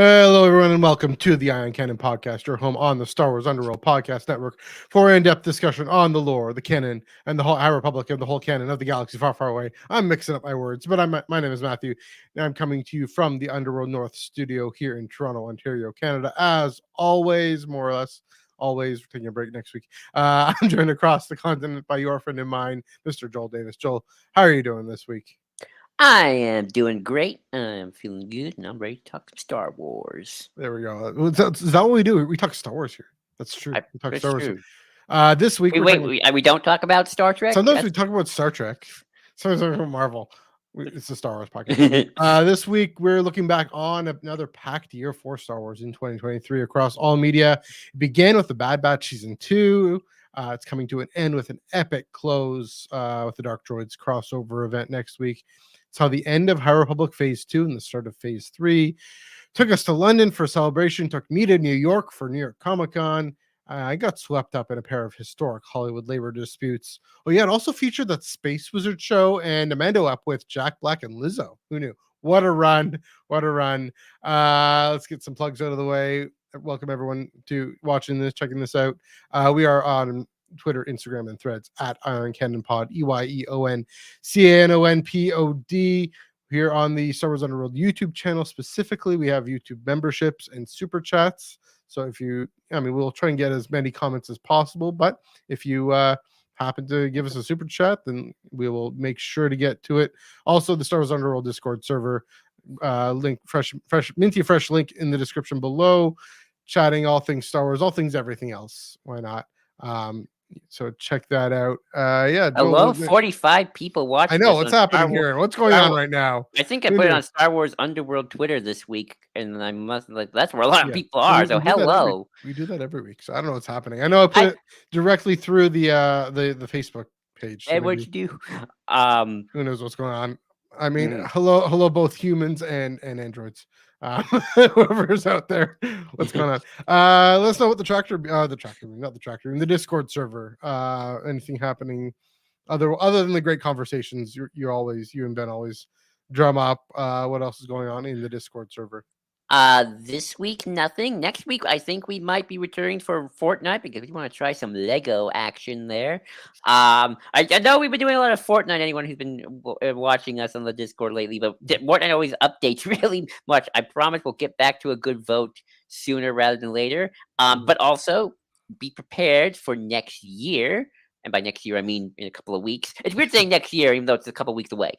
Hello, everyone, and welcome to the Iron Canon Podcast, your home on the Star Wars Underworld Podcast Network for in-depth discussion on the lore, the canon, and the whole High Republic and the whole canon of the galaxy far, far away. I'm mixing up my words, but my name is Matthew, and I'm coming to you from the Underworld North studio here in Toronto, Ontario, Canada. As always, more or less, always, we're taking a break next week. I'm joined across the continent by your friend and mine, Mr. Joel Davis. Joel, how are you doing this week? I am doing great. I'm feeling good, and I'm ready to talk some Star Wars. There we go. Is that what we do? We talk Star Wars here. That's true. We talk That's Star Wars. true. This week Wait, we're wait, talking. we don't talk about Star Trek? Sometimes we talk about Star Trek. Sometimes we talk about Marvel. It's a Star Wars podcast. This week we're looking back on another packed year for Star Wars in 2023 across all media. It began with the Bad Batch season 2. It's coming to an end with an epic close with the Dark Droids crossover event next week. Saw the end of High Republic Phase 2 and the start of Phase 3. Took us to London for a celebration. Took me to New York for New York Comic Con. I got swept up in a pair of historic Hollywood labor disputes. Oh, yeah, it also featured that Space Wizard show and a Mando up with Jack Black and Lizzo. Who knew? What a run. What a run. Let's get some plugs out of the way. Welcome, everyone, to watching this, checking this out. We are on Twitter, Instagram, and Threads at Iron Canon Pod, EYEONCANONPOD. Here on the Star Wars Underworld YouTube channel specifically, we have YouTube memberships and super chats. So we'll try and get as many comments as possible. But if you happen to give us a super chat, then we will make sure to get to it. Also, the Star Wars Underworld Discord server link, minty fresh link in the description below. Chatting all things Star Wars, all things everything else. Why not? So check that out. Yeah. Hello, 45 people watching. I know what's happening here. What's going on right now? I think I put it on Star Wars Underworld Twitter this week, and I must that's where a lot of people are. So hello. We do that every week. So I don't know what's happening. I know I put it directly through the Facebook page. Hey, what'd you do? Who knows what's going on? I mean, hello, both humans and androids. Whoever's out there, what's going on? Let us know what the the Discord server. Anything happening other than the great conversations you and Ben always drum up. What else is going on in the Discord server? This week, nothing. Next week, I think we might be returning for Fortnite because we want to try some Lego action there. I know we've been doing a lot of Fortnite. Anyone who's been watching us on the Discord lately, but Fortnite always updates really much. I promise we'll get back to a good vote sooner rather than later. But also be prepared for next year. And by next year, I mean in a couple of weeks. It's weird saying next year, even though it's a couple of weeks away.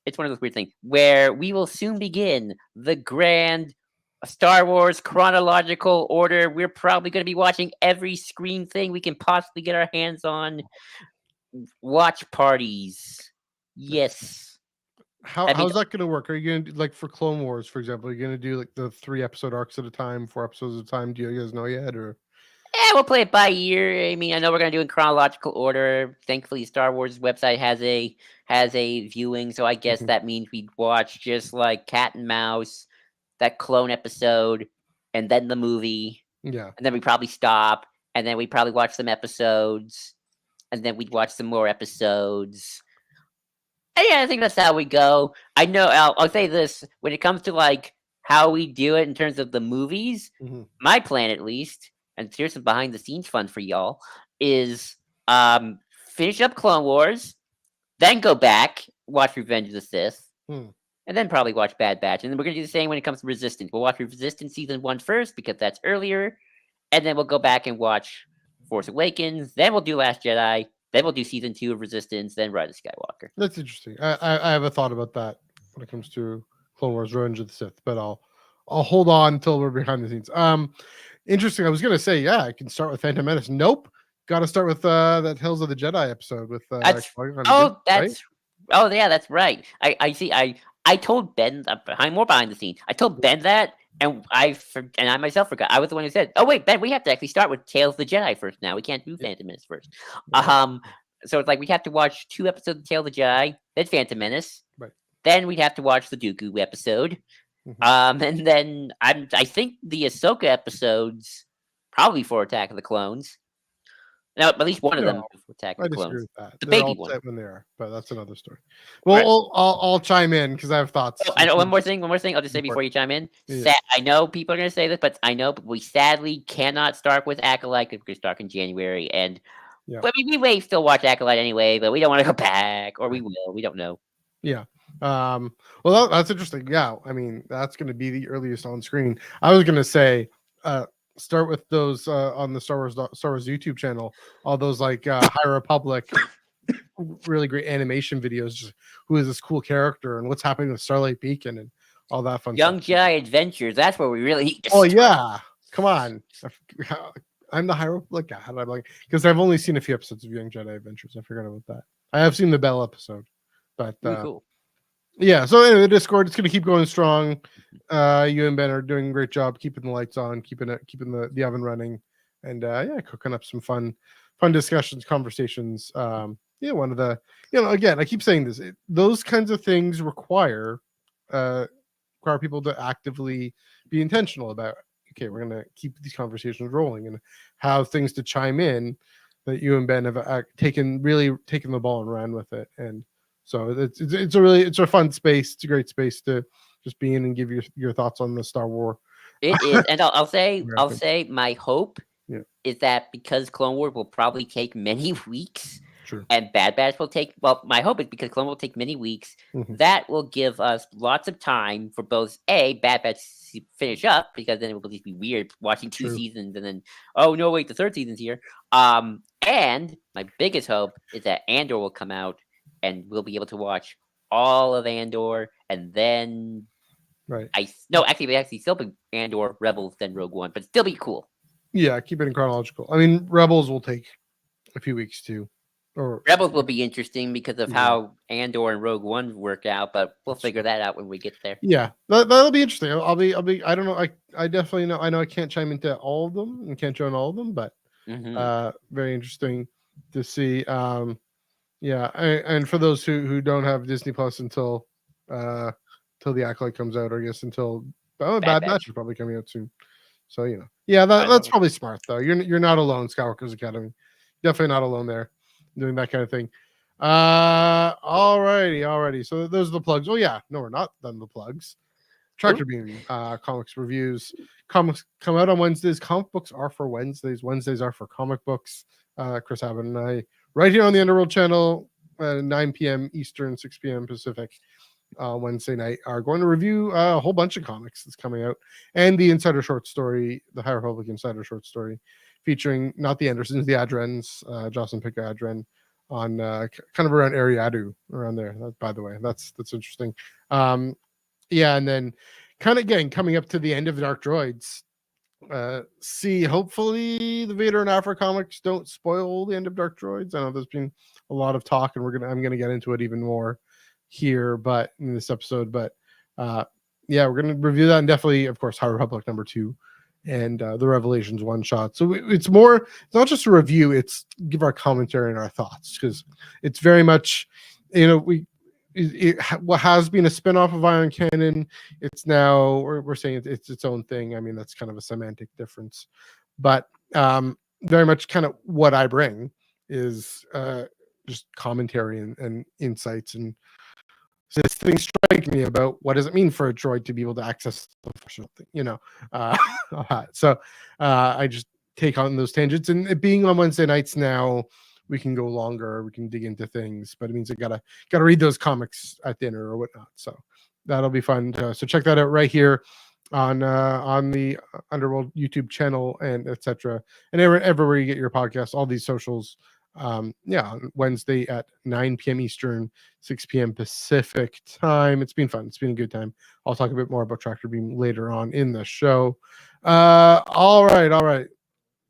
It's one of those weird things where we will soon begin the grand Star Wars chronological order. We're probably going to be watching every screen thing we can possibly get our hands on. Watch parties. Yes. How's that going to work? Are you going to do, like, for Clone Wars, for example, are you going to do like the 3-episode arcs at a time, 4 episodes at a time? Do you guys know yet, or? Yeah, we'll play it by year. I mean, I know we're gonna do it in chronological order. Thankfully, Star Wars website has a viewing, so I guess that means we'd watch just like Cat and Mouse, that clone episode, and then the movie. Yeah. And then we probably stop, and then we probably watch some episodes, and then we'd watch some more episodes. And yeah, I think that's how we go. I know. I'll say this: when it comes to like how we do it in terms of the movies, my plan at least. And here's some behind the scenes fun for y'all, is finish up Clone Wars, then go back, watch Revenge of the Sith, and then probably watch Bad Batch. And then we're going to do the same when it comes to Resistance. We'll watch Resistance Season 1 first, because that's earlier, and then we'll go back and watch Force Awakens, then we'll do Last Jedi, then we'll do Season 2 of Resistance, then Rise of Skywalker. That's interesting. I have a thought about that when it comes to Clone Wars Revenge of the Sith, but I'll hold on until we're behind the scenes. Interesting. I was gonna say, yeah, I can start with Phantom Menace. Nope. Got to start with that Hills of the Jedi episode with. That's right. I see. I told Ben behind the scenes. I told Ben that, and I myself forgot. I was the one who said, "Oh wait, Ben, we have to actually start with Tales of the Jedi first. Now we can't do Phantom Menace first." So it's like we have to watch 2 episodes of Tales of the Jedi, then Phantom Menace, right? Then we'd have to watch the Dooku episode. And then I think the Ahsoka episodes probably for Attack of the Clones. No, at least one of them No, is Attack of I the disagree Clones. with that. The They're baby all one. set when they are, but that's another story. Right. Well, I'll chime in because I have thoughts. Oh, I know which one more is thing. One more thing. I'll just say before you chime in. Yeah. I know people are going to say this, but I know we sadly cannot start with Acolyte because we're start in January. And Yeah. but we may still watch Acolyte anyway, but we don't want to go back, or we will. We don't know. Yeah. Well, that's interesting. Yeah. I mean, that's going to be the earliest on screen. I was going to say, start with those on the Star Wars YouTube channel. All those like High Republic, really great animation videos. Just who is this cool character and what's happening with Starlight Beacon and all that fun Young stuff. Jedi Adventures. That's where we really need to Oh start. yeah, come on. I'm the High Republic guy. I'm like, because I've only seen a few episodes of Young Jedi Adventures. I forgot about that. I have seen the Bell episode, but Really cool. yeah. So anyway, the Discord, it's gonna keep going strong. You and Ben are doing a great job keeping the lights on, keeping the oven running, and yeah, cooking up some fun discussions, conversations. Yeah, one of the again, I keep saying this. Those kinds of things require people to actively be intentional about. Okay, we're gonna keep these conversations rolling and have things to chime in that you and Ben have taken the ball and ran with it. And so it's a fun space. It's a great space to just be in and give your thoughts on the Star Wars. It is, and I'll say my hope is that because Clone Wars will probably take many weeks, Sure. and Bad Batch will take. Well, my hope is because Clone Wars will take many weeks. Mhm. That will give us lots of time for both Bad Batch to finish up, because then it will at least be weird watching two True. seasons and then no wait, the third season's here. And my biggest hope is that Andor will come out and we'll be able to watch all of Andor, and then Right. actually still be Andor, Rebels, then Rogue One, but still be cool. Yeah, keep it in chronological. I mean, Rebels will take a few weeks too. Or Rebels will be interesting because of how Andor and Rogue One work out, but we'll figure that out when we get there. Yeah, that'll be interesting. I'll be. I don't know. I definitely know. I know I can't chime into all of them and can't join all of them, but very interesting to see. Yeah, and for those who don't have Disney Plus until the Acolyte comes out, or I guess until Bad Batch is probably coming out soon. So yeah, that's probably smart though. You're not alone, Skywalker's Academy. Definitely not alone there, doing that kind of thing. Alrighty. So those are the plugs. Oh yeah, no, we're not done the plugs. Tractor Beam comics reviews. Comics come out on Wednesdays. Comic books are for Wednesdays. Wednesdays are for comic books. Chris Abbott and I, right here on the Underworld channel, 9 p.m. Eastern, 6 p.m. Pacific, Wednesday night, are going to review a whole bunch of comics that's coming out, and the Insider short story, the High Republic Insider short story, featuring not the Andersons, the Adrens, Jocelyn Picker Adren, on kind of around Ariadu, around there. By the way, that's interesting. Yeah, and then kind of again coming up to the end of Dark Droids. See, hopefully the Vader and Afro comics don't spoil the end of Dark Droids. I know there's been a lot of talk, and I'm gonna get into it even more here, but in this episode. But yeah, we're gonna review that, and definitely, of course, High Republic #2 and the Revelations one shot. So it's not just a review; it's give our commentary and our thoughts, because it's very much, what has been a spin-off of Iron Canon, it's now we're saying it's its own thing. I mean, that's kind of a semantic difference, but very much kind of what I bring is just commentary and insights, and this thing strike me about what does it mean for a droid to be able to access the Force or something, so I just take on those tangents, and it being on Wednesday nights now, we can go longer, we can dig into things, but it means I gotta read those comics at dinner or whatnot. So that'll be fun. So check that out right here on the Underworld YouTube channel, and etc. And everywhere you get your podcasts, all these socials. Yeah, on Wednesday at 9 p.m. Eastern, 6 p.m. Pacific time. It's been fun. It's been a good time. I'll talk a bit more about Tractor Beam later on in the show. All right.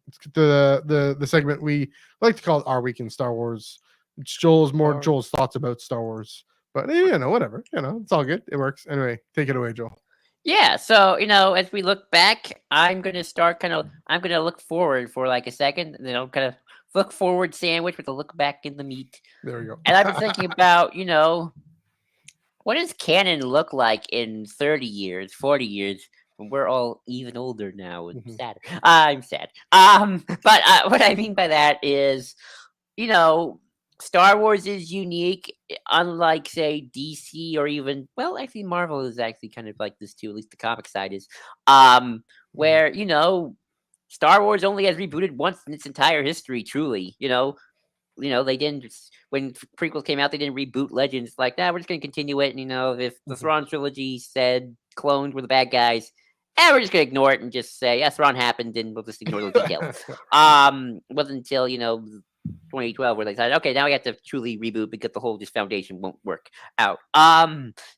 Let's get to the segment we like to call Our Week in Star Wars. It's Joel's thoughts about Star Wars, but whatever. It's all good. It works. Anyway, take it away, Joel. Yeah, so as we look back, I'm gonna look forward for like a second, and then I'll kind of look forward sandwich with a look back in the meat. There you go. And I've been thinking about, what does canon look like in 30 years, 40 years? when we're all even older now and Mhm. sadder. I'm sad. But what I mean by that is, you know, Star Wars is unique, unlike say DC or even well, actually Marvel is actually kind of like this too. At least the comic side is, Mhm. where Star Wars only has rebooted once in its entire history. Truly, they didn't when prequels came out, they didn't reboot Legends. Like, nah, we're just gonna continue it. And, if the Mhm. Thrawn trilogy said clones were the bad guys, we're just gonna ignore it and just say, yeah, Thrawn happened, and we'll just ignore those details. It wasn't until 2012 where they decided, okay, now we have to truly reboot because the whole just foundation won't work out.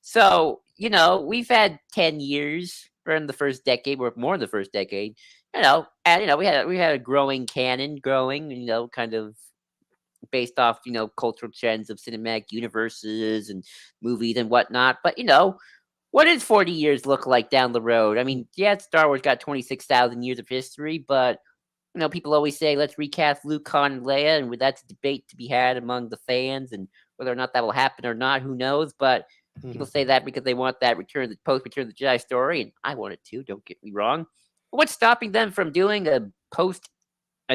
So we've had 10 years in the first decade, or more in the first decade. And we had a growing canon, kind of based off cultural trends of cinematic universes and movies and whatnot. But what does 40 years look like down the road? I mean, yeah, Star Wars got 26,000 years of history, but people always say let's recast Luke, Han, and Leia, and that's a debate to be had among the fans, and whether or not that will happen or not, who knows? But people Mhm. say that because they want that Return of the Jedi story, and I want it too. Don't get me wrong. What's stopping them from doing a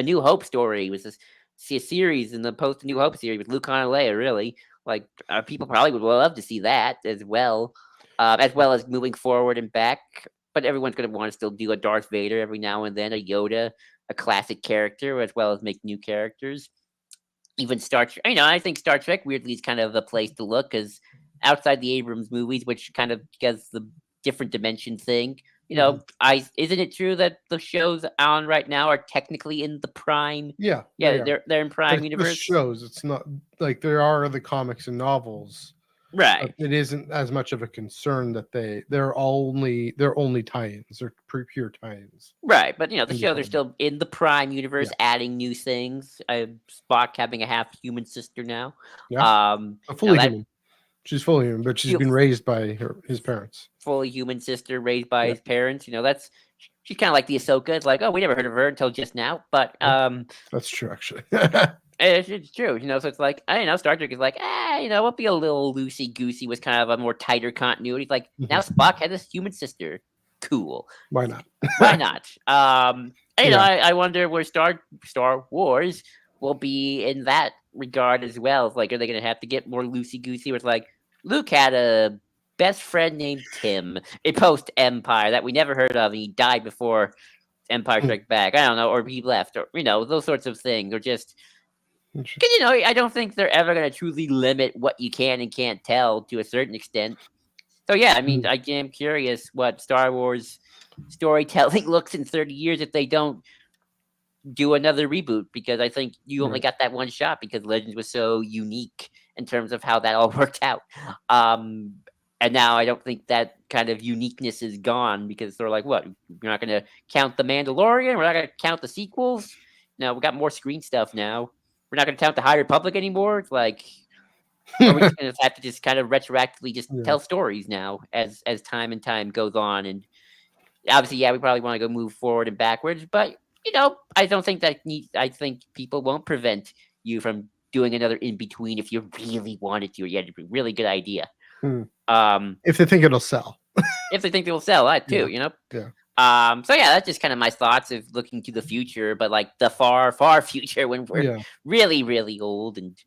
New Hope story? Was this see a series in the post New Hope series with Luke, Han, and Leia? Really, like people probably would love to see that as well as moving forward and back. But everyone's going to want to still do a Darth Vader every now and then, a Yoda, a classic character, as well as make new characters. Even Star Trek, I think Star Trek weirdly is kind of a place to look because outside the Abrams movies, which kind of does the different dimension thing, Mhm. I isn't it true that the shows on right now are technically in the Prime? Yeah, they Yeah, are. they're in Prime The universe, shows, it's not like there are the comics and novels, but right? it isn't as much of a concern that they're only tie-ins. They're pure tie-ins Right, but the in shows are between. still in the Prime Yeah, universe, adding new things. Spock having a half human sister now. yeah, a fully That human. She's fully human, but she's feel been raised by his parents. fully human sister raised by Yeah, his parents. That's she's kind of like the Ahsoka. It's like, oh, we never heard of her until just now, but yeah, that's true actually. it's true. So it's like I don't know. Star Trek is like, we'll be a little loosey goosey with kind of a more tighter continuity. It's like now Mhm. Spock had this human sister. Cool. Why not? Why not? Yeah. I wonder where Star Wars will be in that regard as well. It's like, are they going to have to get more loosey goosey? Where it's like Luke had a best friend named Tim, a post Empire that we never heard of, and he died before Empire Mm. Strike Back. I don't know, or he left, or those sorts of things, or just Interesting. because I don't think they're ever going to truly limit what you can and can't tell to a certain extent. So yeah, I mean, Mhm. I am curious what Star Wars storytelling looks in 30 years if they don't do another reboot, because I think you only Right. got that one shot because Legends was so unique in terms of how that all worked out. Um, and now I don't think that kind of uniqueness is gone because they're like, what? We're not going to count the Mandalorian. We're not going to count the sequels. No, we got more screen stuff now. We're not going to count the High Republic anymore. It's like, or we just going to have to just kind of retroactively just Yeah. tell stories now as time and time goes on. And obviously, yeah, we probably want to go move forward and backwards, but I don't think I think people won't prevent you from doing another in between if you really wanted to, or you had a really good idea. Hmm. Um, If they think it'll sell. if they think they will sell that Yeah. too. Yeah. So yeah, that's just kind of my thoughts of looking to the future, but like the far, far future when we're Yeah. really, really old and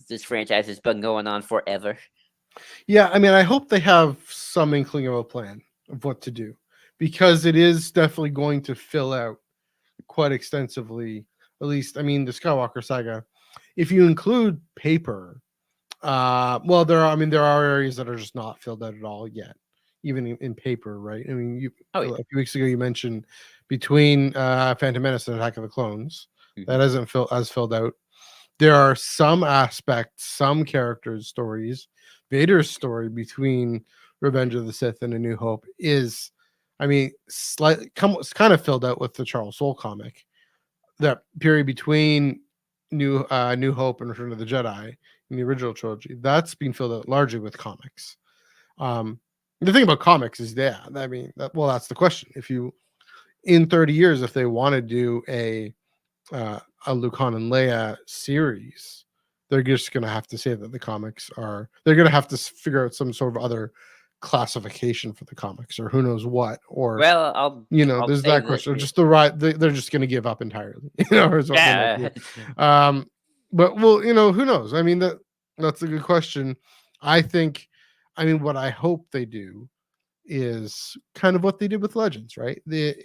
this franchise has been going on forever. Yeah. I mean, I hope they have some inkling of a plan of what to do because it is definitely going to fill out quite extensively. At least, I mean, the Skywalker saga. If you include paper, well, there are areas that are just not filled out at all yet, even in paper, right? I mean, Oh a yeah. few weeks ago you mentioned between Phantom Menace and Attack of the Clones Mhm. that isn't filled out. There are some aspects, some characters' stories. Vader's story between Revenge of the Sith and A New Hope is, I mean, kind of filled out with the Charles Soule comic. That period between New Hope and Return of the Jedi in the original trilogy, that's been filled out largely with comics. Um, the thing about comics is, yeah, I mean, that's the question. If you in 30 years, if they want to do a Luke, Han, and Leia series, they're just going to have to say that the comics are. They're going to have to figure out some sort of other classification for the comics, or who knows what, or Well, I'll there's say that this. question, or just the right, they're just going to give up entirely, or something like Yeah. that. But well, who knows? I mean, that's a good question. I think, what I hope they do is kind of what they did with Legends, right? The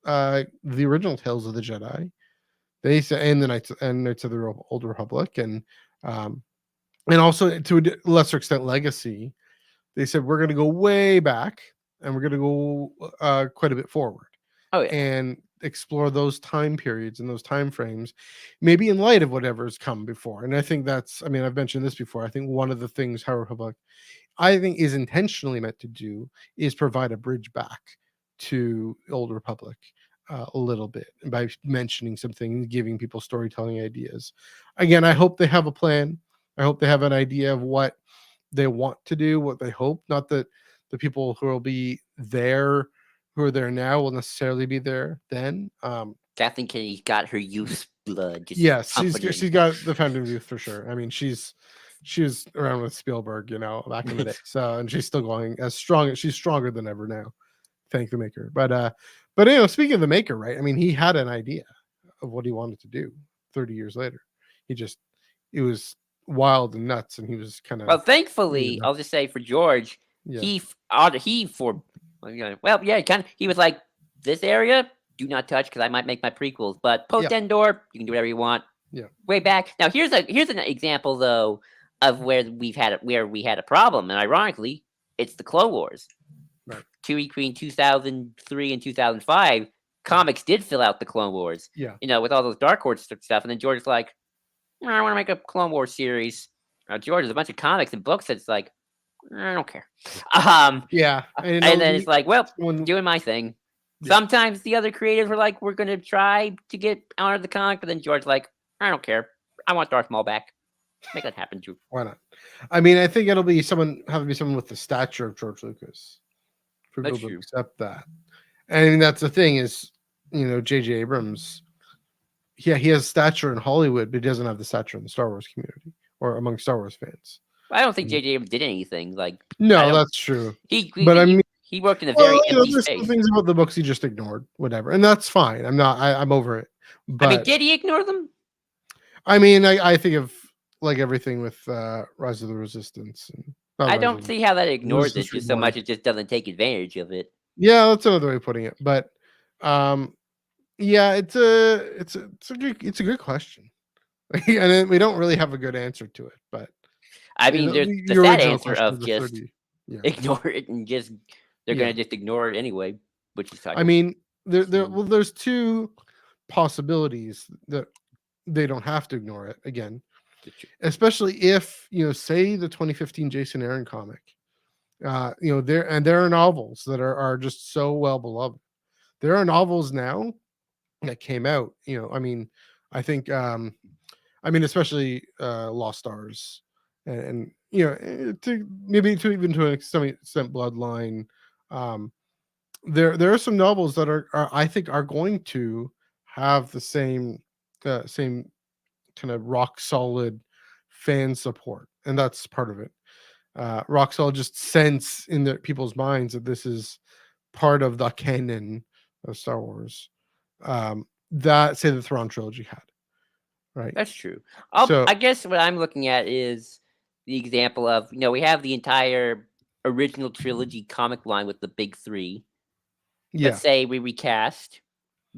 original Tales of the Jedi, they say, and the Knights of the Old Republic, um, and also to a lesser extent Legacy. They said we're going to go way back, and we're going to go quite a bit forward, Oh yeah. and explore those time periods and those time frames, maybe in light of whatever's come before. And I think that's, I've mentioned this before. I think one of the things High Republic, I think, is intentionally meant to do is provide a bridge back to Old Republic a little bit by mentioning something, giving people storytelling ideas. Again, I hope they have a plan. I hope they have an idea of what they want to do, what they hope. Not that the people who will be there, who are there now, will necessarily be there then. Kathleen Kennedy's got her youth blood. Just Yes, pumping in. she's got the fountain of youth for sure. She was around with Spielberg, back in the day. So, and she's still going as strong. She's stronger than ever now. Thank the maker. But speaking of the maker, right? He had an idea of what he wanted to do 30 years later. It was wild and nuts, and he was kind of, Well, thankfully, I'll just say for George, yeah. he was like, this area, do not touch because I might make my prequels. But post Endor, you can do whatever you want. Yeah. Way back. Now here's an example though of where we had a problem, and ironically, it's the Clone Wars. Right. Between 2003 and 2005, comics did fill out the Clone Wars. Yeah. With all those Dark Horse stuff, and then George's like, I want to make a Clone Wars series. George, there's a bunch of comics and books that's like, I don't care. Yeah. And then it's like, well, doing my thing. Yeah. Sometimes the other creators were like, we're going to try to get out of the comic, but then George's like, I don't care. I want Darth Maul back. Make that happen too. Why not? I think it'll be someone with the stature of George Lucas for people to accept that. And that's the thing is, J.J. Abrams, he has stature in Hollywood, but he doesn't have the stature in the Star Wars community or among Star Wars fans. I don't think J.J. Abrams did anything. No, that's true. He worked in a very empty there's space. Some things about the books he just ignored, whatever, and that's fine. I'm over it. But did he ignore them? I think of everything with Rise of the Resistance. And I don't see how that ignores it just so much. It just doesn't take advantage of it. Yeah, that's another way of putting it. But yeah, it's a good question, and we don't really have a good answer to it. But there's the sad answer of just ignore it and just they're gonna just ignore it anyway, which is there's two possibilities that they don't have to ignore it again, especially if say the 2015 Jason Aaron comic, there are novels that are just so well beloved. There are novels now that came out, I think especially Lost Stars and to even to an extent Bloodline. There are some novels that are I think are going to have the same kind of rock solid fan support, and that's part of it. Rock solid just sense in people's minds that this is part of the canon of Star Wars. That say the Thrawn trilogy had, right? That's true. I guess what I'm looking at is the example of we have the entire original trilogy comic line with the big three. Yeah. Let's say we recast.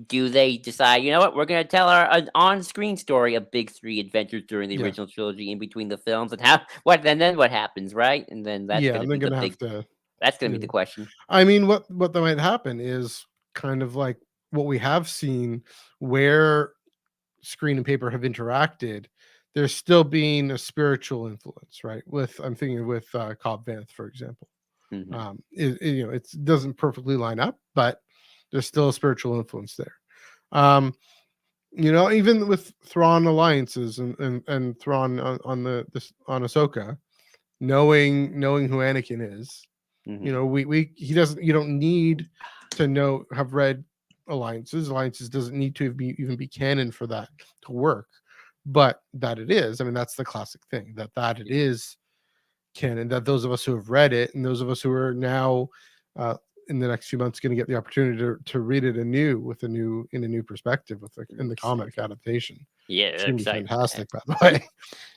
Do they decide, what, we're going to tell an on-screen story of big three adventures during the original trilogy in between the films, and then what happens, right? And then that's going to be the big. That's going to be the question. What might happen is kind of like what we have seen, where screen and paper have interacted. There's still being a spiritual influence, right? I'm thinking with Cobb Vanth, for example. Mm-hmm. It doesn't perfectly line up, but there's still a spiritual influence there. Even with Thrawn alliances and Thrawn on Ahsoka, knowing who Anakin is, mm-hmm. You don't need to have read alliances. Alliances doesn't need to even be canon for that to work, but that it is. That's the classic thing that it is canon that those of us who have read it and those of us who are now in the next few months going to get the opportunity to read it anew with a new perspective in the comic adaptation. Yeah, It's gonna be excited for fantastic, that. by the way.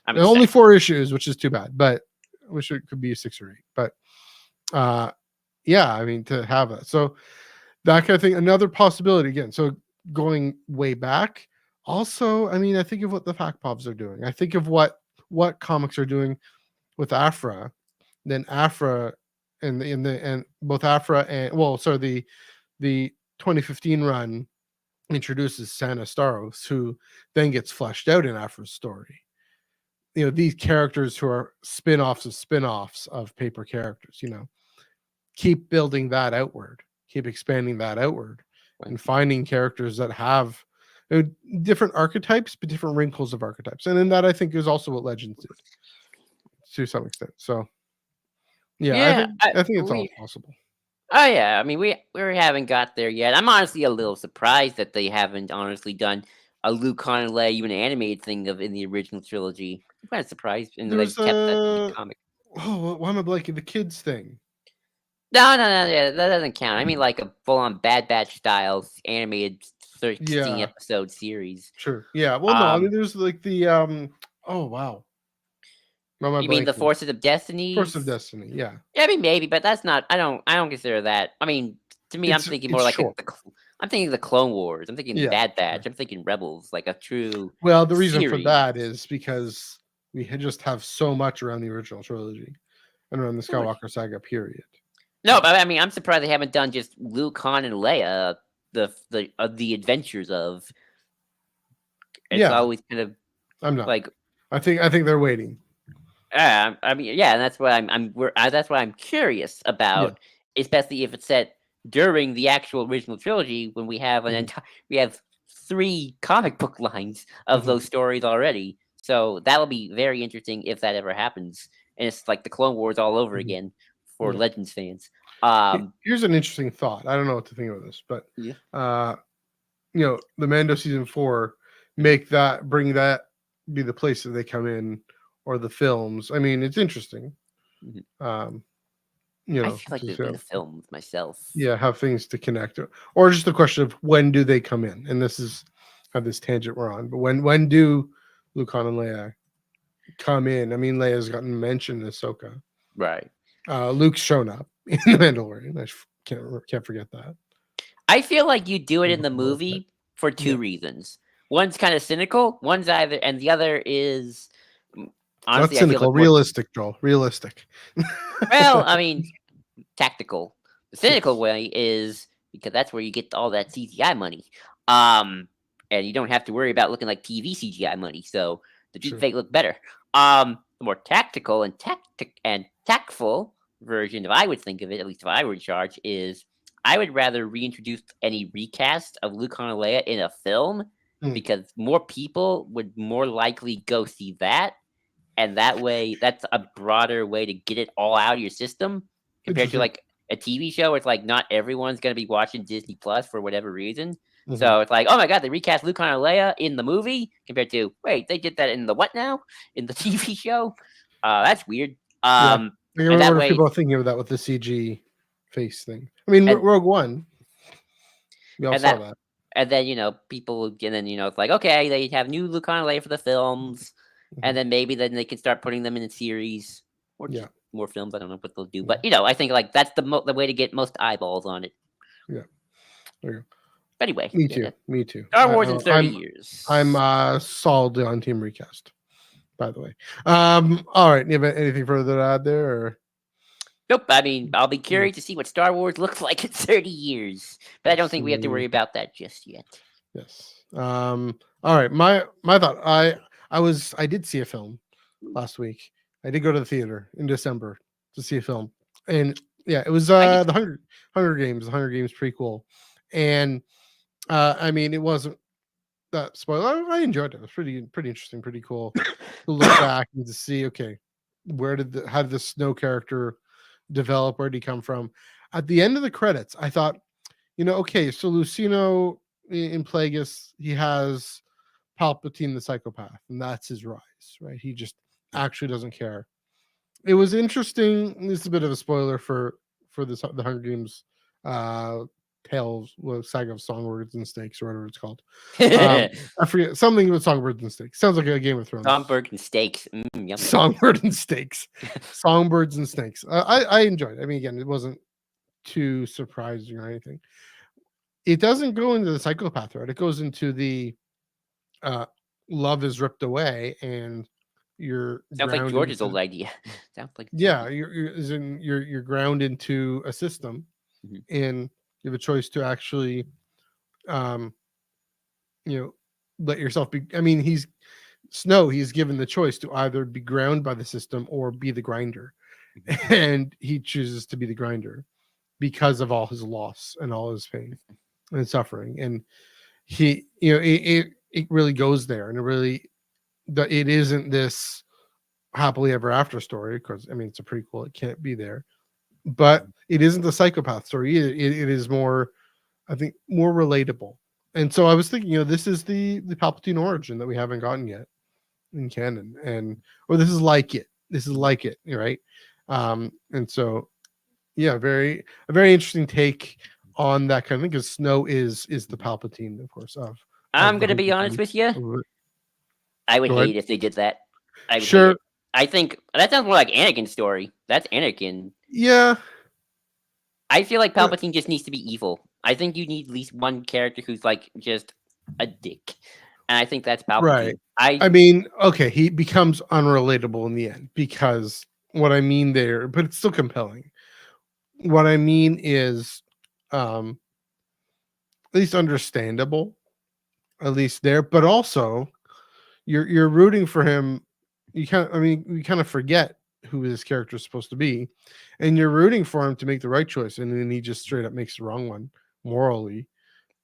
I'm Only excited. 4 issues, which is too bad, but I wish it could be 6 or 8. But yeah, I mean, to have that. So that kind of thing, another possibility again. So going way back, also, I mean, I think of what the Fact Povs are doing. I think of what comics are doing with Afra, then Afra and both Afra and the 2015 run introduces Santa Staros, who then gets fleshed out in Afra's story. You know, these characters who are spin-offs of paper characters, you know, keep building that outward, keep expanding that outward, and finding characters that have different archetypes, but different wrinkles of archetypes. And then that I think is also what Legends did to some extent. So yeah, I think it's all possible. Oh yeah, I mean we haven't got there yet. I'm honestly a little surprised that they haven't honestly done a Luke Han and Leia even animated thing of in the original trilogy. I'm kind of surprised, and they've There's kept that to the comic. why am I blanking? The kids thing. No, yeah, that doesn't count. I mean like a full-on Bad Batch style animated 16 episode series. Sure. Yeah. Well, no, I mean there's like the oh wow. You mean the Forces of Destiny? Force of Destiny, yeah. Yeah, I mean maybe, but that's not. I don't consider that. I mean, to me, I'm thinking more like I'm thinking the Clone Wars. I'm thinking Bad Batch. I'm thinking Rebels, like a true. Well, the reason for that is because we just have so much around the original trilogy and around the Skywalker saga period. No, but I mean, I'm surprised they haven't done just Luke, Han, and Leia, the adventures of. It's always kind of. I'm not like. I think they're waiting. I mean, yeah, and that's what that's what I'm curious about, especially if it's set during the actual original trilogy when we have we have 3 comic book lines of those stories already. So that will be very interesting if that ever happens, and it's like the Clone Wars all over again for Legends fans. Here's an interesting thought. I don't know what to think of this, but you know, the Mando season 4 bring that be the place that they come in. Or the films. I mean, it's interesting. You know, I feel like there's been a film myself. Yeah, have things to connect, or just the question of when do they come in? And this is how this tangent we're on. But when do Luke, Han, and Leia come in? I mean, Leia's gotten mentioned in Ahsoka. Right. Luke's shown up in the Mandalorian. I can't forget that. I feel like you do it in the movie for 2 reasons. One's kind of cynical. One's either, and the other is. Honestly, not cynical, realistic, Joel. Realistic. Well, I mean, tactical. The cynical way is because that's where you get all that CGI money. And you don't have to worry about looking like TV CGI money, so the deepfake look better. The more tactical and tactful version, if I would think of it, at least if I were in charge, is I would rather reintroduce any recast of Luke, Han, and Leia in a film because more people would more likely go see that. And that way, that's a broader way to get it all out of your system compared to like a TV show where it's like not everyone's going to be watching Disney Plus for whatever reason. So it's like, oh my God, they recast Luke, Han, and Leia in the movie compared to, wait, they did that in the what now? In the TV show? That's weird. I and that way, people are thinking of that with the CG face thing. I mean, Rogue One. We all saw that. And then, you know, it's like, okay, they have new Luke, Han, and Leia for the films. And then maybe then they can start putting them in a series or more films. I don't know what they'll do, but you know, I think like that's the way to get most eyeballs on it. Yeah. There you go. But anyway, me too. Star Wars in 30 years. I'm solid on team recast. By the way, all right. You have anything further to add there? Or? Nope. I mean, I'll be curious to see what Star Wars looks like in 30 years, but I don't think we have to worry about that just yet. Yes. All right. My thought. I did see a film last week. I did go to the theater in December to see a film, and it was the Hunger Games prequel, and I mean it wasn't that spoiler. I enjoyed it. It was pretty interesting, pretty cool to look back and to see how did the Snow character develop? Where did he come from? At the end of the credits, I thought, okay, so Lucino in Plagueis, he has Palpatine the psychopath, and that's his rise, right? He just actually doesn't care. it was interesting. This is a bit of a spoiler for this the Hunger Games uh tales, well, saga of songbirds and snakes or whatever it's called. I forget something with songbirds and snakes. Sounds like a Game of Thrones. Thomberg and steaks. Yum. Songbird and steaks, songbirds and snakes. I enjoyed it. I mean, again, it wasn't too surprising or anything. It doesn't go into the psychopath route. It goes into the uh, love is ripped away, and you're Sounds like ground George's into, old idea. Sounds like yeah, you're ground into a system, Mhm. and you have a choice to actually, um, you know, let yourself be. I mean, he's given the choice to either be ground by the system or be the grinder, and he chooses to be the grinder because of all his loss and all his pain and suffering. And he, it really goes there, and it isn't this happily ever after story. Because I mean, it's a prequel; it can't be there, but it isn't the psychopath story either. It is more, I think, more relatable. And so I was thinking, this is the Palpatine origin that we haven't gotten yet in canon, or this is like it. This is like it, right? And so, yeah, a very interesting take on that kind of thing, because Snow is the Palpatine, of course. I'm The gonna be Hunger honest Games. with you. I would Go ahead. hate if they did that. I would hate Sure. it. I think that sounds more like Anakin's story. That's Anakin. Yeah. I feel like Palpatine just needs to be evil. I think you need at least one character who's like just a dick, and I think that's Palpatine. Right. I mean, okay, he becomes unrelatable in the end, because what I mean there, but it's still compelling. What I mean is, at least understandable, at least there, but also you're rooting for him. We kind of forget who this character is supposed to be, and you're rooting for him to make the right choice, and then he just straight up makes the wrong one morally,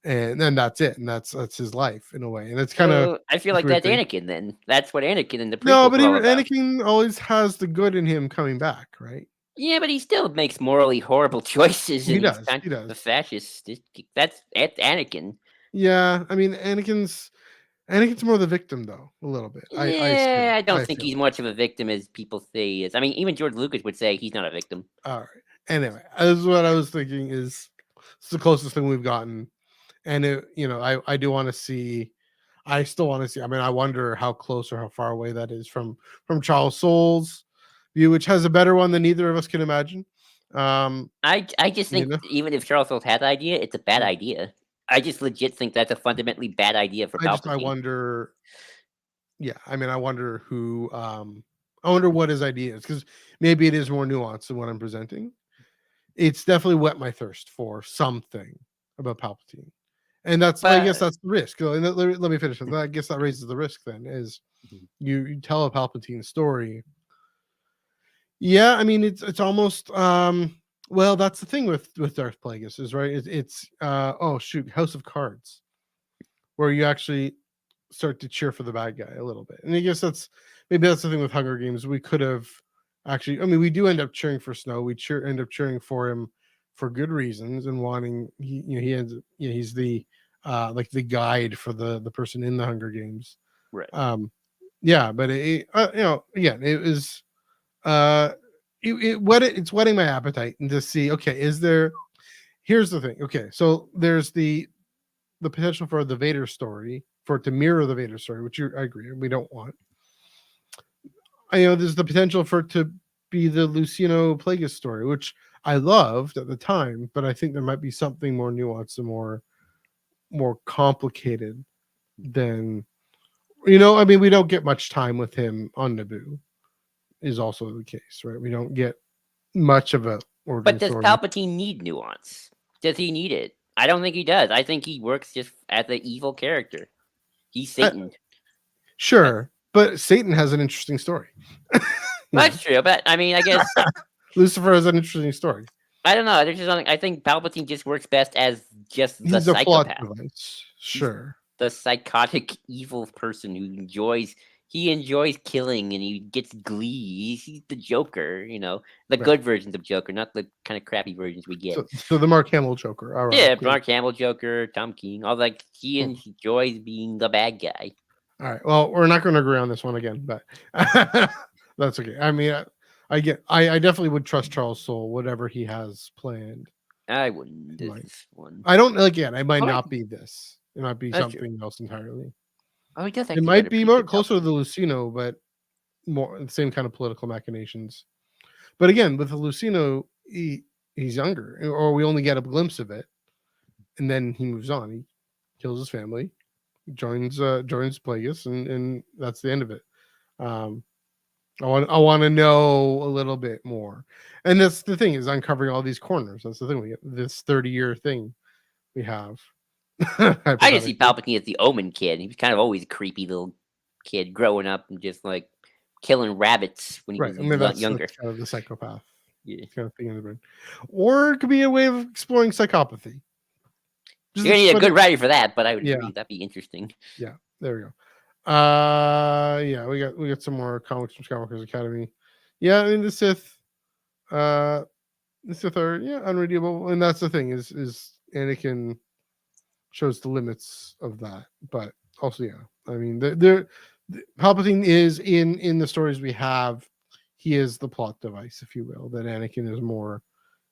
and then that's it, and that's his life in a way, and it's kind of I feel like weird that's thing. Anakin. Then that's what Anakin in the No, prequels but are all about. Anakin always has the good in him coming back, right? Yeah, but he still makes morally horrible choices, He and he's does. kind He of a does. fascist. That's Anakin. Yeah, I mean, Anakin's more the victim, though, a little bit. Yeah, I don't think feel. he's much of a victim as people say he is. I mean, even George Lucas would say he's not a victim. All right. Anyway, this is what I was thinking. It's the closest thing we've gotten, and I do want to see. I still want to see. I mean, I wonder how close or how far away that is from Charles Soule's view, which has a better one than either of us can imagine. I just think even if Charles Soule had the idea, it's a bad idea. I just legit think that's a fundamentally bad idea for Palpatine. I wonder. Yeah, I mean, I wonder who. I wonder what his idea is, because maybe it is more nuanced than what I'm presenting. It's definitely whet my thirst for something about Palpatine, and I guess that's the risk. Let me finish. I guess that raises the risk. Then is you tell a Palpatine story. Yeah, I mean, it's almost. Well, that's the thing with Darth Plagueis, is right. It's oh shoot, House of Cards, where you actually start to cheer for the bad guy a little bit. And I guess that's the thing with Hunger Games. We could have actually, I mean, we do end up cheering for Snow. We end up cheering for him for good reasons, and wanting he's the like the guide for the person in the Hunger Games. Right. Yeah, but again, it was it's whetting my appetite, and to see, okay, here's the thing. Okay, so there's the potential for the Vader story, for it to mirror the Vader story, which I agree we don't want. There's the potential for it to be the Lucino Plagueis story, which I loved at the time, but I think there might be something more nuanced and more complicated than, I mean, we don't get much time with him on Naboo, is also the case, right? We don't get much of a origin But does story. Palpatine need nuance? Does he need it? I don't think he does. I think he works just as an evil character. He's Satan. Sure, but Satan has an interesting story. That's true, but I mean, I guess Lucifer has an interesting story. I don't know. There's just something. I think Palpatine just works best as just the He's a plot psychopath. device. Sure. The psychotic evil person who enjoys killing, and he gets glee. He's the Joker, the good versions of Joker, not the kind of crappy versions we get. So the Mark Hamill Joker. All right. Yeah, Mark Hamill Joker, Tom King, all like he enjoys being the bad guy. All right. Well, we're not going to agree on this one again, but that's okay. I mean, I definitely would trust Charles Soule, whatever he has planned. I wouldn't do Might. this one. I don't again. It might All right, not be this. It might be that's true. something else entirely. Oh, he does It actually got might a be pretty more good closer to the Palpatine. Lucino, but more the same kind of political machinations. But again, with the Lucino, he's younger, or we only get a glimpse of it, and then he moves on. He kills his family, joins Plagueis, and that's the end of it. Um, I want to know a little bit more, and that's the thing is uncovering all these corners. That's the thing. We get this 30-year thing we have. I just see Hypothetically, Palpatine as the Omen kid. He was kind of always a creepy little kid growing up and just like killing rabbits when he right? was I mean, younger. that's kind of the psychopath Yeah. kind of thing in the brain, or it could be a way of exploring psychopathy. You're gonna need a But good writer for that, but I would yeah, agree that'd be interesting. yeah. There we go. Yeah, we got some more comics from Skywalker's Academy. Yeah, I mean uh, the Sith are unredeemable, and that's the thing is Anakin shows the limits of that, but also I mean Palpatine is in the stories we have, he is the plot device, if you will. That Anakin is more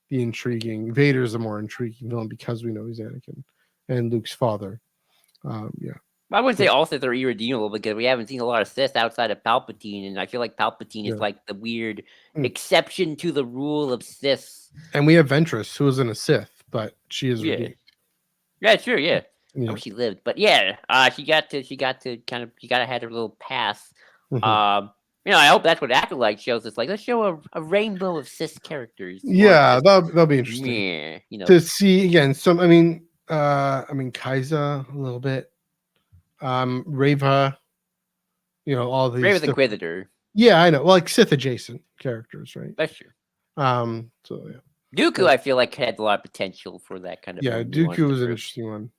the intriguing. Vader's the more intriguing villain because we know he's Anakin and Luke's father. Yeah. I wouldn't say But, all Sith are irredeemable because we haven't seen a lot of Sith outside of Palpatine, and I feel like Palpatine is yeah. like the weird Mm. exception to the rule of Sith. And we have Ventress, who isn't a Sith, but she is Yeah, redeemed. yeah, sure, yeah. I Yeah. wish she lived, but yeah, she got to kind of she got to have her little path. Mhm. I hope that's what Acolyte shows us. Like, let's show a rainbow of Sith characters. Yeah, that'll be interesting. Yeah, to see again. Some, I mean, Kaiza a little bit. Reva, all these. Brave with Inquisitor. Yeah, I know. Well, like Sith adjacent characters, right? That's true. So yeah. Dooku, I feel like had a lot of potential for that kind of. Yeah, Dooku was an interesting one.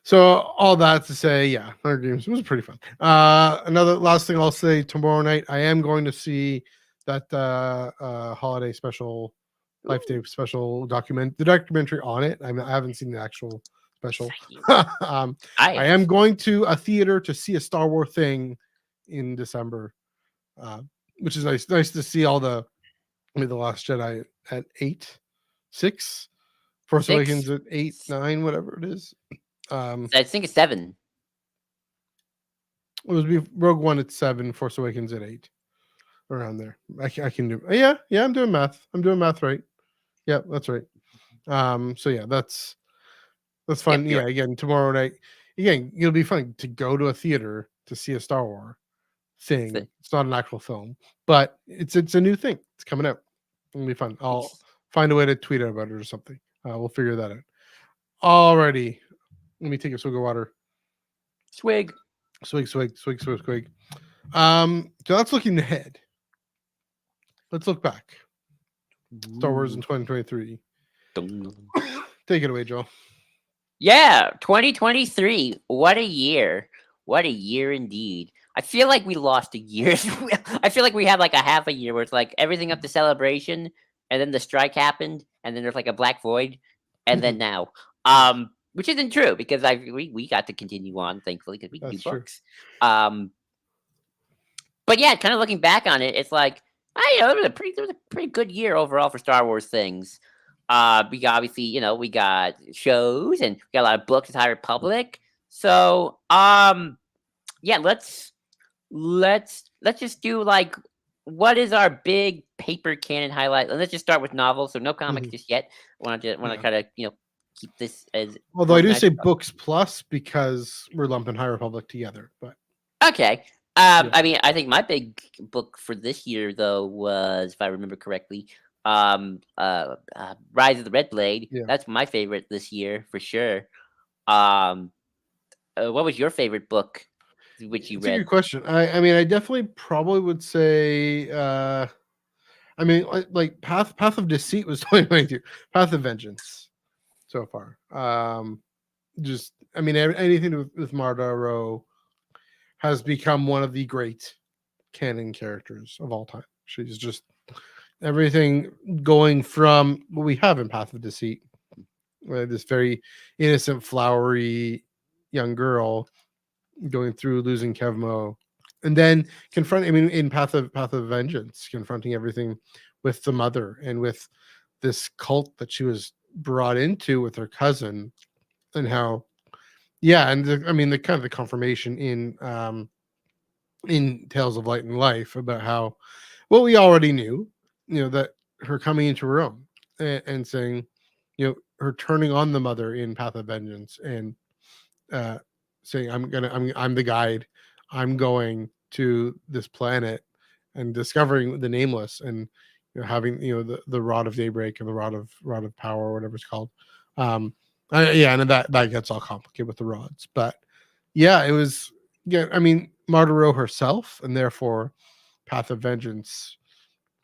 So all that to say, yeah, Hunger Games was pretty fun. Another last thing I'll say: tomorrow night, I am going to see that holiday special, Life Day special the documentary on it. I haven't seen the actual special. I am going to a theater to see a Star Wars thing in December, which is nice. Nice to see all the Last Jedi at 8, 6, Force Awakens at 8, 9, whatever it is. I think it's 7. It was Rogue One at 7, Force Awakens at 8, around there. I can do. Yeah, I'm doing math. I'm doing math right. Yeah, that's right. So yeah, that's fun. Yep, yeah, again, tomorrow night. Again, it'll be fun to go to a theater to see a Star Wars thing. It's not an actual film, but it's a new thing. It's coming out. It'll be fun. I'll find a way to tweet about it or something. We'll figure that out. Alrighty. Let me take a swig of water. Swig. Swig. So that's looking ahead. Let's look back. Star Wars in 2023. Take it away, Joel. Yeah, 2023. What a year. What a year indeed. I feel like we lost a year. I feel like we had like a half a year where it's like everything up to Celebration, and then the strike happened, and then there's like a black void, and then now. Which isn't true because we got to continue on, thankfully, because we can do books. But yeah, kind of looking back on it, it's like it was a pretty good year overall for Star Wars things. We got, obviously, we got shows and we got a lot of books, High Republic. So yeah, let's just do like what is our big paper canon highlight. Let's just start with novels. So no comics just yet. Want to try to keep this as. Although I do say books plus because we're lumping High Republic together, but okay. I mean, I think my big book for this year though was, if I remember correctly, Rise of the Red Blade. Yeah. That's my favorite this year for sure. What was your favorite book which you read? That's a good question. I mean, I definitely probably would say I mean, like Path of Deceit was 2022. Path of Vengeance so far. Just, I mean, anything with Marda Rowe has become one of the great canon characters of all time. She's just everything going from what we have in Path of Deceit, this very innocent, flowery young girl going through losing Kevmo and then confronting, I mean, in Path of Vengeance, confronting everything with the mother and with this cult that she was brought into with her cousin, and how, yeah, and I mean, the kind of the confirmation in Tales of Light and Life about how, well, we already knew, that her coming into her own, and saying, her turning on the mother in Path of Vengeance, and uh, saying, I'm the guide. I'm going to this planet and discovering the nameless, and having the rod of daybreak and the rod of power, or whatever it's called. Yeah, and that gets all complicated with the rods, but yeah, it was, yeah. I mean, Martiro herself, and therefore Path of Vengeance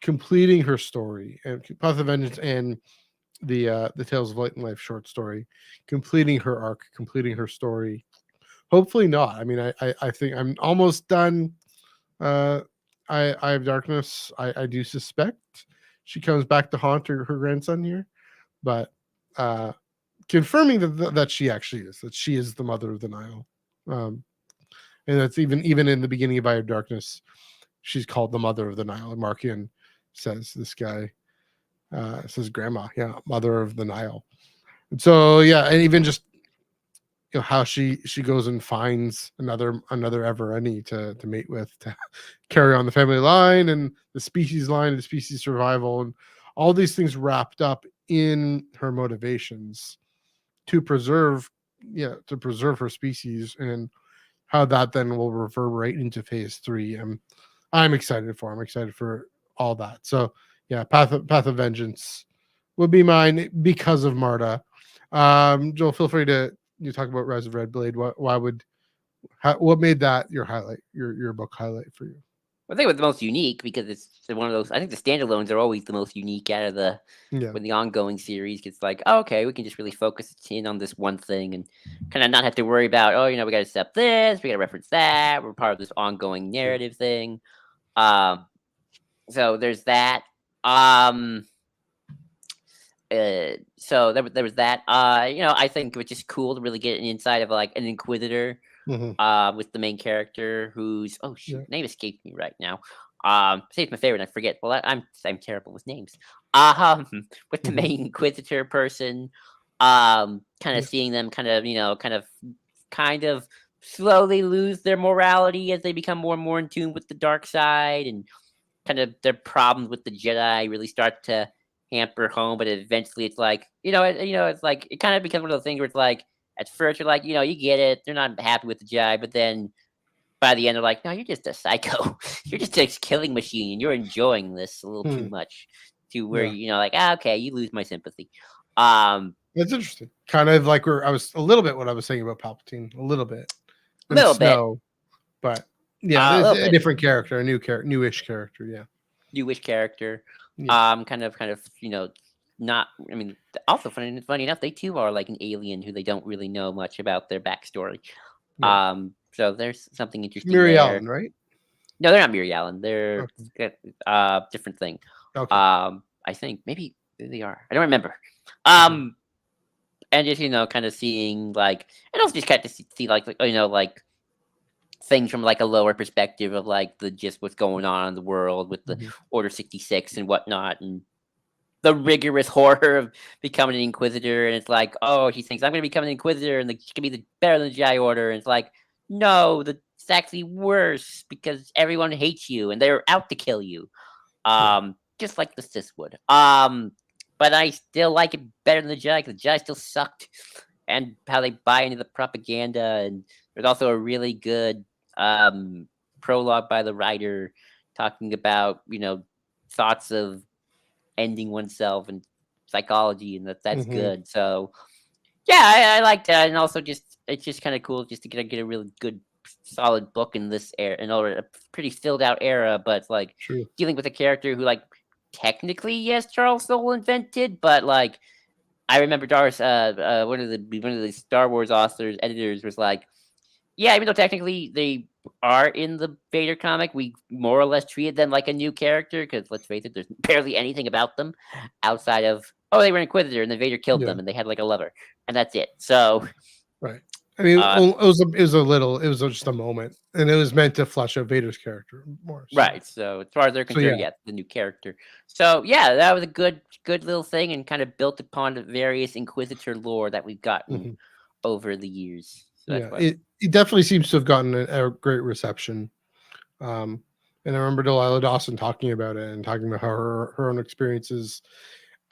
completing her story, and Path of Vengeance and the Tales of Light and Life short story, completing her arc, completing her story. Hopefully not. I mean, I think I'm almost done. I have Darkness. I do suspect she comes back to haunt her grandson here, but confirming that she actually is, that she is the mother of the Nile. And that's even in the beginning of Eye of Darkness, she's called the mother of the Nile. And Markian says, this guy says, grandma, yeah, mother of the Nile. And so, yeah, and even just how she goes and finds another Evereni to mate with, to carry on the family line and the species line, the species survival, and all these things wrapped up in her motivations to preserve her species, and how that then will reverberate into phase 3. I'm excited for. I'm excited for all that. So yeah, Path of Vengeance would be mine because of Marta. Joel, feel free to talk about Rise of Red Blade. What made that your highlight, your book highlight for you? I think it was the most unique because it's one of those. I think the standalones are always the most unique out of the when the ongoing series gets like, oh, okay, we can just really focus in on this one thing and kind of not have to worry about, we got to step this, we got to reference that. We're part of this ongoing narrative thing. So there's that. So there was that. I think it was just cool to really get an insight of like an Inquisitor. With the main character whose name escapes me right now. Say it's my favorite, I forget. Well, I'm terrible with names. With the main Inquisitor person, kind of seeing them kind of slowly lose their morality as they become more and more in tune with the dark side, and kind of their problems with the Jedi really start to hamper home. But eventually, it's like it's like it kind of becomes one of those things where it's like, at first, you're like, you get it. They're not happy with the Jedi, but then by the end, they're like, no, you're just a psycho. You're just a killing machine, and you're enjoying this a little too much, to where like, okay, you lose my sympathy. That's interesting. Kind of like I was a little bit what I was saying about Palpatine, a little bit, but yeah, there's a different character, a newish character, newish character. Kind of, not. I mean, also funny enough, they too are like an alien who they don't really know much about their backstory. So there's something interesting Miri there. Allen, right? No, they're not Miri Allen. They're different thing. Okay. I think maybe they are. I don't remember. And just kind of seeing like, and also just kind of see like things from like a lower perspective of like just what's going on in the world with the Order 66 and whatnot, and the rigorous horror of becoming an Inquisitor. And it's like, oh, she thinks I'm going to become an Inquisitor and she can be better than the Jedi Order. And it's like, no, it's actually worse because everyone hates you and they're out to kill you. Just like the Sith would. But I still like it better than the Jedi because the Jedi still sucked, and how they buy into the propaganda. And there's also a really good prologue by the writer talking about, thoughts of ending oneself and psychology, and that's good. So yeah, I like that. And also it's just kind of cool just to get a really good solid book in this era, in a pretty filled out era, but like dealing with a character who like technically, yes, Charles Soule invented, but like I remember Doris, one of the Star Wars authors, editors was like, yeah, even though technically they are in the Vader comic, we more or less treated them like a new character, because let's face it, there's barely anything about them outside of, they were an Inquisitor and then Vader killed them and they had like a lover, and that's it. So right. I mean, Uh, it was a little, it was just a moment, and it was meant to flesh out Vader's character more. right. So as far as they're So yeah. concerned, yeah, the new character. So yeah, that was a good little thing, and kind of built upon the various Inquisitor lore that we've gotten Mhm. over the years. So that's Yeah, what. it definitely seems to have gotten a great reception. Um, and I remember Delilah Dawson talking about it and talking about how her own experiences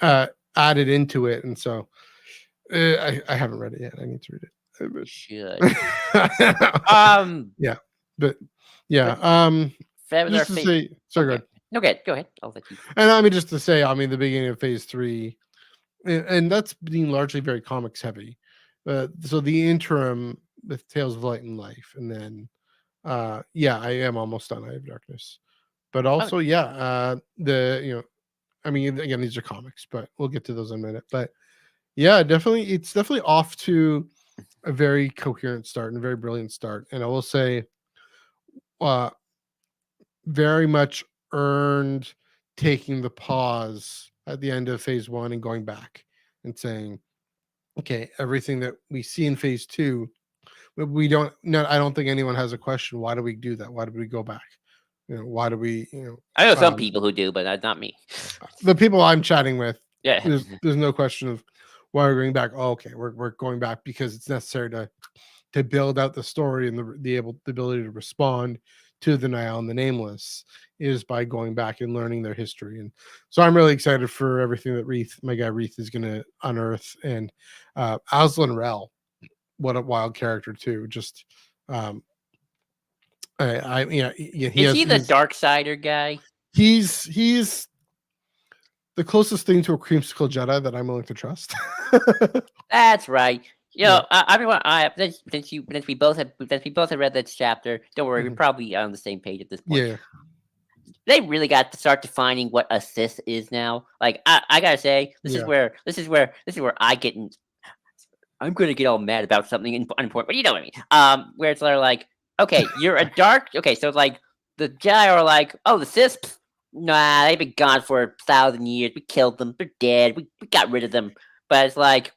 uh, added into it. And so I haven't read it yet. I need to read You it. should. Yeah, but yeah. But that was our Just to fate. say, sorry, Okay. Okay, go ahead. I'll let you. and I mean, just to say, I mean, the beginning of Phase 3, and that's being largely very comics heavy. So the interim with Tales of Light and Life, and then yeah, I am almost done. I have Darkness, but Oh, also yeah, I mean, again, these are comics, but we'll get to those in a minute. But yeah, definitely, it's definitely off to a very coherent start and a very brilliant start. And I will say, uh, very much earned taking the pause at the end of Phase 1 and going back and saying, okay, everything that we see in Phase 2, we don't. No, I don't think anyone has a question. Why do we do that? Why do we go back? Why do we? I know some people who do, but not me. The people I'm chatting with, Yeah. there's no question of why we're going back. Oh, okay, we're going back because it's necessary to build out the story and the ability to respond to the Nihil and the Nameless is by going back and learning their history. And so I'm really excited for everything that my guy Reith is going to unearth. And Aslan Rel, what a wild character too. Just yeah, he Is has he the dark sider guy? he's the closest thing to a creamsicle Jedi that I'm willing to trust. That's right. You know, Yeah. everyone. Since we both have read that chapter. Don't worry, we're Mhm. probably on the same page at this point. Yeah. They really got to start defining what a Sith is now. Like I gotta say, this is Yeah. where I get. I'm gonna get all mad about something unimportant, but you know what I mean. Where it's like, okay, you're a dark. Okay, so like the Jedi are like, oh, the Sith. Nah, they've been gone for 1,000 years. We killed them. They're dead. We got rid of them. But it's like,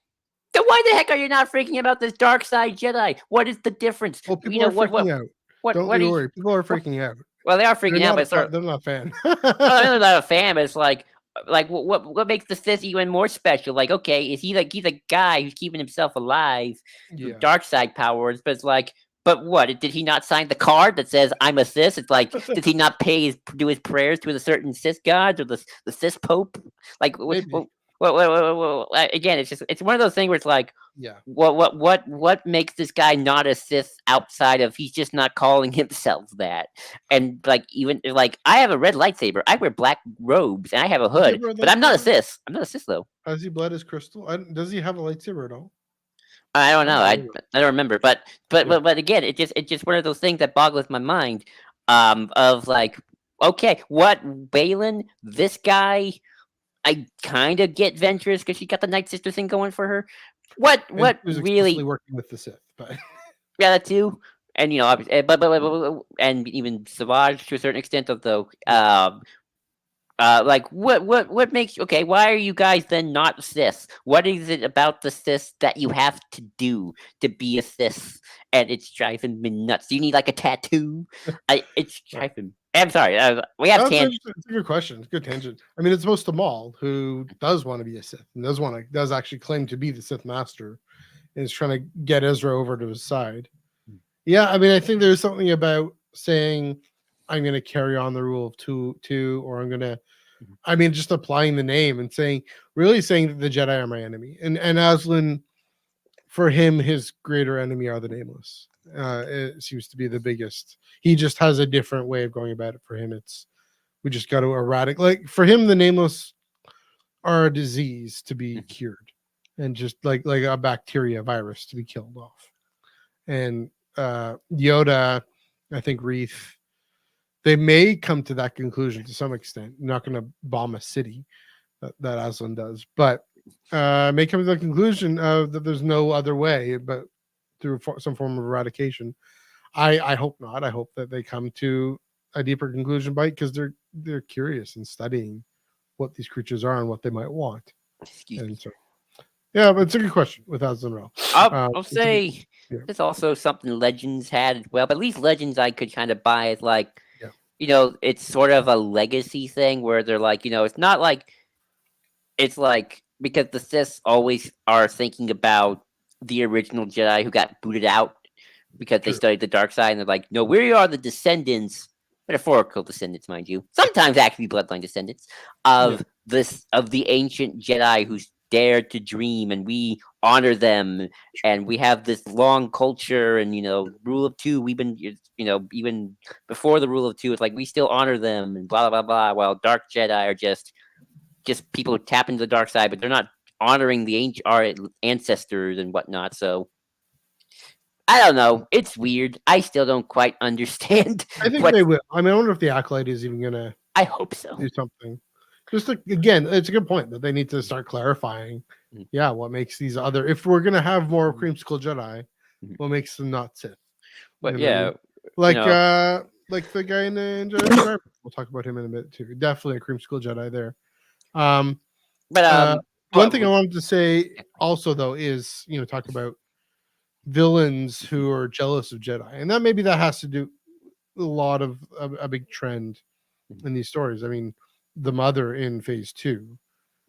then why the heck are you not freaking about this dark side Jedi? What is the difference? Well, You people know are freaking out. Don't what you are you? worry. People are What, freaking out. well, they are They're freaking out, not but it's sort of, they're not a fan. I'm not a fan, but it's like what makes the Sith even more special? Like, okay, is he like he's a guy who's keeping himself alive through Yeah. dark side powers? But it's like, but what? Did he not sign the card that says I'm a Sith? It's like, did he not do his prayers to a certain Sith gods or the Sith Pope? Like, Maybe. again, it's one of those things where it's like, Yeah. what makes this guy not a Sith outside of he's just not calling himself that? And like even like I have a red lightsaber, I wear black robes, and I have a Does he hood, have a red but I'm not a lightsaber? Sith. I'm not a Sith though. Has he bled his crystal? Does he have a lightsaber at all? I don't I know. don't I believe it. I don't remember, but Yeah. again, it's just one of those things that boggles my mind. Of like, okay, what Balin, this guy, I kind of get Ventress because she got the Night Sister thing going for her. And What he was explicitly really? working with the Sith, but Yeah, that too. And you know, and even Savage to a certain extent, although like what makes okay? Why are you guys then not Sith? What is it about the Sith that you have to do to be a Sith? And it's driving me nuts. Do you need like a tattoo? It's right. driving. I'm sorry. We have That's interesting. It's a good question. It's a good tangent. I mean, it's supposed to Maul, who does want to be a Sith and does actually claim to be the Sith Master, and is trying to get Ezra over to his side. Yeah, I mean, I think there's something about saying I'm going to carry on the rule of two, or I'm going to. I mean, just applying the name and really saying that the Jedi are my enemy, and Aslan, for him, his greater enemy are the Nameless. It seems to be the biggest. He just has a different way of going about it. For him, it's we just got to eradicate. Like for him, the Nameless are a disease to be cured, and just like a bacteria virus to be killed off. And Yoda, I think Reith, they may come to that conclusion to some extent. Not going to bomb a city that Aslan does, but may come to the conclusion of that there's no other way but through some form of eradication. I hope not. I hope that they come to a deeper conclusion by because they're curious and studying what these creatures are and what they might want. Excuse me. And so Yeah, but it's a good question with Azunrel. I'll It's a good, say yeah, there's also something Legends had as well, but at least Legends I could kind of buy as like, yeah, it's sort of a legacy thing where they're like, it's not like it's like because the Sith always are thinking about the original Jedi who got booted out because they true. studied the dark side, and they're like, no, we are the descendants, metaphorical descendants, mind you, sometimes actually bloodline descendants Yeah, of the ancient Jedi who dared to dream, and we honor them, and we have this long culture, and rule of two. We've been, even before the rule of two, it's like we still honor them, and blah blah blah. While dark Jedi are just people who tap into the dark side, but they're not honoring the ancient our ancestors and whatnot. So I don't know. It's weird. I still don't quite understand I think what. they will. I mean, I wonder if the Acolyte is even gonna I hope so. do something. Just again, it's a good point that they need to start clarifying. Mhm. Yeah, what makes these other? If we're gonna have more Mhm. creamsicle Jedi, Mhm. what makes them not Sith? But You know what I yeah, mean? you know, Like the guy in Jedi Survivor. We'll talk about him in a bit too. Definitely a creamsicle Jedi there. Um, but uh, one but thing I wanted to say also though is talk about villains who are jealous of Jedi, and that maybe that has to do a lot of a big trend Mhm. in these stories. I mean, the mother in Phase 2.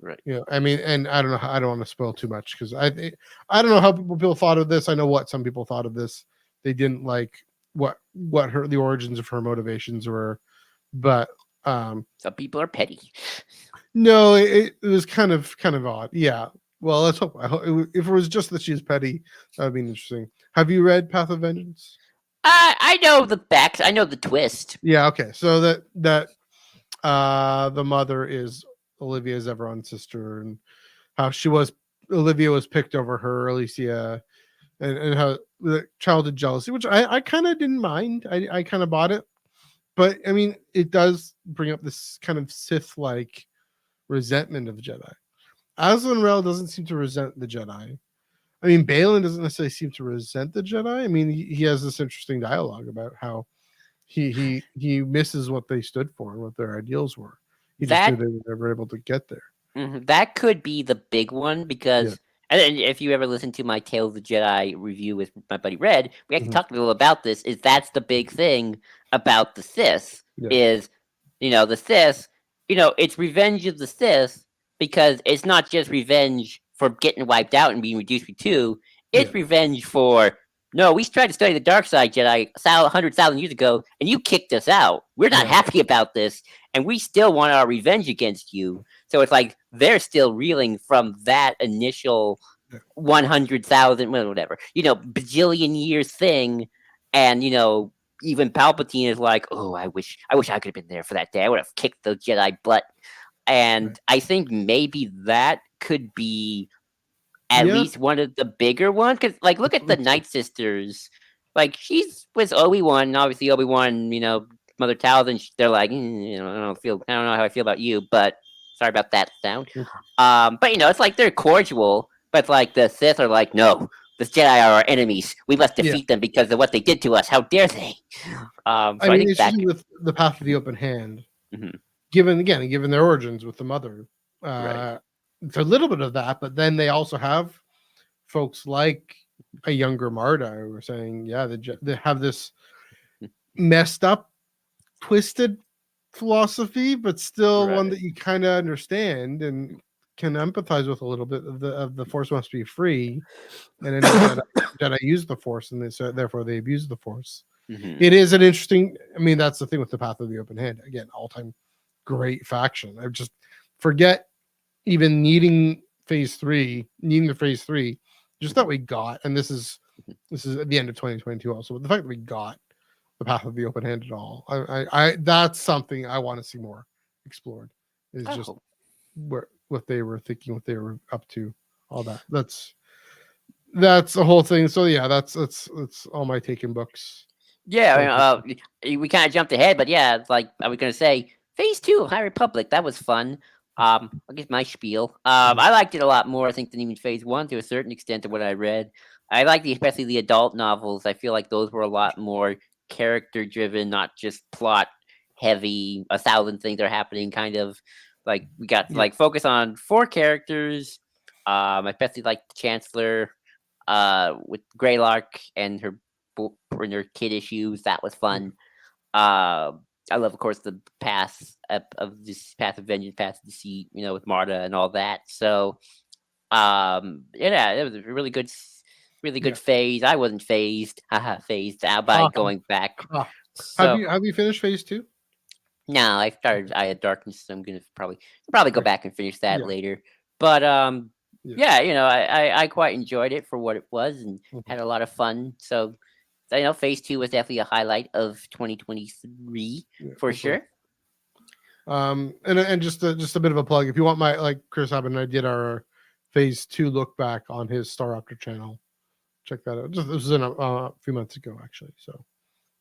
Right. I mean, and I don't know. I don't want to spoil too much because I don't know how people thought of this. I know what some people thought of this. They didn't like what the origins of her motivations were, but Some people are petty. no, it was kind of odd. Yeah. Well, let's hope. If it was just that she's petty, that would be interesting. Have you read Path of Vengeance? I know the facts. I know the twist. Yeah. Okay. So that the mother is Olivia Zeveron's sister, and how Olivia was picked over her, Alicia, and how the childhood jealousy, which I kind of didn't mind. I kind of bought it, but I mean, it does bring up this kind of Sith like resentment of the Jedi. Aslan Rel doesn't seem to resent the Jedi. I mean, Balin doesn't necessarily seem to resent the Jedi. I mean, he has this interesting dialogue about how he misses what they stood for and what their ideals were. He just knew That they were never able to get there. that could be the big one Yeah. because, and then if you ever listen to my Tale of the Jedi review with my buddy Red, we actually Mhm. talked a little about this. Is that's the big thing about the Sith Yeah. is, the Sith, it's revenge of the Sith because it's not just revenge for getting wiped out and being reduced to two. Yeah. It's revenge for no, we tried to study the dark side Jedi 100,000 years ago, and you kicked us out. We're not Yeah. happy about this, and we still want our revenge against you. So it's like they're still reeling from that initial Yeah. 100,000, well, whatever, bajillion years thing. And, even Palpatine is like, oh, I wish I could have been there for that day. I would have kicked the Jedi butt. Right. And I think maybe that could be at Yeah. least one of the bigger ones. Because, like, look at the Let's see. Night Sisters. Like, she's with Obi-Wan, and obviously Obi-Wan, Mother Talzin, they're like, I don't know how I feel about you, but sorry about that sound. But it's like they're cordial, but like the Sith are like, no, the Jedi are our enemies. We must Yeah. defeat them because of what they did to us. How dare they? I So I mean, think it's that usually with the Path of the Open Hand, Mhm. given their origins with the mother. Right. It's a little bit of that, but then they also have folks like a younger Marta who are saying, yeah, they have this messed up, twisted philosophy, but still one Right. that you kind of understand and can empathize with a little bit of the Force must be free, and any Jedi use the Force, and so therefore they abuse the Force. Mhm. It is an interesting. I mean, that's the thing with the Path of the Open Hand. Again, all time great faction. I just forget even needing the Phase 3, just that we got, and this is at the end of 2022 also, but the fact that we got the Path of the Open Hand at all, I that's something I want to see more explored. Is just Oh. what they were thinking, what they were up to, all that. That's the whole thing. So yeah, that's all my take in books. Yeah, we kind of jumped ahead, but yeah, like I was gonna say, Phase 2 of High Republic, that was fun. I guess my spiel. I liked it a lot more, I think, than even Phase 1 to a certain extent of what I read. I like especially the adult novels. I feel like those were a lot more character driven, not just plot heavy. 1,000 things are happening, kind of like we got to Yeah, like focus on 4 characters. I especially like the Chancellor with Greylark and and her kid issues. That was fun. I love, of course, the path of this Path of Vengeance, Path of Deceit, with Marta and all that. So, yeah, it was a really Yeah. good phase. I wasn't phased, phased out by going back. So Have you finished phase 2? no, I had Darkness, so I'm gonna probably go back and finish that Yeah. later. But Yeah. yeah, I quite enjoyed it for what it was and had a lot of fun. So phase 2 was definitely a highlight of 2023 for sure. And just a bit of a plug. If you want like Chris Abbott and I did our phase 2 look back on his Star Raptor channel. Check that out. This was in a few months ago, actually. So,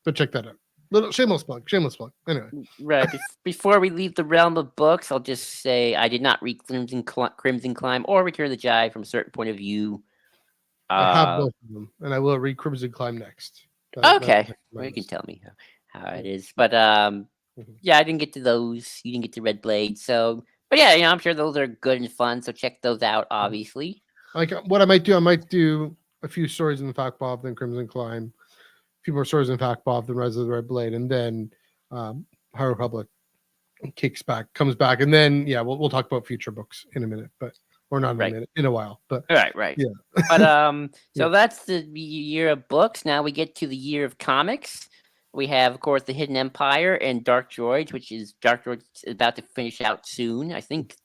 but check that out. Little shameless plug. Anyway, right. Before we leave the realm of books, I'll just say I did not read Crimson Climb or Return of the Jedi from a certain point of view. I have both of them, and I will read Crimson Climb next. Okay, well, you can tell me how it is, but yeah, I didn't get to those. You didn't get to Red Blade, so but yeah, I'm sure those are good and fun. So check those out, obviously. Like what I might do a few stories in the Fact Bob, then Crimson Climb, a few more stories in Fact Bob, then Rise of the Red Blade, and then High Republic comes back, and then we'll talk about future books in a minute, or not in a minute, in a while, but right, yeah. But so that's the year of books. Now we get to the year of comics. We have, of course, the Hidden Empire and Dark Droids, which is Dark Droids is about to finish out soon. I think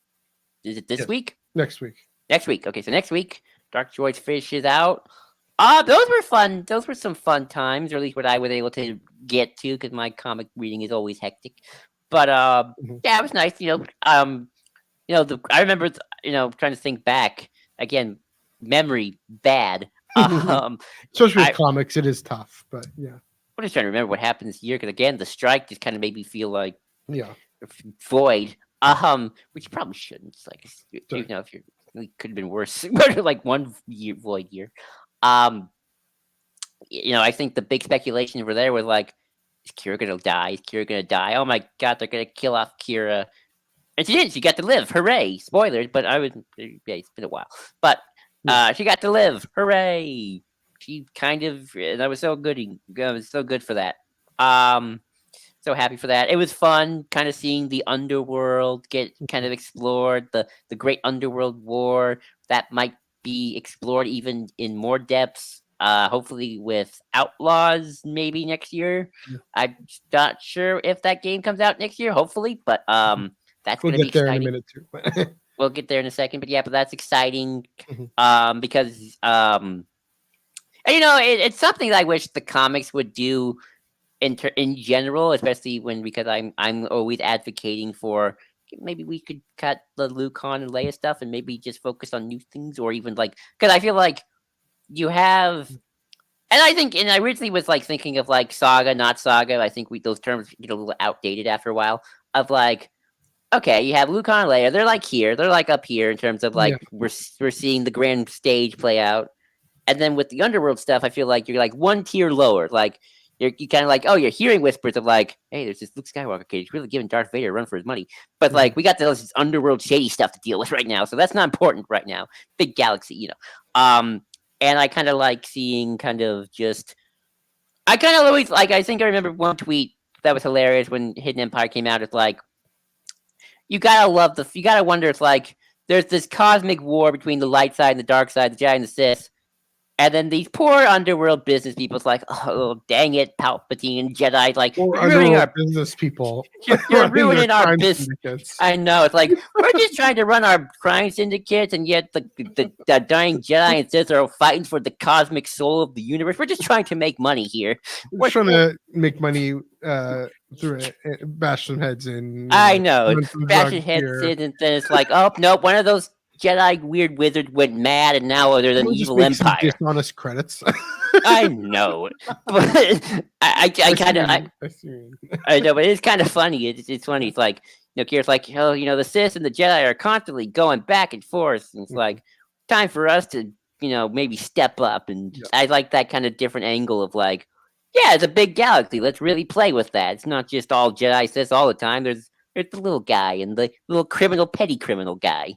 is it this week? Next week. Next week. Okay, so next week, Dark Droids finishes out. Those were fun. Those were some fun times, or at least what I was able to get to, because my comic reading is always hectic. But yeah, it was nice. I remember, trying to think back again, memory bad. Especially with comics, it is tough. But yeah, I'm just trying to remember what happened this year, because again, the strike just kind of made me feel like void. Which probably shouldn't. It's like, if it could have been worse. Like one year void year. I think the big speculation over there was like, is Kira gonna die? Is Kira gonna die? Oh my god, they're gonna kill off Kira. And she didn't. She got to live. Hooray! Spoilers, but it's been a while. But she got to live. Hooray! She kind of, and I was so good. I was so good for that. So happy for that. It was fun, kind of seeing the Underworld get kind of explored. The Great Underworld War that might be explored even in more depths. Hopefully with Outlaws maybe next year. I'm not sure if that game comes out next year. Hopefully, but that's going to be exciting. We'll get there in a minute too. We'll get there in a second, but but that's exciting because it's something that I wish the comics would do in general, especially because I'm always advocating for maybe we could cut the Lucan and Leia stuff and maybe just focus on new things, or even like, because I feel like you have. And I originally was like thinking of like saga, not saga. I think those terms get a little outdated after a while. Of like, okay, you have Lucan and Leia. They're like here. They're like up here in terms of like we're seeing the grand stage play out. And then with the Underworld stuff, I feel like you're like one tier lower. Like you kind of like, oh, you're hearing whispers of like, hey, there's this Luke Skywalker kid. He's really giving Darth Vader a run for his money. But like we got this Underworld shady stuff to deal with right now, so that's not important right now. Big galaxy, And I kind of like seeing kind of just. I kind of always like. I think I remember one tweet that was hilarious when Hidden Empire came out. It's like, you gotta wonder. It's like there's this cosmic war between the light side and the dark side, the Jedi and the Sith. And then these poor Underworld business people, it's like, oh, dang it, Palpatine, Jedi, like, you're ruining our business people. You're ruining our business. I know. It's like, we're just trying to run our crime syndicates, and yet the dying Jedi and Sith are fighting for the cosmic soul of the universe. We're just trying to make money here. We're trying to make money through it, bash some heads in. I know. Bashing heads in, and then it's like, oh, no, one of those Jedi weird wizard went mad, and now there's an evil empire. Dishonest credits. I know, but I know, but it's kind of funny. It's funny. It's like, Kira's like, oh, the Sith and the Jedi are constantly going back and forth, and it's like time for us to, maybe step up. And I like that kind of different angle of like, yeah, it's a big galaxy. Let's really play with that. It's not just all Jedi Sith all the time. There's the little guy and the little petty criminal guy.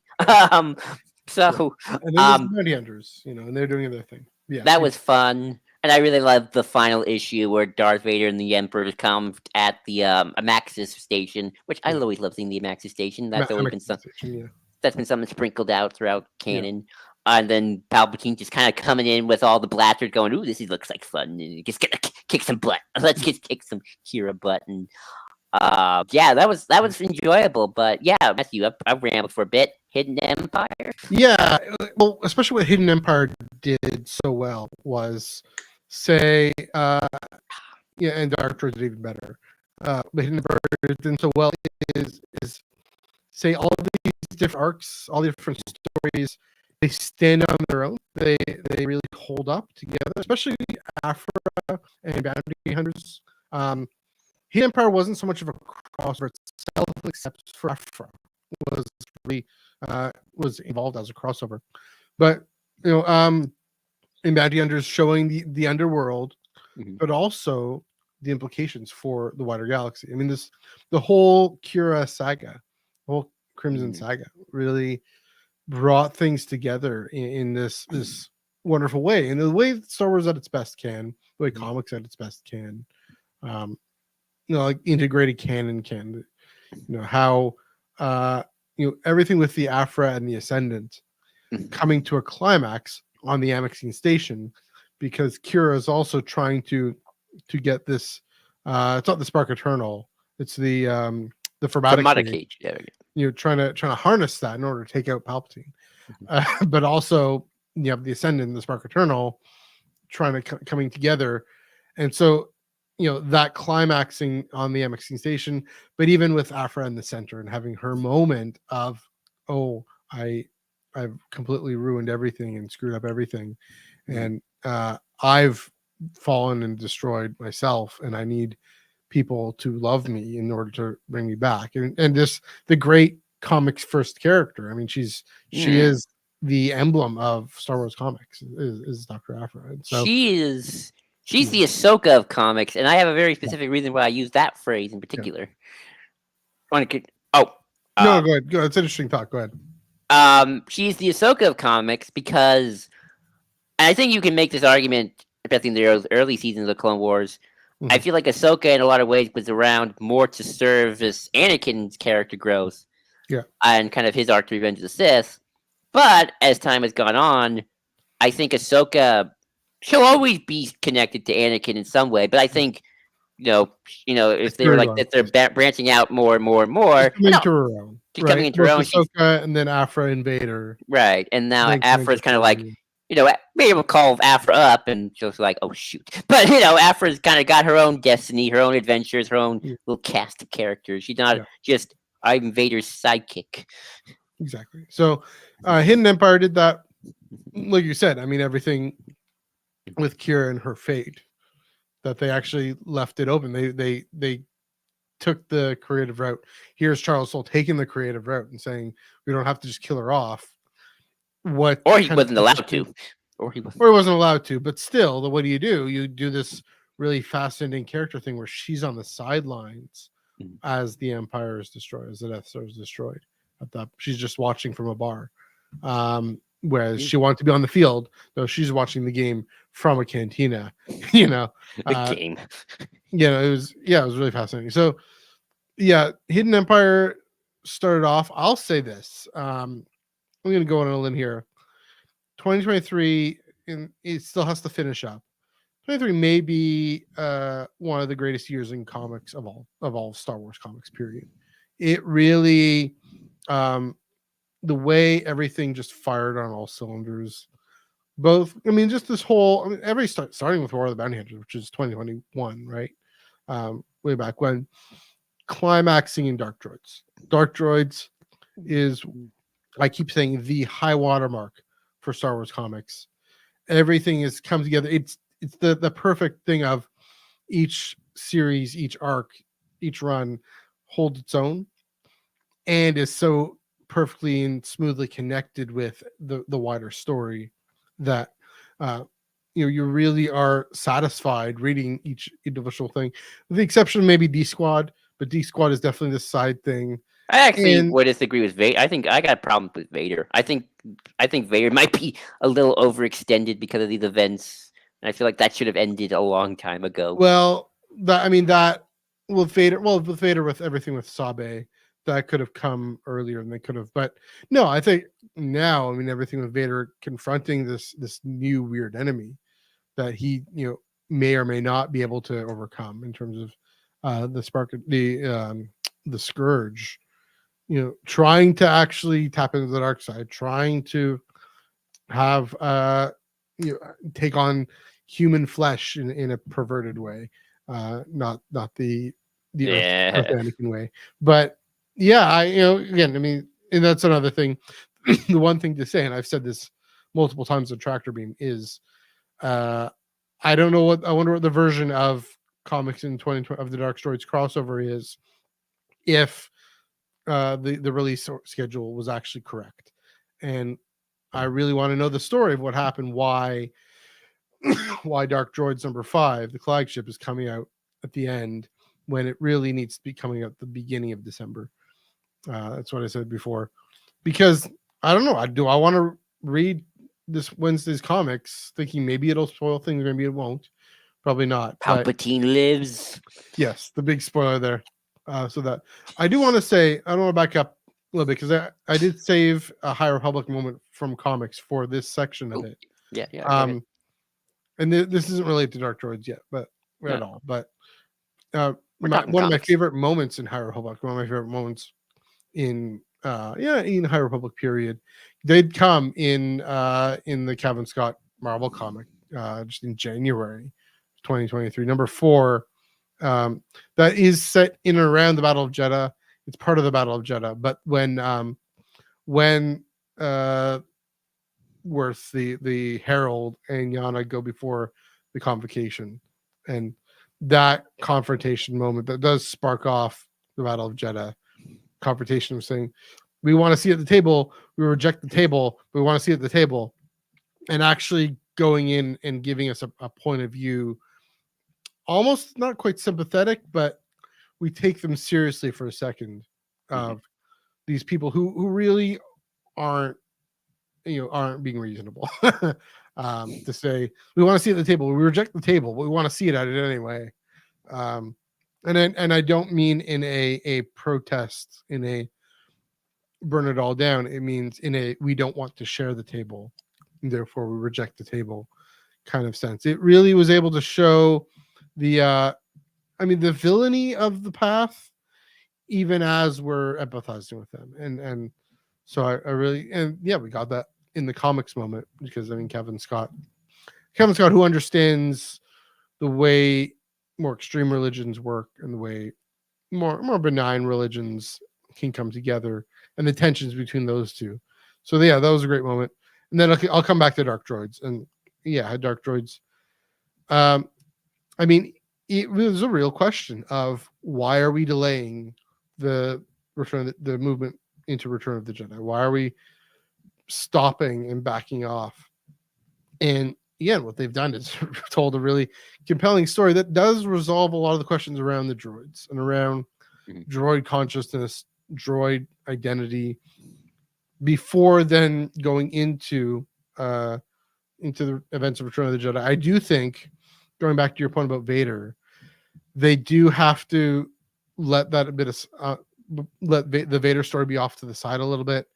So, And then there's the bounty hunters, and they're doing their thing. Yeah, that was fun. And I really loved the final issue where Darth Vader and the Emperor come at the Amaxis station, which I always love seeing the Amaxis station. That's always been that's been something sprinkled out throughout canon. And then Palpatine just kind of coming in with all the blasters, going, "Ooh, this looks like fun!" And just gonna kick some butt. Let's just kick some Kira butt. And that was enjoyable. But yeah, Matthew, I rambled for a bit. Hidden Empire. Yeah, well, especially what Hidden Empire did so well was say, and Dark Droids did even better. But Hidden Empire did so well is say all of these different arcs, all the different stories, they stand on their own. They really hold up together, especially Afra and Bounty Hunters. Hidden Empire wasn't so much of a crossover itself, except for Afra was really was involved as a crossover. But in Bounty Hunters showing the underworld, but also the implications for the wider galaxy. I mean, the whole Kira saga, the whole Crimson saga, really brought things together in this wonderful way, and the way Star Wars at its best can, the way comics at its best can, like integrated canon can, how everything with the Afra and the Ascendant coming to a climax on the Amaxine station, because Kira is also trying to get this. It's not the Spark Eternal. It's the Formatic Cage. Yeah, trying to harness that in order to take out Palpatine, but also the Ascendant and the Spark Eternal trying to coming together, and so that climaxing on the Amaxine station, but even with Afra in the center and having her moment of, I've completely ruined everything and screwed up everything, and I've fallen and destroyed myself, and I need people to love me in order to bring me back. And just the great comics first character. I mean, she is the emblem of Star Wars comics is Dr. Afra. And so she's the Ahsoka of comics, and I have a very specific reason why I use that phrase in particular. No, go ahead. It's an interesting thought. Go ahead. She's the Ahsoka of comics because, and I think you can make this argument, especially in the early seasons of Clone Wars. I feel like Ahsoka, in a lot of ways, was around more to serve as Anakin's character growth, and kind of his arc to Revenge of the Sith. But as time has gone on, I think Ahsoka, she'll always be connected to Anakin in some way. But I think, if they were like that, they're branching out more and more and more. She's coming into her own. Ahsoka and then Afra and Vader. Right, and now Afra's kind of like, maybe we'll call Afra up, and she's like, oh shoot. But Afra's kind of got her own destiny, her own adventures, her own little cast of characters. She's not just I'm Vader's sidekick. Exactly. So Hidden Empire did that, like you said. I mean, everything with Kira and her fate, that they actually left it open. They took the creative route. Here's Charles Soule taking the creative route and saying, we don't have to just kill her off. Or he wasn't allowed to. Or he wasn't allowed to. But still, what do? You do this really fascinating character thing where she's on the sidelines as the Empire is destroyed, as the Death Star is destroyed. She's just watching from a bar. Whereas she wanted to be on the field, though she's watching the game from a cantina. The game. It was really fascinating. So Hidden Empire started off. I'll say this. I'm going to go on a limb here. 2023, it still has to finish up. 23 may be one of the greatest years in comics of all Star Wars comics, period. It really, the way everything just fired on all cylinders. Both, just this whole, starting with War of the Bounty Hunters, which is 2021, right? Way back when, climaxing in Dark Droids. Dark Droids is, I keep saying, the high watermark for Star Wars comics. Everything has come together. It's the perfect thing of each series, each arc, each run holds its own and is so perfectly and smoothly connected with the wider story that you really are satisfied reading each individual thing, with the exception of maybe D Squad. But D Squad is definitely the side thing I actually And would disagree with Vader. I think I got problems with Vader. I think Vader might be a little overextended because of these events, and I feel like that should have ended a long time ago. well, that I mean that with Vader with everything with Sabe, that could have come earlier than they could have. But no, I think now, I mean, everything with Vader confronting this new weird enemy that he may or may not be able to overcome in terms of the scourge, trying to actually tap into the dark side, trying to have take on human flesh in a perverted way, not the Earth Yeah. Anakin way. But yeah, again, I mean, and that's another thing. The one thing to say, and I've said this multiple times on Tractor Beam, is I don't know I wonder what the version of comics in 2020 of the Dark Droids crossover is, if the release schedule was actually correct. And I really want to know the story of what happened, why Dark Droids #5, the flagship, is coming out at the end when it really needs to be coming out the beginning of December. That's what I said before. Because I don't know, do I want to read this Wednesday's comics thinking maybe it'll spoil things, maybe it won't. Probably not. But Palpatine lives. yes, the big spoiler there. So that I do want to say, I don't want to back up a little bit because I did save a High Republic moment from comics for this section of it. Yeah, yeah. Go ahead. And this isn't related to Dark Droids yet, but at all. But We're talking one of my comics. favorite moments in High Republic, one of my favorite moments in High Republic period, they'd come in the Kevin Scott Marvel comic just in January 2023, #4. That is set in and around the Battle of Jeddah. It's part of the Battle of Jeddah, but when Worth, the Herald, and Yana go before the convocation, and that confrontation moment that does spark off the Battle of Jeddah confrontation of saying, we want to see at the table, we reject the table, we want to see at the table, and actually going in and giving us a point of view, almost not quite sympathetic, but we take them seriously for a second, of these people who really aren't being reasonable. To say, we want to see at the table, we reject the table, but we want to see it at it anyway. And I don't mean in a protest, in a burn it all down. It means in a, we don't want to share the table, therefore we reject the table kind of sense. It really was able to show the villainy of the path, even as we're empathizing with them. And so I really, and yeah, we got that in the comics moment, because I mean, Kevin Scott, who understands the way more extreme religions work and the way more benign religions can come together, and the tensions between those two. So yeah, that was a great moment. And then I'll come back to Dark Droids. And yeah, Dark Droids. I mean, it was a real question of, why are we delaying the the movement into Return of the Jedi? Why are we stopping and backing off? And again, what they've done is told a really compelling story that does resolve a lot of the questions around the droids and around droid consciousness, droid identity, before then going into the events of Return of the Jedi. I do think, going back to your point about Vader, they do have to let that a bit of the Vader story be off to the side a little bit.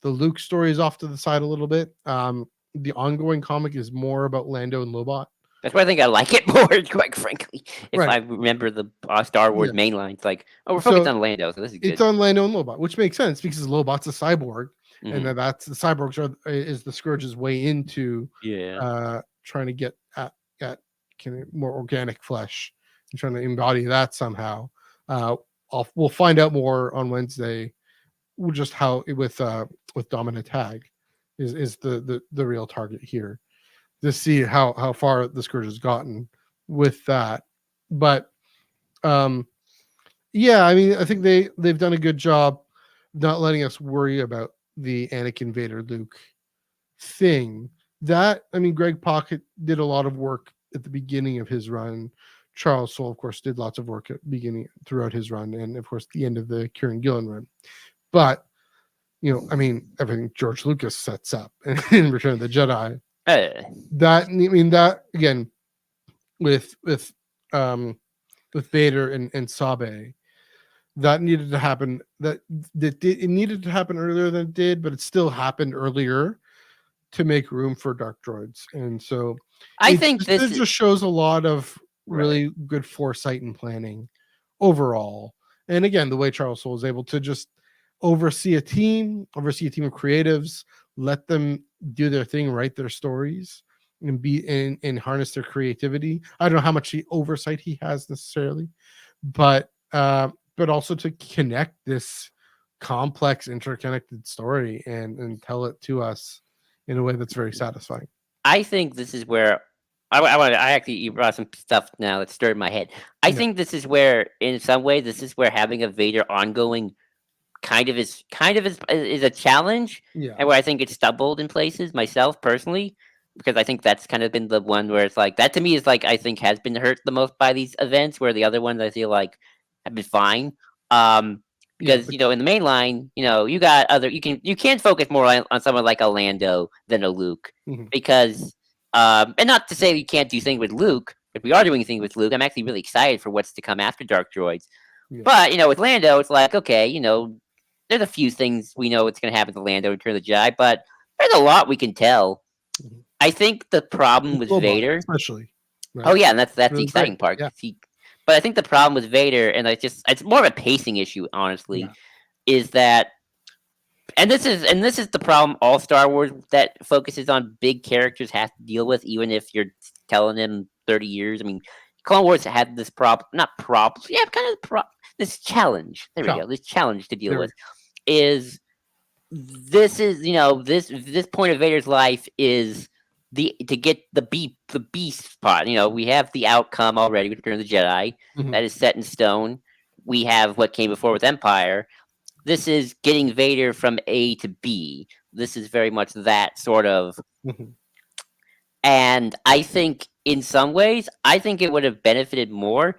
The Luke story is off to the side a little bit. The ongoing comic is more about Lando and Lobot. That's why I think I like it more, quite frankly. If Right. I remember the Star Wars main line, it's like, oh, we're focused on Lando, so this is good. It's on Lando and Lobot, which makes sense because Lobot's a cyborg, and that's the cyborgs is the Scourge's way into trying to get at kind of more organic flesh and trying to embody that somehow. We'll find out more on Wednesday, just how with Domina Tag is the real target here, to see how far the Scourge has gotten with that. But yeah, I mean, I think they've done a good job not letting us worry about the Anakin Vader Luke thing. That, I mean, Greg Pocket did a lot of work at the beginning of his run Charles Soule, of course, did lots of work at beginning throughout his run, and of course the end of the Kieran Gillen run. But I mean, everything George Lucas sets up in Return of the Jedi. That again with Vader and Sabe, that needed to happen. It needed to happen earlier than it did, but it still happened earlier to make room for Dark Droids. And so I think it just shows a lot of really good foresight and planning overall. And again, the way Charles Soule is able to just oversee a team of creatives, let them do their thing, write their stories, and and harness their creativity. I don't know how much oversight he has necessarily, but also to connect this complex, interconnected story and tell it to us in a way that's very satisfying. I think this is where I actually, you brought some stuff now that stirred my head. I think this is where, in some way, this is where having a Vader ongoing kind of is a challenge, and where I think it's stumbled in places myself personally, because I think that's kind of been the one where it's like that to me is like I think has been hurt the most by these events, where the other ones I feel like have been fine. Because in the main line, you got other you can focus more on someone like a Lando than a Luke, because and not to say you can't do things with Luke. If we are doing things with Luke, I'm actually really excited for what's to come after Dark Droids. But with Lando, it's like okay, there's a few things we know what's going to happen to Lando in Return of the Jedi, but there's a lot we can tell. I think the problem with Vader, especially. Right? Oh yeah, and that's the exciting part. Yeah. But I think the problem with Vader, and it's more of a pacing issue, honestly, is that, and this is the problem all Star Wars that focuses on big characters have to deal with, even if you're telling them 30 years. I mean, Clone Wars had this this challenge. There we go. This challenge to deal with is this point of Vader's life is to get the beast part. We have the outcome already with Return of the Jedi that is set in stone. We have what came before with Empire. This is getting Vader from A to B. This is very much that sort of. And I think in some ways, I think it would have benefited more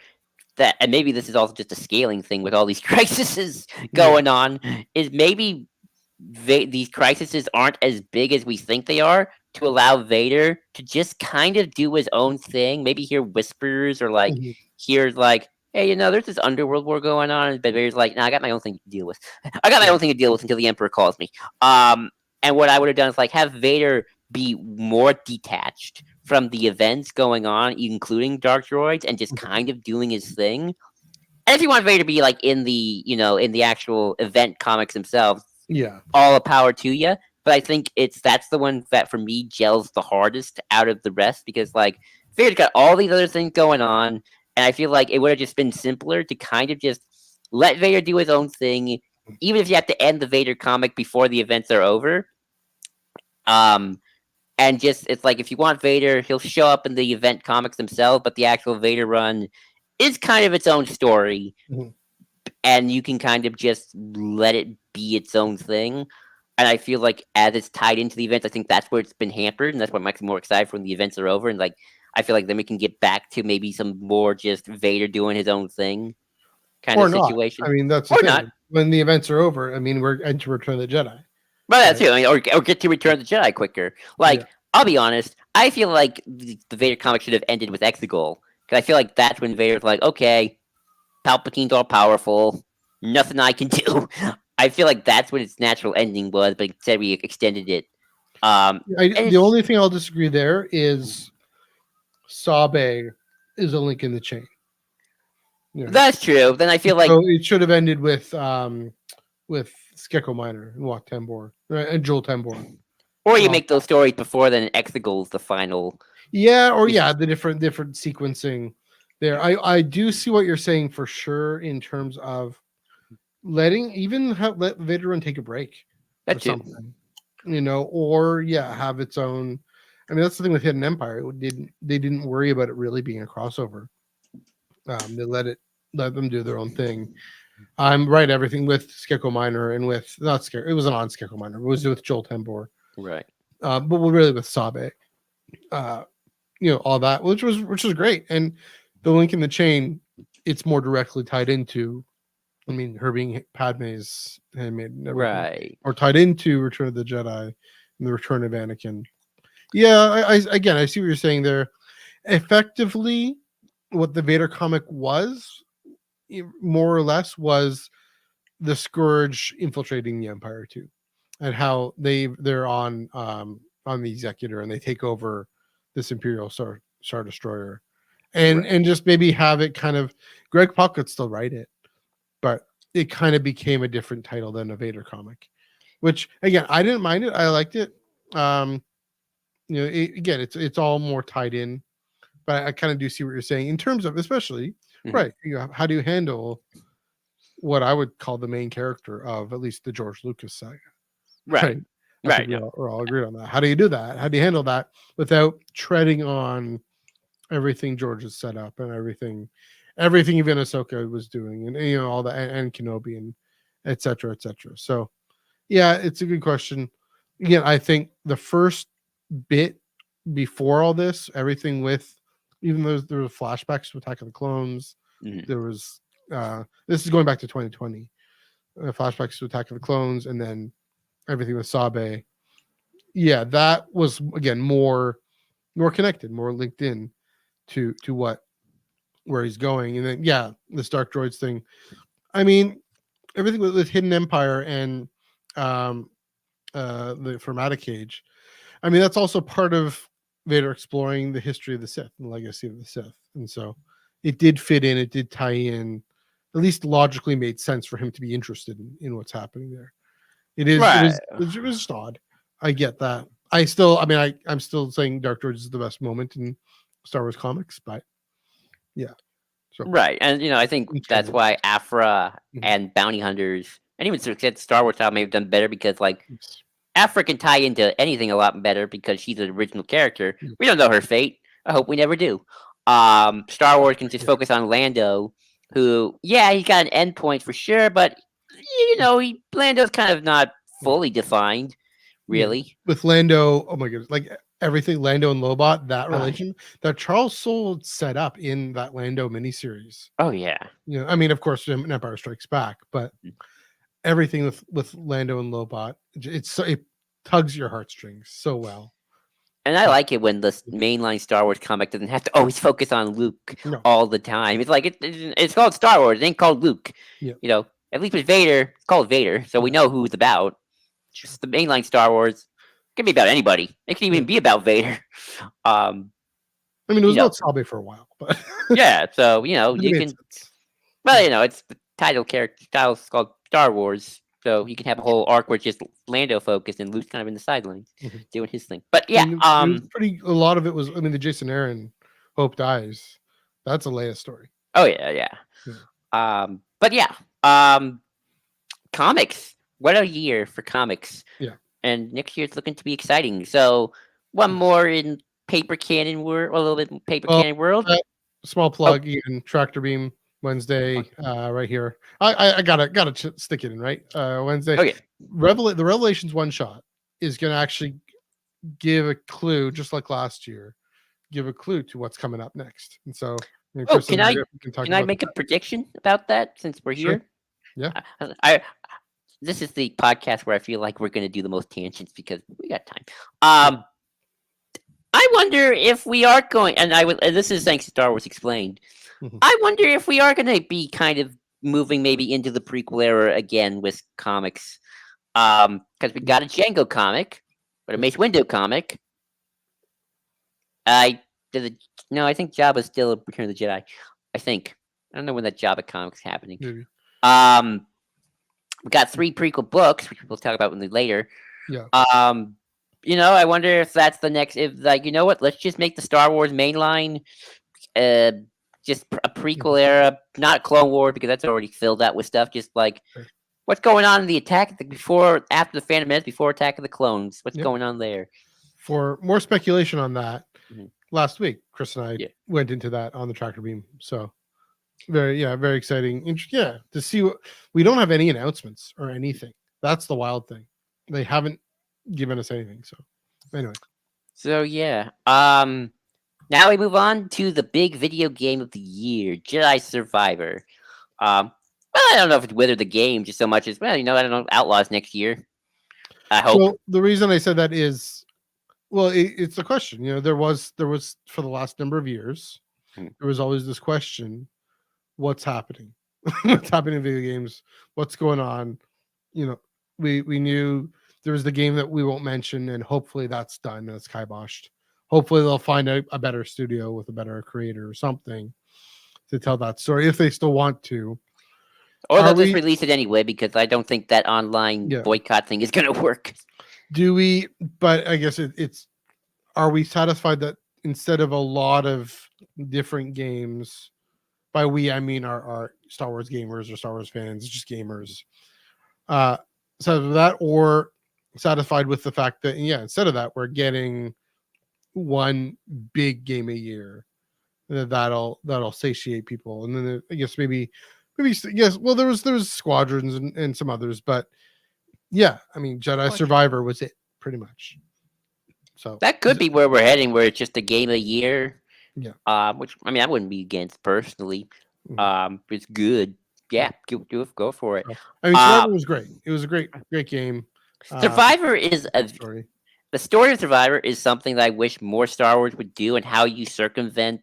that, and maybe this is also just a scaling thing with all these crises going on, is maybe these crises aren't as big as we think they are, to allow Vader to just kind of do his own thing, maybe hear whispers or hear like, hey, there's this underworld war going on, and Vader's like, nah, I got my own thing to deal with. I got my own thing to deal with until the Emperor calls me. And what I would have done is like have Vader be more detached from the events going on, including Dark Droids, and just kind of doing his thing. And if you want Vader to be like in the actual event comics themselves, all the power to you. But I think that's the one that for me gels the hardest out of the rest, because like Vader's got all these other things going on, and I feel like it would have just been simpler to kind of just let Vader do his own thing, even if you have to end the Vader comic before the events are over. And just, it's like, if you want Vader, he'll show up in the event comics themselves, but the actual Vader run is kind of its own story. And you can kind of just let it be its own thing. And I feel like as it's tied into the events, I think that's where it's been hampered, and that's what makes me more excited when the events are over. And like, I feel like then we can get back to maybe some more just Vader doing his own thing kind of situation. I mean, that's the thing. Not. When the events are over, I mean, we're into Return of the Jedi. But that's too. I mean, or get to Return of the Jedi quicker. Like, I'll be honest, I feel like the Vader comic should have ended with Exegol, because I feel like that's when Vader's like, okay, Palpatine's all powerful, nothing I can do. I feel like that's what its natural ending was, but instead we extended it. The only thing I'll disagree there is Sabe is a link in the chain. That's true. Then I feel like it should have ended with Skeko Minor and Wat Tambor, right? And Joel Tambor. Or you make those stories before then Exegol's the final. Yeah, or the different sequencing there. I do see what you're saying for sure in terms of let Vader run take a break. That's it. Or have its own. I mean, that's the thing with Hidden Empire. They didn't worry about it really being a crossover. They let them do their own thing. I'm right. Everything with Skeko Minor and with it wasn't on Skeko Minor. It was with Joel Tambor. Right. But we're really with Sabe. All that, which was great. And the link in the chain, it's more directly tied into. I mean, her being Padme's handmaid and everything, Right. or tied into Return of the Jedi and the Return of Anakin. Yeah, I again, I see what you're saying there. Effectively, what the Vader comic was, more or less, was the Scourge infiltrating the Empire too, and how they're on the Executor and they take over this Imperial Star Destroyer, and Right. just maybe have it kind of. Greg Pak could still write it, but it kind of became a different title than a Vader comic, which again I didn't mind it. I liked it. Again, it's all more tied in, but I kind of do see what you're saying in terms of, especially right. How do you handle what I would call the main character of at least the George Lucas saga? Right. I think we're all agreed on that. How do you do that? How do you handle that without treading on everything George has set up and everything even Ahsoka was doing, and all that, and Kenobi, and et cetera, et cetera. So yeah, it's a good question. Again, I think the first bit before all this, everything with, even though there were flashbacks to Attack of the Clones, there was this is going back to 2020, flashbacks to Attack of the Clones, and then everything with Sabe. Yeah, that was again more connected, more linked in to where he's going. And then this Dark Droids thing. I mean, everything with Hidden Empire and the Formatic Cage. I mean, that's also part of Vader exploring the history of the Sith and the legacy of the Sith. And so it did fit in, it did tie in, at least logically made sense for him to be interested in what's happening there. It was just odd. I get that. I'm still saying Dark Droids is the best moment in Star Wars comics, but yeah. So, right. And I think that's why Afra and Bounty Hunters, and even Star Wars may have done better, because Afra can tie into anything a lot better because she's an original character. We don't know her fate. I hope we never do. Star Wars can just focus on Lando, who, he got an endpoint for sure, but Lando's kind of not fully defined, really. With Lando, oh my goodness, like everything Lando and Lobot, that relation that Charles Soule set up in that Lando miniseries. Oh yeah. I mean, of course, Empire Strikes Back, but everything with Lando and Lobot, it tugs your heartstrings so well. And I like it when the mainline Star Wars comic doesn't have to always focus on Luke all the time. It's like it's called Star Wars. It ain't called Luke. Yeah. At least with Vader, it's called Vader, so we know who it's about. Just the mainline Star Wars. It can be about anybody. It can even be about Vader. I mean, it was about Sabe for a while, but so you can. Sense. Well, it's the title is called Star Wars, so you can have a whole arc where it's just Lando focused and Luke's kind of in the sidelines doing his thing. But yeah, a lot of it was. I mean, the Jason Aaron Hope dies. That's a Leia story. Oh yeah. But yeah, comics. What a year for comics. Yeah. And next year it's looking to be exciting. So one more in paper canon world, a little bit paper canon world. Small plug, Ian, Tractor Beam Wednesday, right here. I gotta stick it in, right? Wednesday. Okay. The Revelations one shot is gonna actually give a clue, just like last year, give a clue to what's coming up next. And so can I make a prediction about that since we're here? Yeah. This is the podcast where I feel like we're going to do the most tangents because we got time. I wonder if we are going, and this is thanks to Star Wars Explained. I wonder if we are going to be kind of moving maybe into the prequel era again with comics, because we got a Django comic, but a Mace Windu comic. I think Jabba's still a Return of the Jedi. I don't know when that Jabba comic's happening. Maybe. We got 3 prequel books, which we'll talk about later. Yeah. I wonder if that's the next. If what? Let's just make the Star Wars mainline, just a prequel era, not Clone Wars, because that's already filled out with stuff. Just like what's going on in the after the Phantom Menace, before Attack of the Clones. What's going on there? For more speculation on that, last week Chris and I went into that on the Tractor Beam. So. Very exciting. To see what we don't have any announcements or anything. That's the wild thing. They haven't given us anything. So anyway. Now we move on to the big video game of the year, Jedi Survivor. Well, I don't know if it's whether the game just so much as well. I don't know. Outlaws next year. I hope. So the reason I said that is, well, it's a question. There was for the last number of years, Hmm. there was always this question: what's happening? What's happening in video games? What's going on? We knew there was the game that we won't mention, and hopefully that's done. That's kiboshed. Hopefully they'll find a better studio with a better creator or something to tell that story if they still want to. Or Are they'll just we? release it anyway because I don't think that online Yeah. boycott thing is going to work. Do we? But I guess it's. Are we satisfied that instead of a lot of different games, by we I mean our Star Wars gamers or Star Wars fans, just gamers, satisfied with that, or satisfied with the fact that instead of that we're getting one big game a year that'll satiate people, and then I guess maybe yes. Well, there was Squadrons and some others, but yeah, I mean Jedi Survivor was it pretty much. So That could be where we're heading, where it's just a game a year. yeah, Which I mean, I wouldn't be against personally. mhm. It's good. Yeah, go for it. So, I mean Uh, Survivor was great. It was a great game. Survivor is Good story. the story of Survivor is something that I wish more Star Wars would do, and how you circumvent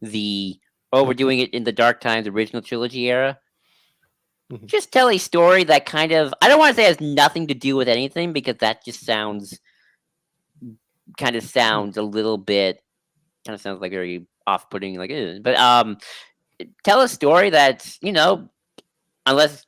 the we're doing it in the Dark Times original trilogy era. Mhm. Just tell a story that kind of, I don't want to say has nothing to do with anything, because that just sounds a little bit, kind of sounds like very off-putting, like but tell a story that's, unless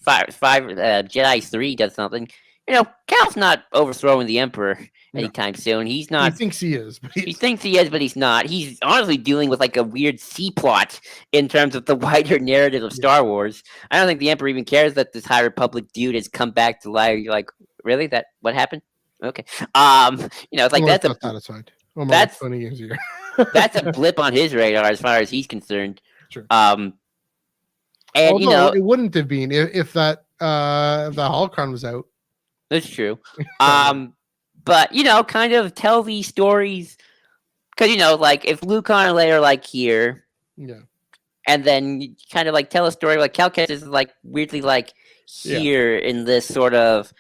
five Jedi 3 does something, Cal's not overthrowing the Emperor No. anytime soon. He's He not. thinks he is, but He thinks he is, but he's not. He's honestly dealing with like a weird C plot in terms of the wider narrative of Star Wars. I don't think the Emperor even cares that this High Republic dude has come back to life. You're like, really? That what happened? Okay. It's like Omar's not satisfied. Omar wants that's 20 games a year. that's a blip on his radar as far as he's concerned. Sure. And Although it wouldn't have been if that the Holocron was out. that's true. But kind of tell these stories, because like if Luke and Leia are like here, Yeah. and then you kind of like tell a story like Cal Kestis is like weirdly like here in this sort of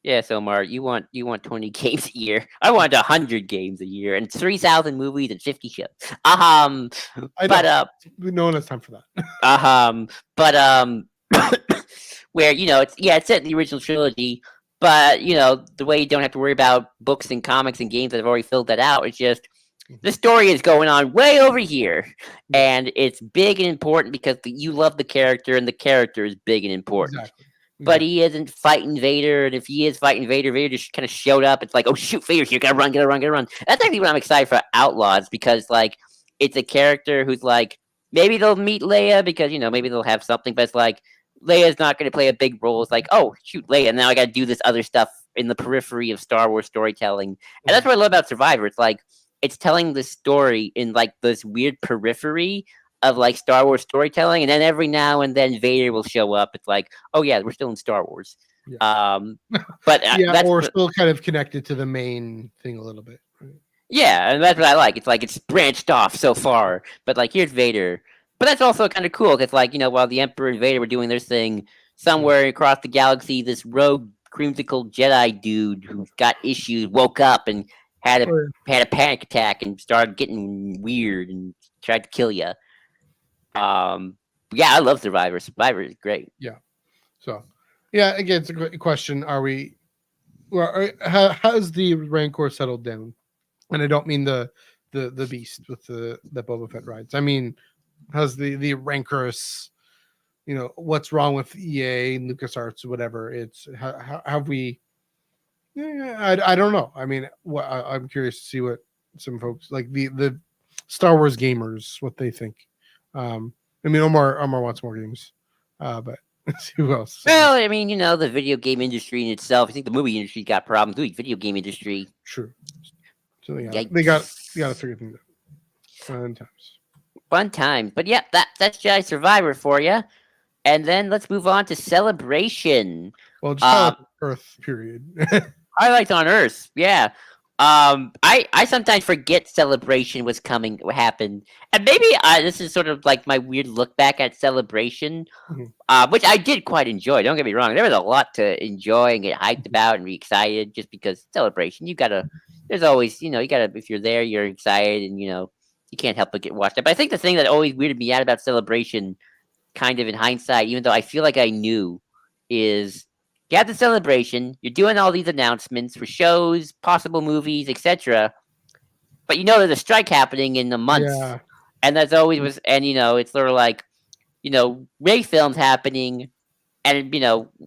yes, Omar, you want 20 games a year. I want 100 games a year and 3,000 movies and 50 shows. I know. No one has time for that. Where it's set in the original trilogy, but the way you don't have to worry about books and comics and games that have already filled that out. It's just the story is going on way over here, and it's big and important because you love the character, and the character is big and important. Exactly. But he isn't fighting Vader, and if he is fighting Vader, Vader just kind of showed up. It's like, oh shoot, Vader's here, gotta run. That's actually what I'm excited for Outlaws, because like it's a character who's like, maybe they'll meet Leia because maybe they'll have something, but it's like Leia's not going to play a big role. It's like, oh shoot, Leia, now I got to do this other stuff in the periphery of Star Wars storytelling, and that's what I love about Survivor. It's like it's telling the story in like this weird periphery of like Star Wars storytelling, and then every now and then Vader will show up. It's like, oh yeah, we're still in Star Wars. Yeah. But that's or still kind of connected to the main thing a little bit. Right? Yeah, and that's what I like. It's like it's branched off so far, but like here's Vader. But that's also kind of cool because like while the Emperor and Vader were doing their thing somewhere across the galaxy, this rogue creamsicle Jedi dude who's got issues woke up and had a panic attack and started getting weird and tried to kill you. Yeah, I love Survivor. Survivor is great. Yeah. So, yeah, again, it's a great question. Are we? Well, has the Rancor settled down? And I don't mean the beast with the Boba Fett rides. I mean, has the rancorous? What's wrong with EA, LucasArts, whatever? It's have we? Yeah, I don't know. I mean, I'm curious to see what some folks like the Star Wars gamers what they think. I mean, Omar wants more games, but let's see who else. Well, I mean, the video game industry in itself. I think the movie industry got problems. The video game industry. True. So they got to figure things out. Fun times. But yeah, that's Jedi Survivor for you. And then let's move on to Celebration. Well, just Earth period. Highlights on Earth. Yeah. I sometimes forget Celebration was coming, happened, and maybe this is sort of like my weird look back at Celebration, Mhm, which I did quite enjoy. Don't get me wrong; there was a lot to enjoy and get hyped mhm. about and be excited. Just because Celebration, you gotta. There's always, you gotta. If you're there, you're excited, and you can't help but get watched up. But I think the thing that always weirded me out about Celebration, kind of in hindsight, even though I feel like I knew, is you have the Celebration. You're doing all these announcements for shows, possible movies, etc. But there's a strike happening in a month, Yeah, and that's always was, and it's sort of like Ray films happening, and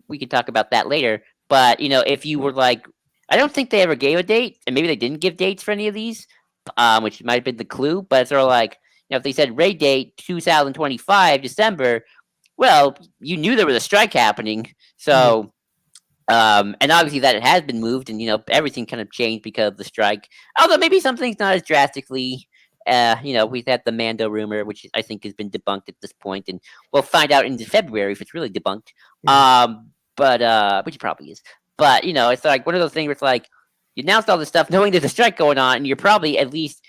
we can talk about that later. But if you were like, I don't think they ever gave a date, and maybe they didn't give dates for any of these, which might have been the clue. But it's sort of like, if they said Ray date 2025 December, well, you knew there was a strike happening, yeah, so. And obviously that it has been moved, and everything kind of changed because of the strike. Although maybe something's not as drastically. We've had the Mando rumor, which I think has been debunked at this point, and we'll find out in February if it's really debunked. mhm. But which it probably is. But it's like one of those things where it's like you announced all this stuff knowing there's a strike going on, and you're probably at least,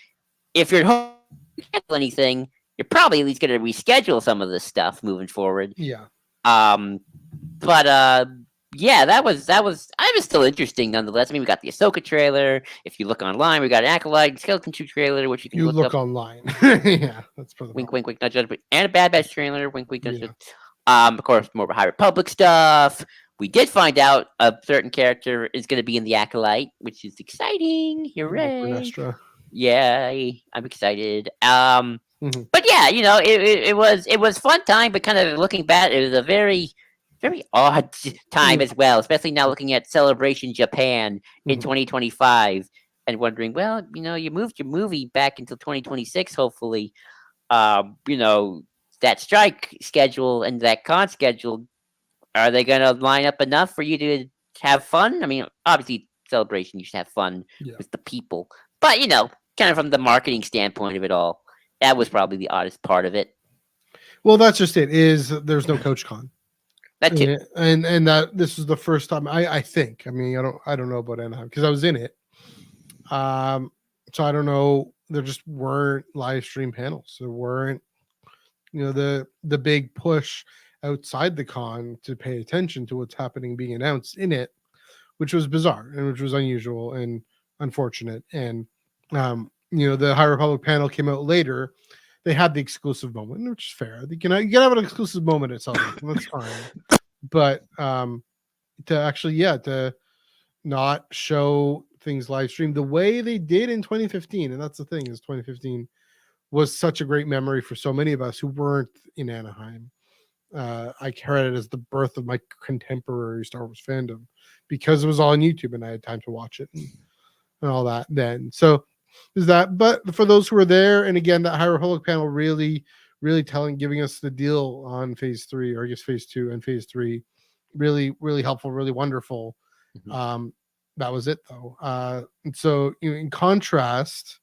if you're hoping to cancel anything, you're probably at least going to reschedule some of this stuff moving forward. Yeah. Um, but yeah, that was I was still interesting nonetheless. I mean, we got the Ahsoka trailer. If you look online, we got an Acolyte Skeleton 2 trailer, which you can You look look up. online. Yeah, that's for the Wink, problem. wink, wink, not judgment. And a Bad Batch trailer. Wink, wink, not Yeah. judgment. Of course, more High Republic stuff. We did find out a certain character is going to be in the Acolyte, which is exciting. Hooray! Vernestra. Yay! I'm excited. Hmm. But yeah, it was fun time, but kind of looking back, it was a very very odd time Yeah. as well, especially now looking at Celebration Japan in Hmm. 2025 and wondering, well, you moved your movie back until 2026, hopefully. That strike schedule and that con schedule, are they going to line up enough for you to have fun? I mean, obviously, Celebration, you should have fun Yeah. with the people, but kind of from the marketing standpoint of it all, that was probably the oddest part of it. Well, that's just it. Is there's no Coach Con, That too. and that this is the first time I think. I mean, I don't know about Anaheim because I was in it. So I don't know. There just weren't live stream panels. There weren't, the big push outside the con to pay attention to what's happening being announced in it, which was bizarre and which was unusual and unfortunate. And the High Republic panel came out later. They had the exclusive moment, which is fair. You can have an exclusive moment at Celebration. That's fine. But to actually, to not show things live stream the way they did in 2015, and that's the thing, is 2015 was such a great memory for so many of us who weren't in Anaheim. I credit it as the birth of my contemporary Star Wars fandom because it was all on YouTube and I had time to watch it and all that then. So is that, but for those who were there, and again, that High Republic panel really, really giving us the deal on phase 3, or I guess phase 2 and phase 3, really, really helpful, really wonderful. Mhm. That was it though. And so in contrast,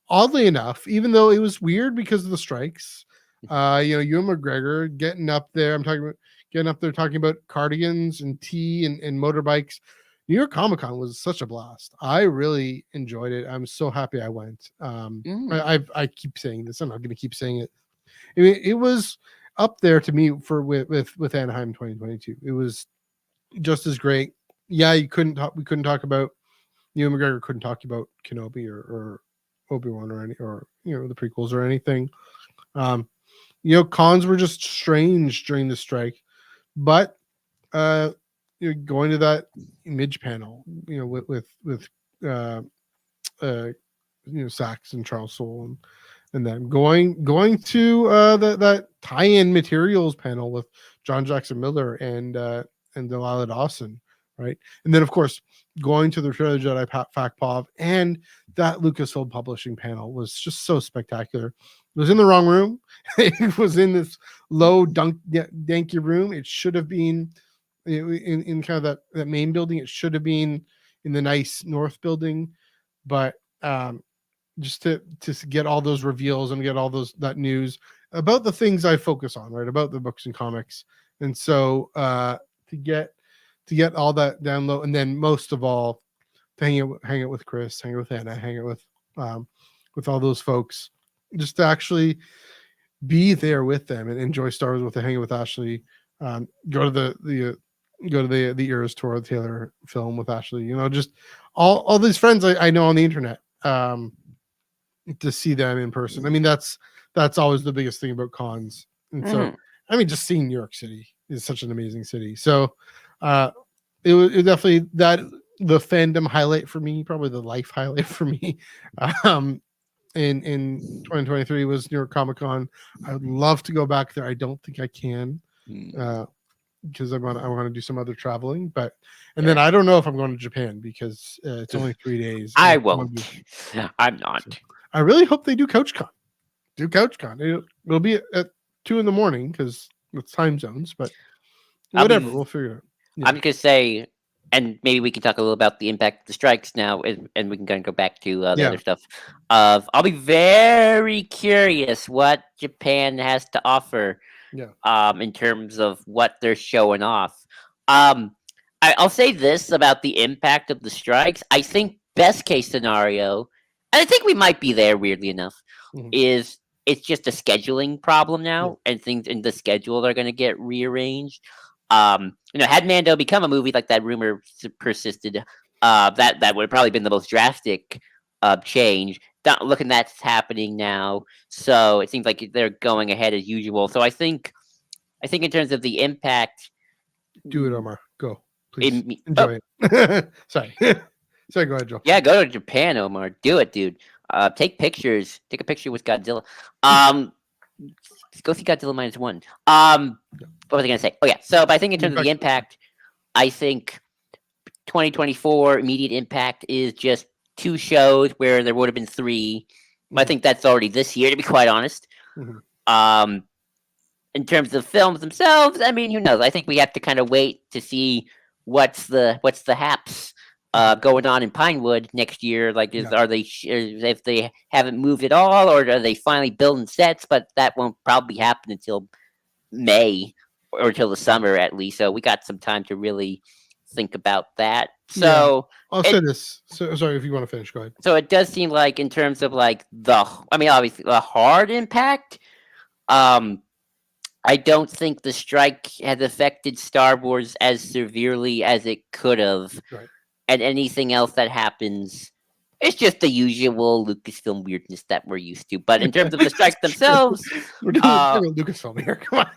oddly enough, even though it was weird because of the strikes, Ewan McGregor getting up there. I'm talking about getting up there talking about cardigans and tea and motorbikes. New York Comic Con was such a blast. I really enjoyed it. I'm so happy I went. Mm. I keep saying this. I'm not going to keep saying it. I mean, it was up there to me with Anaheim 2022. It was just as great. Yeah, we couldn't talk about Ewan McGregor couldn't talk about Kenobi or Obi-Wan or the prequels or anything. Cons were just strange during the strike, but going to that image panel, with uh, Sax and Charles Soule and then going to that tie-in materials panel with John Jackson Miller and Delilah Dawson, right? And then of course going to the Return of the Jedi Fact Pov and that Lucasfilm Publishing panel was just so spectacular. It was in the wrong room. It was in this low danky room. It should have been in kind of that main building. It should have been in the nice north building, but just to get all those reveals and get all that news about the things I focus on, right? About the books and comics. And so to get all that down low, and then most of all, hang out with Chris, hang out with Anna, hang out with all those folks, just to actually be there with them and enjoy Star Wars with them, hang out with Ashley, go to the Eras tour of the Taylor film with Ashley, just all these friends I know on the internet, to see them in person. I mean, that's always the biggest thing about cons. And so, I mean, just seeing New York City is such an amazing city. So, it was definitely the fandom highlight for me, probably the life highlight for me. In 2023 was New York Comic Con. I would love to go back there. I don't think I can, because I want to do some other traveling. But then I don't know if I'm going to Japan because it's only 3 days. I won't. I'm not. So I really hope they do CouchCon. It'll be at 2 a.m. because it's time zones. But whatever, we'll figure it out. Yeah. I'm just gonna say, and maybe we can talk a little about the impact of the strikes now, and we can kind of go back to the other stuff. I'll be very curious what Japan has to offer. In terms of what they're showing off. I'll say this about the impact of the strikes. I think best case scenario, and I think we might be there, weirdly enough, is it's just a scheduling problem now, and things in the schedule are going to get rearranged. Had Mando become a movie like that rumor persisted, that would have probably been the most drastic change. Looking that's happening now, so it seems like they're going ahead as usual. So I think in terms of the impact, do it, Omar. Go, please. Enjoy it. Sorry, go ahead, Joe. Yeah, go to Japan, Omar. Do it, dude. Take pictures. Take a picture with Godzilla. Go see Godzilla -1. What was I gonna say? Oh yeah. So, but I think in terms of the impact, I think 2024 immediate impact is just 2 shows where there would have been 3. I think that's already this year, to be quite honest. In terms of films themselves, I mean, who knows? I think we have to kind of wait to see what's the haps going on in Pinewood next year. Like, are they if they haven't moved at all, or are they finally building sets? But that won't probably happen until May or until the summer at least. So we got some time to really think about that. So I'll say this. So sorry, if you want to finish, go ahead. So it does seem like, in terms of like obviously the hard impact, I don't think the strike has affected Star Wars as severely as it could have. Right. And anything else that happens, it's just the usual Lucasfilm weirdness that we're used to. But in terms of the strikes themselves, we're doing Lucasfilm here. Come on.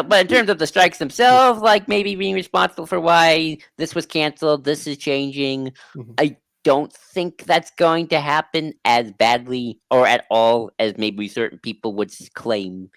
But in terms of the strikes themselves, like maybe being responsible for why this was canceled, this is changing, I don't think that's going to happen as badly or at all as maybe certain people would claim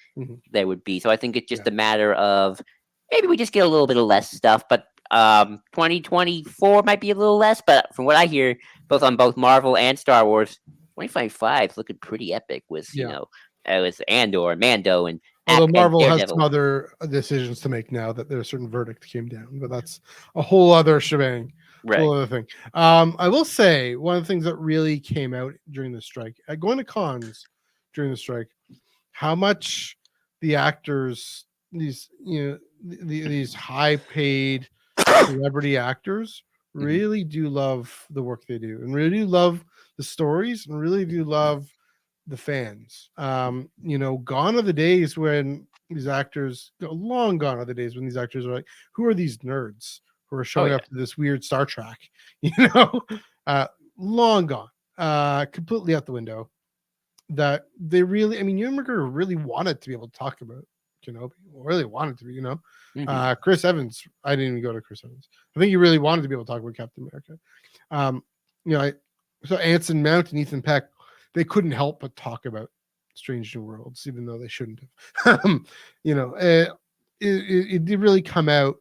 there would be. So I think it's just a matter of maybe we just get a little bit of less stuff, but 2024 might be a little less. But from what I hear, both Marvel and Star Wars, 2025 is looking pretty epic with it was Andor, Mando, and although Marvel has some other decisions to make now that their certain verdict came down, but that's a whole other shebang. Right. Whole other thing. I will say one of the things that really came out during the strike, going to cons during the strike, how much the actors, these these high-paid celebrity actors, really do love the work they do, and really love the stories, and really do love the fans. Gone are the days when these actors, long gone are the days when these actors are like, who are these nerds who are showing up to this weird Star Trek? Long gone, completely out the window. That they really, Ewan McGregor really wanted to be able to talk about Kenobi, really wanted to be, Chris Evans. I didn't even go to Chris Evans. I think he really wanted to be able to talk about Captain America. So Anson Mount and Ethan Peck, they couldn't help but talk about Strange New Worlds, even though they shouldn't have. It did really come out,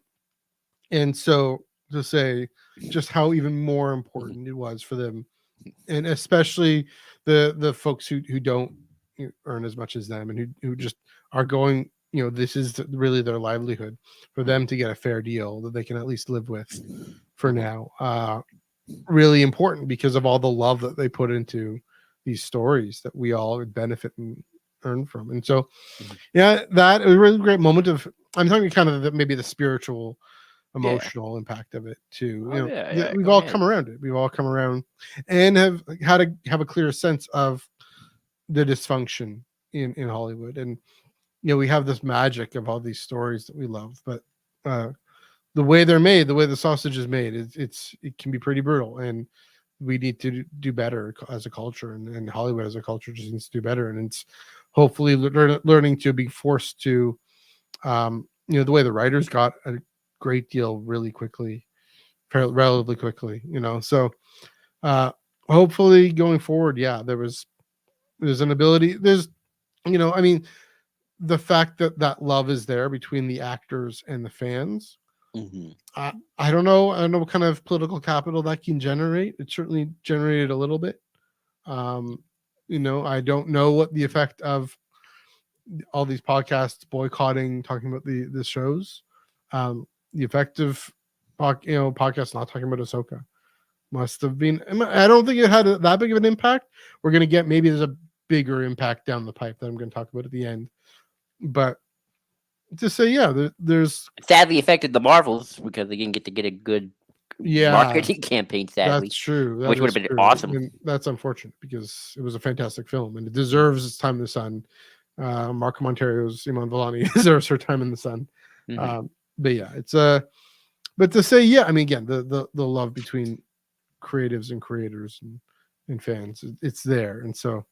and so to say just how even more important it was for them, and especially the folks who don't earn as much as them, and who just are going, this is really their livelihood, for them to get a fair deal that they can at least live with for now. Really important because of all the love that they put into these stories that we all would benefit and earn from. And so, that was a really great moment of, I'm talking kind of maybe the spiritual Yeah. emotional impact of it too. Oh yeah, yeah. We've Go all ahead. come around it. We've all come around and have a clear sense of the dysfunction in Hollywood. And we have this magic of all these stories that we love, but the way they're made, the way the sausage is made, it can be pretty brutal, and we need to do better as a culture, and Hollywood as a culture just needs to do better, and it's hopefully learning to be forced to, the way the writers got a great deal really quickly, relatively quickly, so uh, hopefully going forward, yeah, there's an ability, I mean, the fact that that love is there between the actors and the fans. Hmm. I don't know. I don't know what kind of political capital that can generate. It certainly generated a little bit. Um, I don't know what the effect of all these podcasts boycotting, talking about the shows, the effect of podcasts not talking about Ahsoka must have been. I don't think it had that big of an impact. We're gonna get, maybe there's a bigger impact down the pipe that I'm going to talk about at the end, but to say, yeah, there's Sadly affected the Marvels because they didn't get to get a good yeah, marketing campaign, that's sadly, true. That which would is have been true, awesome. and that's unfortunate because it was a fantastic film and it deserves its time in the sun. Marco Montero's Iman Vellani deserves her time in the sun. Hmm. But yeah, it's but to say, yeah, I mean, again, the love between creatives and creators and fans, it's there, and so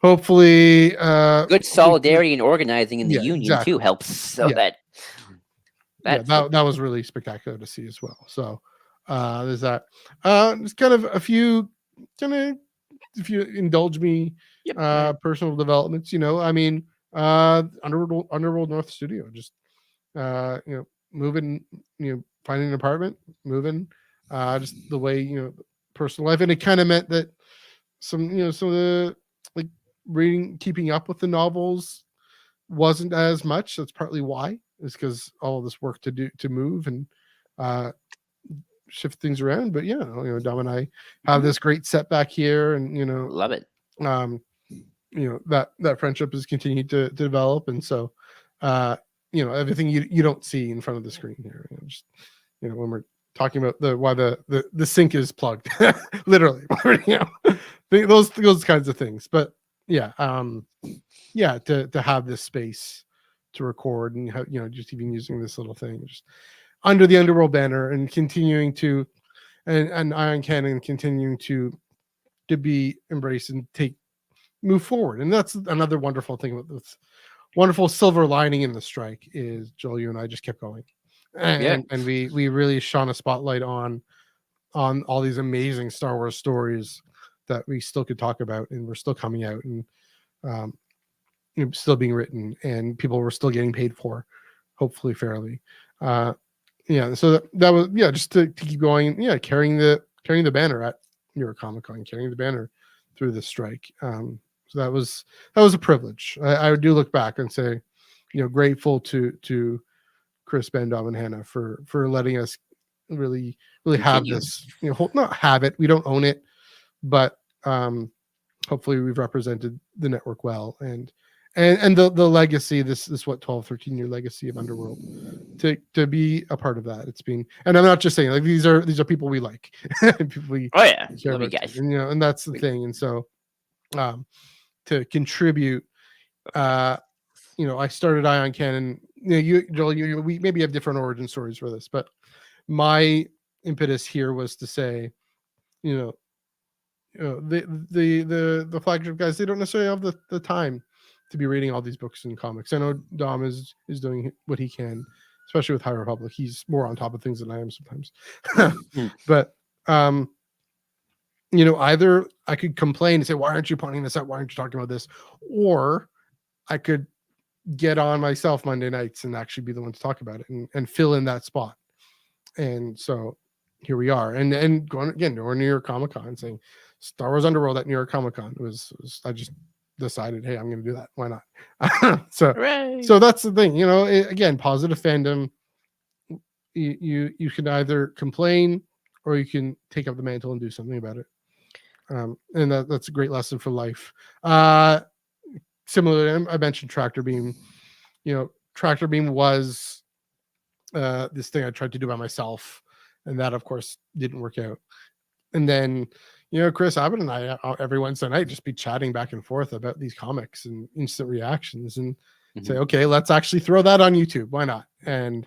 hopefully, Good solidarity and organizing in the yeah, union too exactly, helps. So yeah, yeah, that's that was really spectacular to see as well. So there's that. There's kind of a few kind of, if you indulge me, yep. Go ahead. personal developments. I mean, Underworld North Studio, just moving, finding an apartment, moving, just the way, personal life, and it kind of meant that some of the, like, reading, keeping up with the novels wasn't as much. That's partly why, is because all this work to move and uh shift things around. But yeah, Dom and I have Mhm. this great setback here, and Love it. um that friendship has continued to develop, and so everything you don't see in front of the screen here, just when we're talking about why the sink is plugged, literally, those kinds of things. But yeah, yeah, to have this space to record, and have, just even using this little thing just under the Underworld banner, and continuing to, and Ion Cannon continuing to be embraced and move forward. And that's another wonderful thing about this wonderful silver lining in the strike, is Joel, you and I just kept going, Yeah. and we really shone a spotlight on all these amazing Star Wars stories that we still could talk about, and we're still coming out, and um, still being written, and people were still getting paid for, hopefully fairly. Yeah, so that was, yeah, just to keep going, yeah, carrying the banner at New York Comic Con, carrying the banner through the strike. So that was a privilege. I do look back and say, grateful to Chris, Ben, Dom, and Hannah for letting us really have Continue. this, not have it. We don't own it, but hopefully we've represented the network well, and the legacy, this what, 12-13 year legacy of Underworld, to be a part of that. It's been, and I'm not just saying, like, these are people we like, people we Oh yeah. care Love you about too. guys. And that's the thing. And so to contribute, I started Ion Cannon. You, Joel, we maybe have different origin stories for this, but my impetus here was to say, you know, the flagship guys, they don't necessarily have the time to be reading all these books and comics. I know Dom is doing what he can, especially with High Republic. He's more on top of things than I am sometimes. Hmm. But either I could complain and say, why aren't you pointing this out? Why aren't you talking about this? Or I could get on myself Monday nights and actually be the one to talk about it, and fill in that spot. And so here we are. And going again to our New York Comic Con, saying Star Wars Underworld at New York Comic Con was I just decided, hey, I'm going to do that. Why not? so Hooray. so that's the thing. Again, positive fandom. You can either complain, or you can take up the mantle and do something about it. And that's a great lesson for life. Similarly, I mentioned Tractor Beam. Tractor Beam was this thing I tried to do by myself, and that of course didn't work out. And then, Chris Abbott and I every Wednesday night just be chatting back and forth about these comics and instant reactions, and say, okay, let's actually throw that on YouTube. Why not? And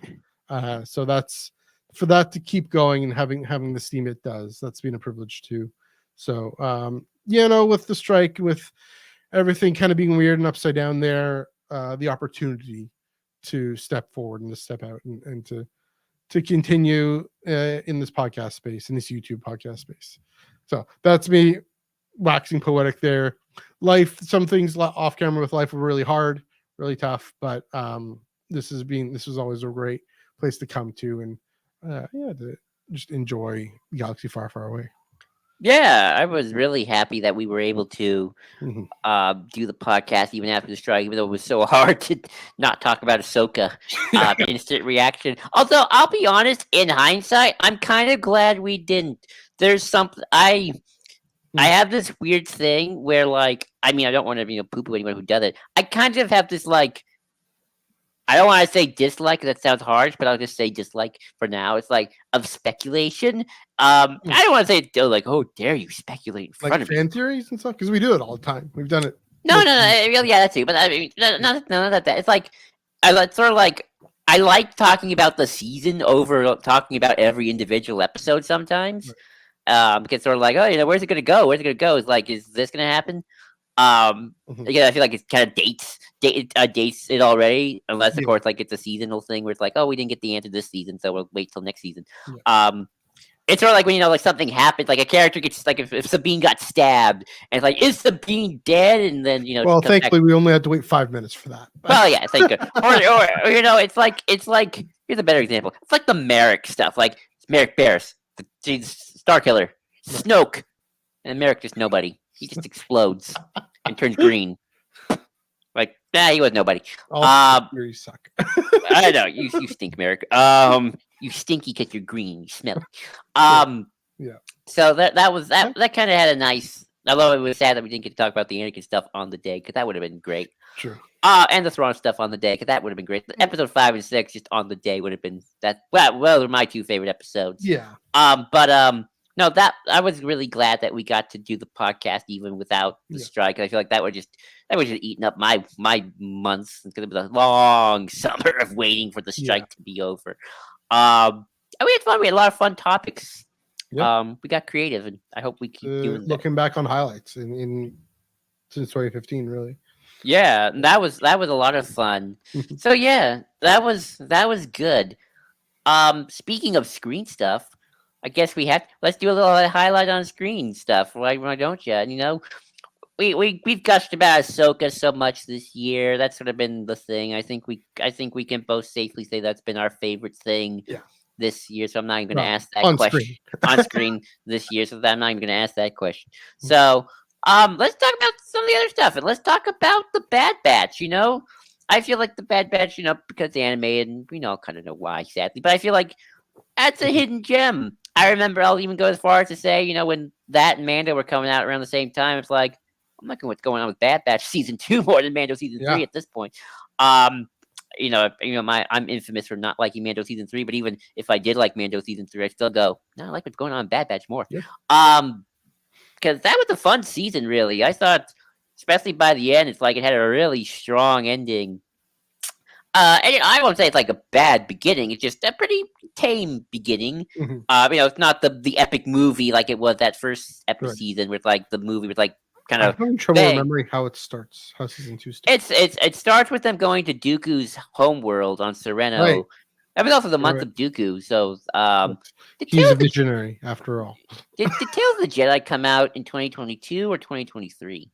so that's for that to keep going and having the steam it does. That's been a privilege too. So with the strike, with everything kind of being weird and upside down there, the opportunity to step forward and to step out and to continue in this podcast space, in this YouTube podcast space. So that's me waxing poetic there. Life, some things off camera with life were really hard, really tough, but this was always a great place to come to and to just enjoy the galaxy far, far away. Yeah, I was really happy that we were able to do the podcast even after the strike, even though it was so hard to not talk about Ahsoka instant reaction. Although, I'll be honest, in hindsight, I'm kind of glad we didn't. There's something I have this weird thing where, like, I mean, I don't want to poo-poo anyone who does it. I kind of have this, like, I don't want to say dislike, that sounds harsh, but I'll just say dislike for now. It's like of speculation. I don't want to say like, oh, dare you speculate in front of fan theories and stuff, because we do it all the time. We've done it. No, really, yeah, that's too. But I mean, none of that. It's like I like talking about the season over talking about every individual episode sometimes. Right. Because sort of like, oh, where's it gonna go? Where's it gonna go? It's like, is this gonna happen? Again, I feel like it kind of dates it already, unless of course like it's a seasonal thing where it's like, oh, we didn't get the answer this season, so we'll wait till next season. It's sort of like when like something happens, like a character gets like if Sabine got stabbed, and it's like, is Sabine dead? And then well, thankfully we only had to wait 5 minutes for that. Well, yeah, thank God. or it's like here's a better example. It's like the Merrick stuff, like Merrick Barris, the Star Killer, Snoke, and Merrick just nobody. He just explodes and turns green. Like, he was nobody. You suck. I know you stink, Merrick. You stinky because you're green. You smell it. Yeah. So that kind of had a nice. Although it was sad that we didn't get to talk about the Anakin stuff on the day, because that would have been great. True. And the Thrawn stuff on the day, because that would have been great. Episode 5 and 6 just on the day would have been that. Well, they're my two favorite episodes. Yeah. No, that I was really glad that we got to do the podcast even without the strike. I feel like that would just eaten up my months, because it was a long summer of waiting for the strike to be over. And we had fun. We had a lot of fun topics. Yep. We got creative, and I hope we keep doing that. Looking back on highlights in since 2015, really. Yeah, that was a lot of fun. So yeah, that was good. Speaking of screen stuff, I guess let's do a little highlight on screen stuff. Why don't you? And we've gushed about Ahsoka so much this year. That's sort of been the thing. I think we can both safely say that's been our favorite thing this year. So I'm not even going to ask that question on screen this year. So I'm not even going to ask that question. So let's talk about some of the other stuff, and let's talk about the Bad Batch. I feel like the Bad Batch, because the animated, and we all kind of know why, sadly. But I feel like that's a hidden gem. I remember I'll even go as far as to say, when that and Mando were coming out around the same time, it's like, I'm liking what's going on with Bad Batch season 2 more than Mando season 3 at this point. I'm infamous for not liking Mando season 3, but even if I did like Mando season 3, I still go, no, I like what's going on in Bad Batch more. Yeah. Because that was a fun season, really. I thought, especially by the end, it's like it had a really strong ending. And I won't say it's like a bad beginning. It's just a pretty tame beginning. It's not the epic movie like it was that first season, with like the movie with like kind of. I'm having trouble remembering how it starts. How season 2 starts. It starts with them going to Dooku's homeworld on Sereno. Right. That was also the month of Dooku. So he's a visionary after all. Did Tales of the Jedi come out in 2022 or 2023?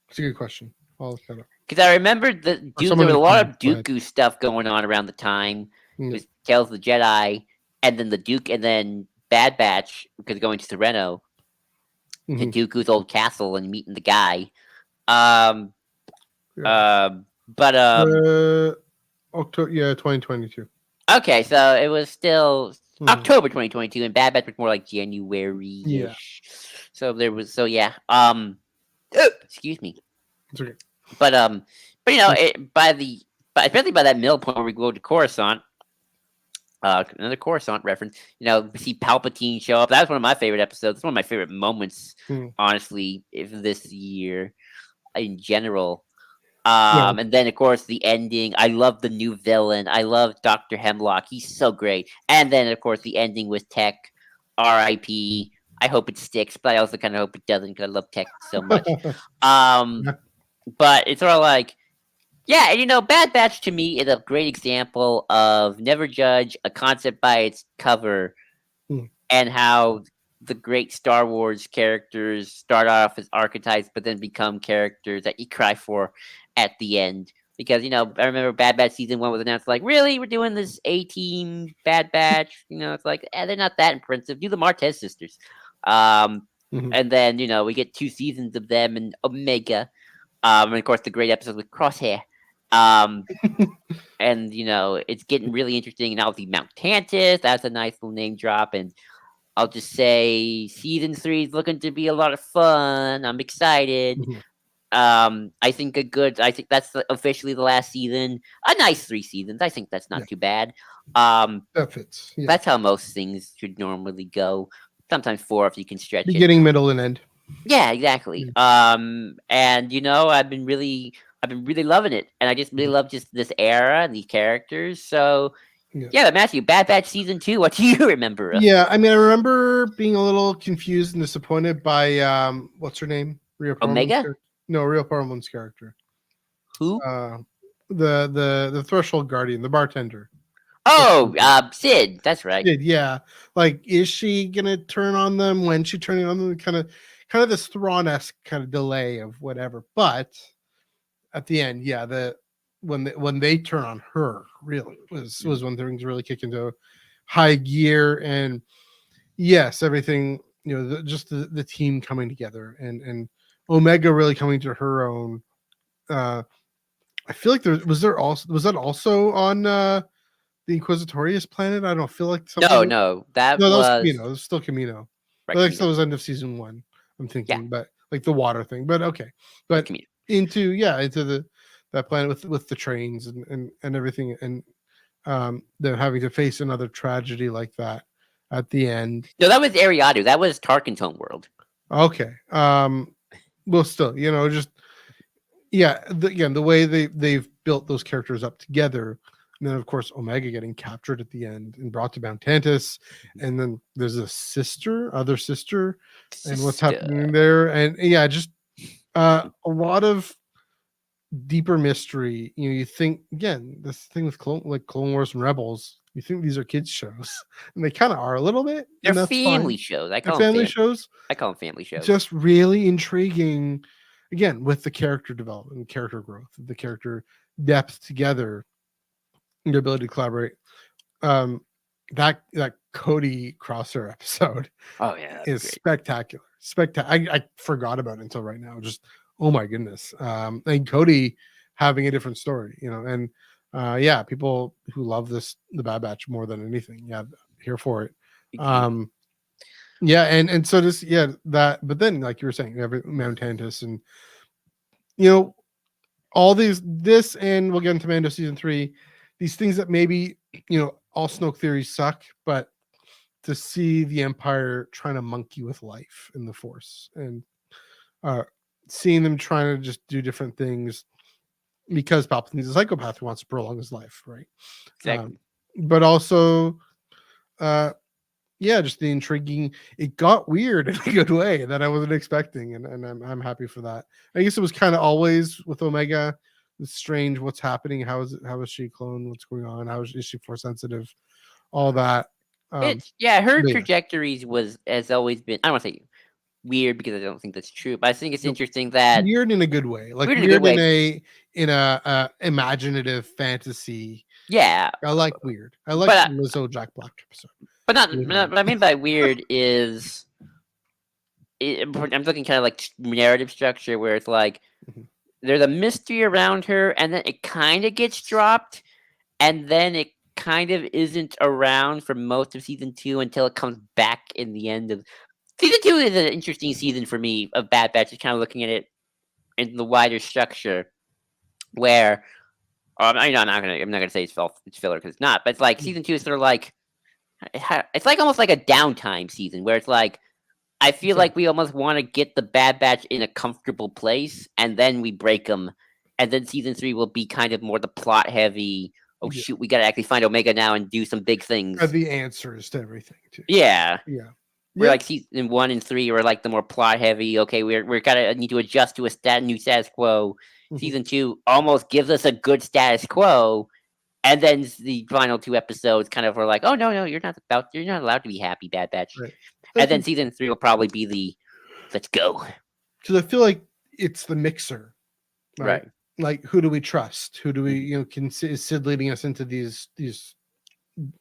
That's a good question. I'll look that up. Because I remember there was a lot of Dooku stuff going on around the time. It was Tales of the Jedi, and then the Duke, and then Bad Batch, because going to Sereno, to Dooku's old castle and meeting the guy. October, 2022. Okay, so it was still October 2022, and Bad Batch was more like January-ish. Yeah. So there was, excuse me. It's okay. But especially by that middle point where we go to Coruscant, Another Coruscant reference. See Palpatine show up. That was one of my favorite episodes. It's one of my favorite moments, Hmm. honestly, if this year in general. Yeah. And then of course the ending. I love the new villain. I love Dr. Hemlock. He's so great. And then of course the ending with Tech, R.I.P. I hope it sticks, but I also kind of hope it doesn't because I love Tech so much. Um, Yeah. but it's sort of like, yeah, and Bad Batch to me is a great example of never judge a concept by its cover, Hmm. and how the great Star Wars characters start off as archetypes, but then become characters that you cry for at the end. Because I remember Bad Batch season 1 was announced, like, really, we're doing this A-Team Bad Batch. It's like, they're not that impressive. Do the Martez sisters. Um, Mhm. and then we get 2 seasons of them and Omega. And of course the great episode with Crosshair. Um, and it's getting really interesting. And obviously Mount Tantus, that's a nice little name drop. And I'll just say season 3 is looking to be a lot of fun. I'm excited. Mhm. I think that's officially the last season. A nice 3 seasons. I think that's Yeah, not too bad. Um, that fits. Yeah, that's how most things should normally go. Sometimes 4 if you can stretch it. beginning, middle, and end. Yeah, exactly. Yeah. And I've been really loving it, and I just really Mhm. love just this era and these characters. So Yeah. yeah, Matthew, Bad Batch season 2. What do you remember of? Yeah, I mean, I remember being a little confused and disappointed by what's her name? Rhea Perlman's Omega? character. No, Rhea Perlman's character. Who? Uh, the Threshold Guardian, the bartender. Oh, Sid. That's right. Did yeah, like is she gonna turn on them? When she turning on them? Kind of this Thrawn-esque kind of delay of whatever. But at the end, yeah, when they turn on her, really was when things really kick into high gear. And yes, everything, just the team coming together, and Omega really coming to her own. I feel like was that also on the Inquisitorius planet? I don't feel like something. No, that No, that was was Camino. It was still Camino. right. But like that Camino. was end of season one. I'm Yeah, thinking, but like the water thing. But okay, right. but Camino. into the that planet with the trains and everything, and then having to face another tragedy like that at the end. No, that was Ariadu. That was Tarkin's homeworld. Okay, well, still, just yeah, again, the way they've built those characters up together. And then, of course, Omega getting captured at the end and brought to Mount Tantus. And then there's a other sister, and what's happening there. And yeah, just a lot of deeper mystery. You think, again, this thing with Clone Wars and Rebels, you think these are kids' shows, and they kind of are a little bit, They're and that's family fine. shows. I They're call them family shows. I call them family shows. Just really intriguing, again, with the character development, character growth, the character depth together, your ability to collaborate. That Cody Crosser episode Oh yeah, is great. spectacular. I forgot about it until right now. Just oh my goodness. And Cody having a different story, and yeah, people who love the Bad Batch more than anything. Yeah, here for it. Yeah, and so this, yeah, that, but then like you were saying, you have Mount Tantus, and all this, and we'll get into Mando season 3, these things that maybe, all Snoke theories suck, but to see the Empire trying to monkey with life in the Force, and seeing them trying to just do different things because Palpatine's a psychopath who wants to prolong his life, right? Exactly. But also, yeah, just the intriguing. It got weird in a good way that I wasn't expecting, and I'm happy for that. I guess it was kind of always with Omega. It's strange what's happening. How is she cloned? What's going on? Is she force sensitive? All that. Her but yeah. trajectories has always been, I don't want to say weird because I don't think that's true, but I think it's interesting that Weird in a good way, like weird in a good weird in a imaginative fantasy. Yeah, I like weird. I like but Lizzo Jack Black episode. but not what I mean by weird is I'm looking kind of like narrative structure where it's like Mhm. there's a mystery around her, and then it kind of gets dropped, and then it kind of isn't around for most of season 2 until it comes back in the end of season 2. Is an interesting season for me of Bad Batch, just kind of looking at it in the wider structure, where I know I'm not gonna say it's filler because it's not. But it's like season 2 is sort of like it's like almost like a downtime season where it's like I feel like we almost want to get the Bad Batch in a comfortable place, and then we break them, and then season 3 will be kind of more the plot heavy. Oh shoot, we gotta actually find Omega now and do some big things. The answers to everything too. Yeah. We're Yeah. like season 1 and 3 are like the more plot heavy. Okay, we're gotta need to adjust to a new status quo. Season 2 almost gives us a good status quo, and then the final 2 episodes kind of are like, oh no, you're not allowed to be happy, Bad Batch. Right. And then season 3 will probably be the let's go. Because I feel like it's the mixer, Right. Like, who do we trust? Who do we, is Sid leading us into these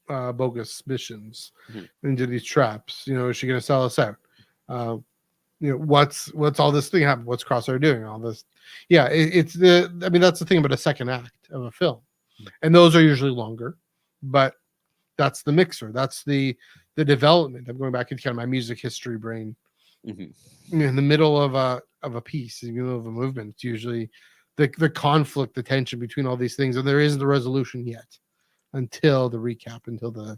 bogus missions, into these traps? Is she going to sell us out? What's all this thing happen? What's Crosshair doing? All this, that's the thing about a second act of a film, and those are usually longer, but that's the mixer. That's the development. I'm going back into kind of my music history brain. In the middle of a piece, in the middle of a movement, it's usually the conflict, the tension between all these things, and there isn't the resolution yet until the recap, until the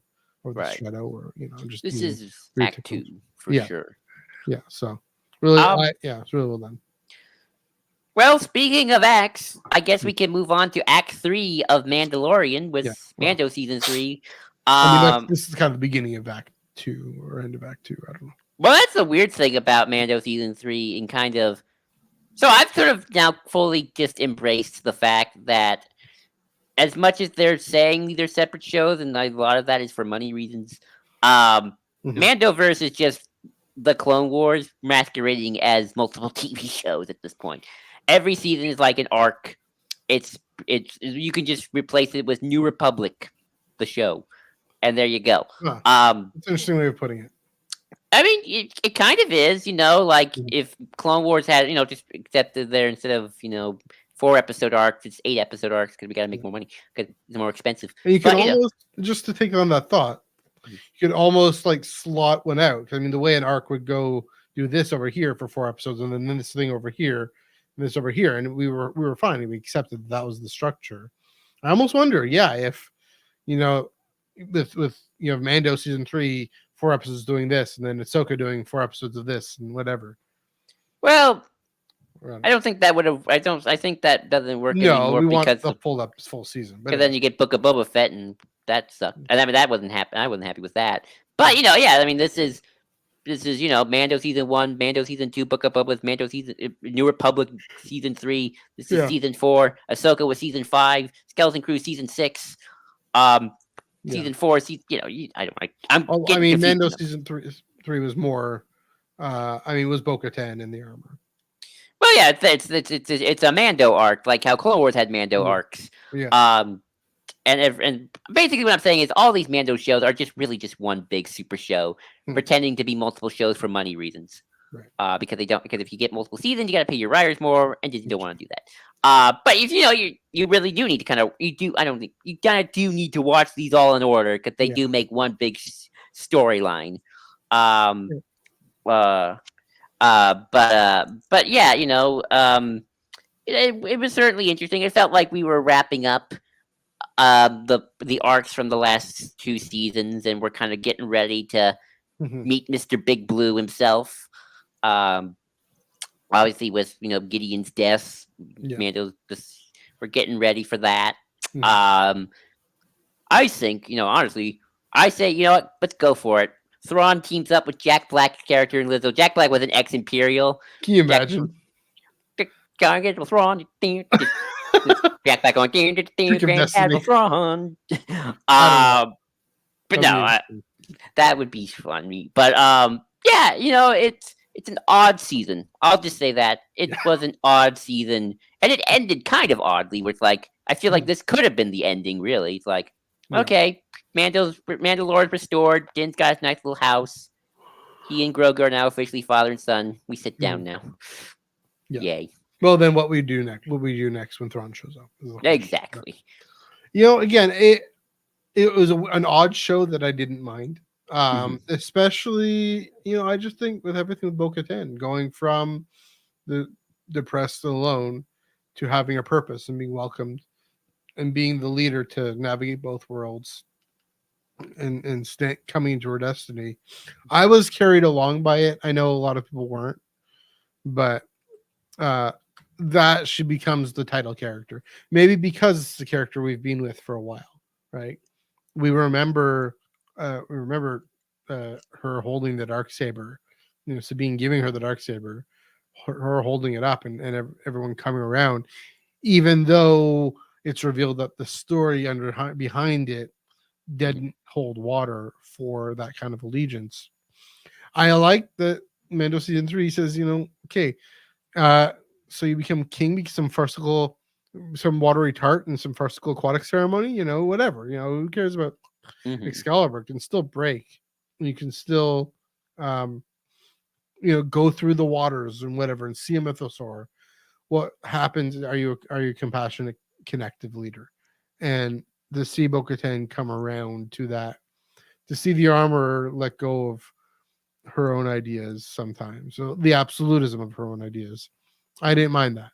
shadow, or just this is act 2 for sure. Yeah, so really, it's really well done. Well, speaking of acts, I guess we can move on to Act 3 of Mandalorian with Mando season 3. This is kind of the beginning of Act 2 or end of Act 2. I don't know. Well, that's the weird thing about Mando season 3, and kind of. So I've sort of now fully just embraced the fact that, as much as they're saying they're separate shows, and a lot of that is for money reasons, Mandoverse is just the Clone Wars masquerading as multiple TV shows at this point. Every season is like an arc. It's you can just replace it with New Republic, the show, and there you go. It's an interesting way of putting it. I mean, it kind of is, like if Clone Wars had, just accepted there instead of, 4-episode arcs, it's 8-episode arcs because we got to make more money because it's more expensive. And you can almost, just to take on that thought, you could almost like slot one out. I mean, the way an arc would go, do this over here for 4 episodes, and then this thing over here, and this over here, and we were fine. We accepted that was the structure. I almost wonder, if with Mando season 3. 4 episodes doing this, and then Ahsoka doing 4 episodes of this, and whatever. Well, I don't think that would have. I think that doesn't work anymore. We because want the full season. Because then you get Book of Boba Fett, and that sucked. And I mean, that wasn't happy. I wasn't happy with that. But I mean, this is Mando season 1, Mando season 2, Book of Boba with Mando season, New Republic season 3. This is season 4. Ahsoka was season 5. Skeleton Crew season 6. Season 4, I don't like. I mean, Mando season 3 was more. Was Bo-Katan in the armor. Well, yeah, it's a Mando arc, like how Clone Wars had Mando arcs. Yeah. And basically what I'm saying is all these Mando shows are just really just one big super show, pretending to be multiple shows for money reasons. Right. Because if you get multiple seasons, you got to pay your writers more, and you don't want to do that. But if you really do need to you kind of do need to watch these all in order because they do make one big storyline. But yeah, it was certainly interesting. It felt like we were wrapping up the arcs from the last 2 seasons, and we're kind of getting ready to meet Mr. Big Blue himself. Obviously, with Gideon's death, Mando's we're getting ready for that. I think honestly, I say let's go for it. Thrawn teams up with Jack Black's character and Lizzo. Jack Black was an ex-Imperial. Can you imagine? Get with Thrawn. Jack Black on Thrawn. But no, that would be fun. But it's an odd season. I'll just say that it was an odd season, and it ended kind of oddly. Where it's like I feel like this could have been the ending. Really, it's like okay, Mandalorian's restored. Din's got his nice little house. He and Grogu are now officially father and son. We sit down now. Yeah. Yay. Well, then what we do next? What we do next when Thrawn shows up? Exactly. Again, it was an odd show that I didn't mind. Especially, I just think with everything with Bo-Katan going from the depressed and alone to having a purpose and being welcomed and being the leader to navigate both worlds and coming into her destiny. I was carried along by it. I know a lot of people weren't, but uh, that she becomes the title character. Maybe because it's the character we've been with for a while, right? We remember, her holding the dark saber, Sabine giving her the dark saber, her holding it up, and everyone coming around, even though it's revealed that the story behind it didn't hold water for that kind of allegiance. I like that Mando season 3 says, okay, uh, so you become king because some watery tart and some farcical aquatic ceremony, whatever. Who cares about Mhm. Excalibur? It can still break. You can still, um, go through the waters and whatever and see a mythosaur. What happens? Are you a compassionate, connective leader? And to see Bo-Katan come around to that, to see the armor let go of her own ideas sometimes, so the absolutism of her own ideas, I didn't mind that,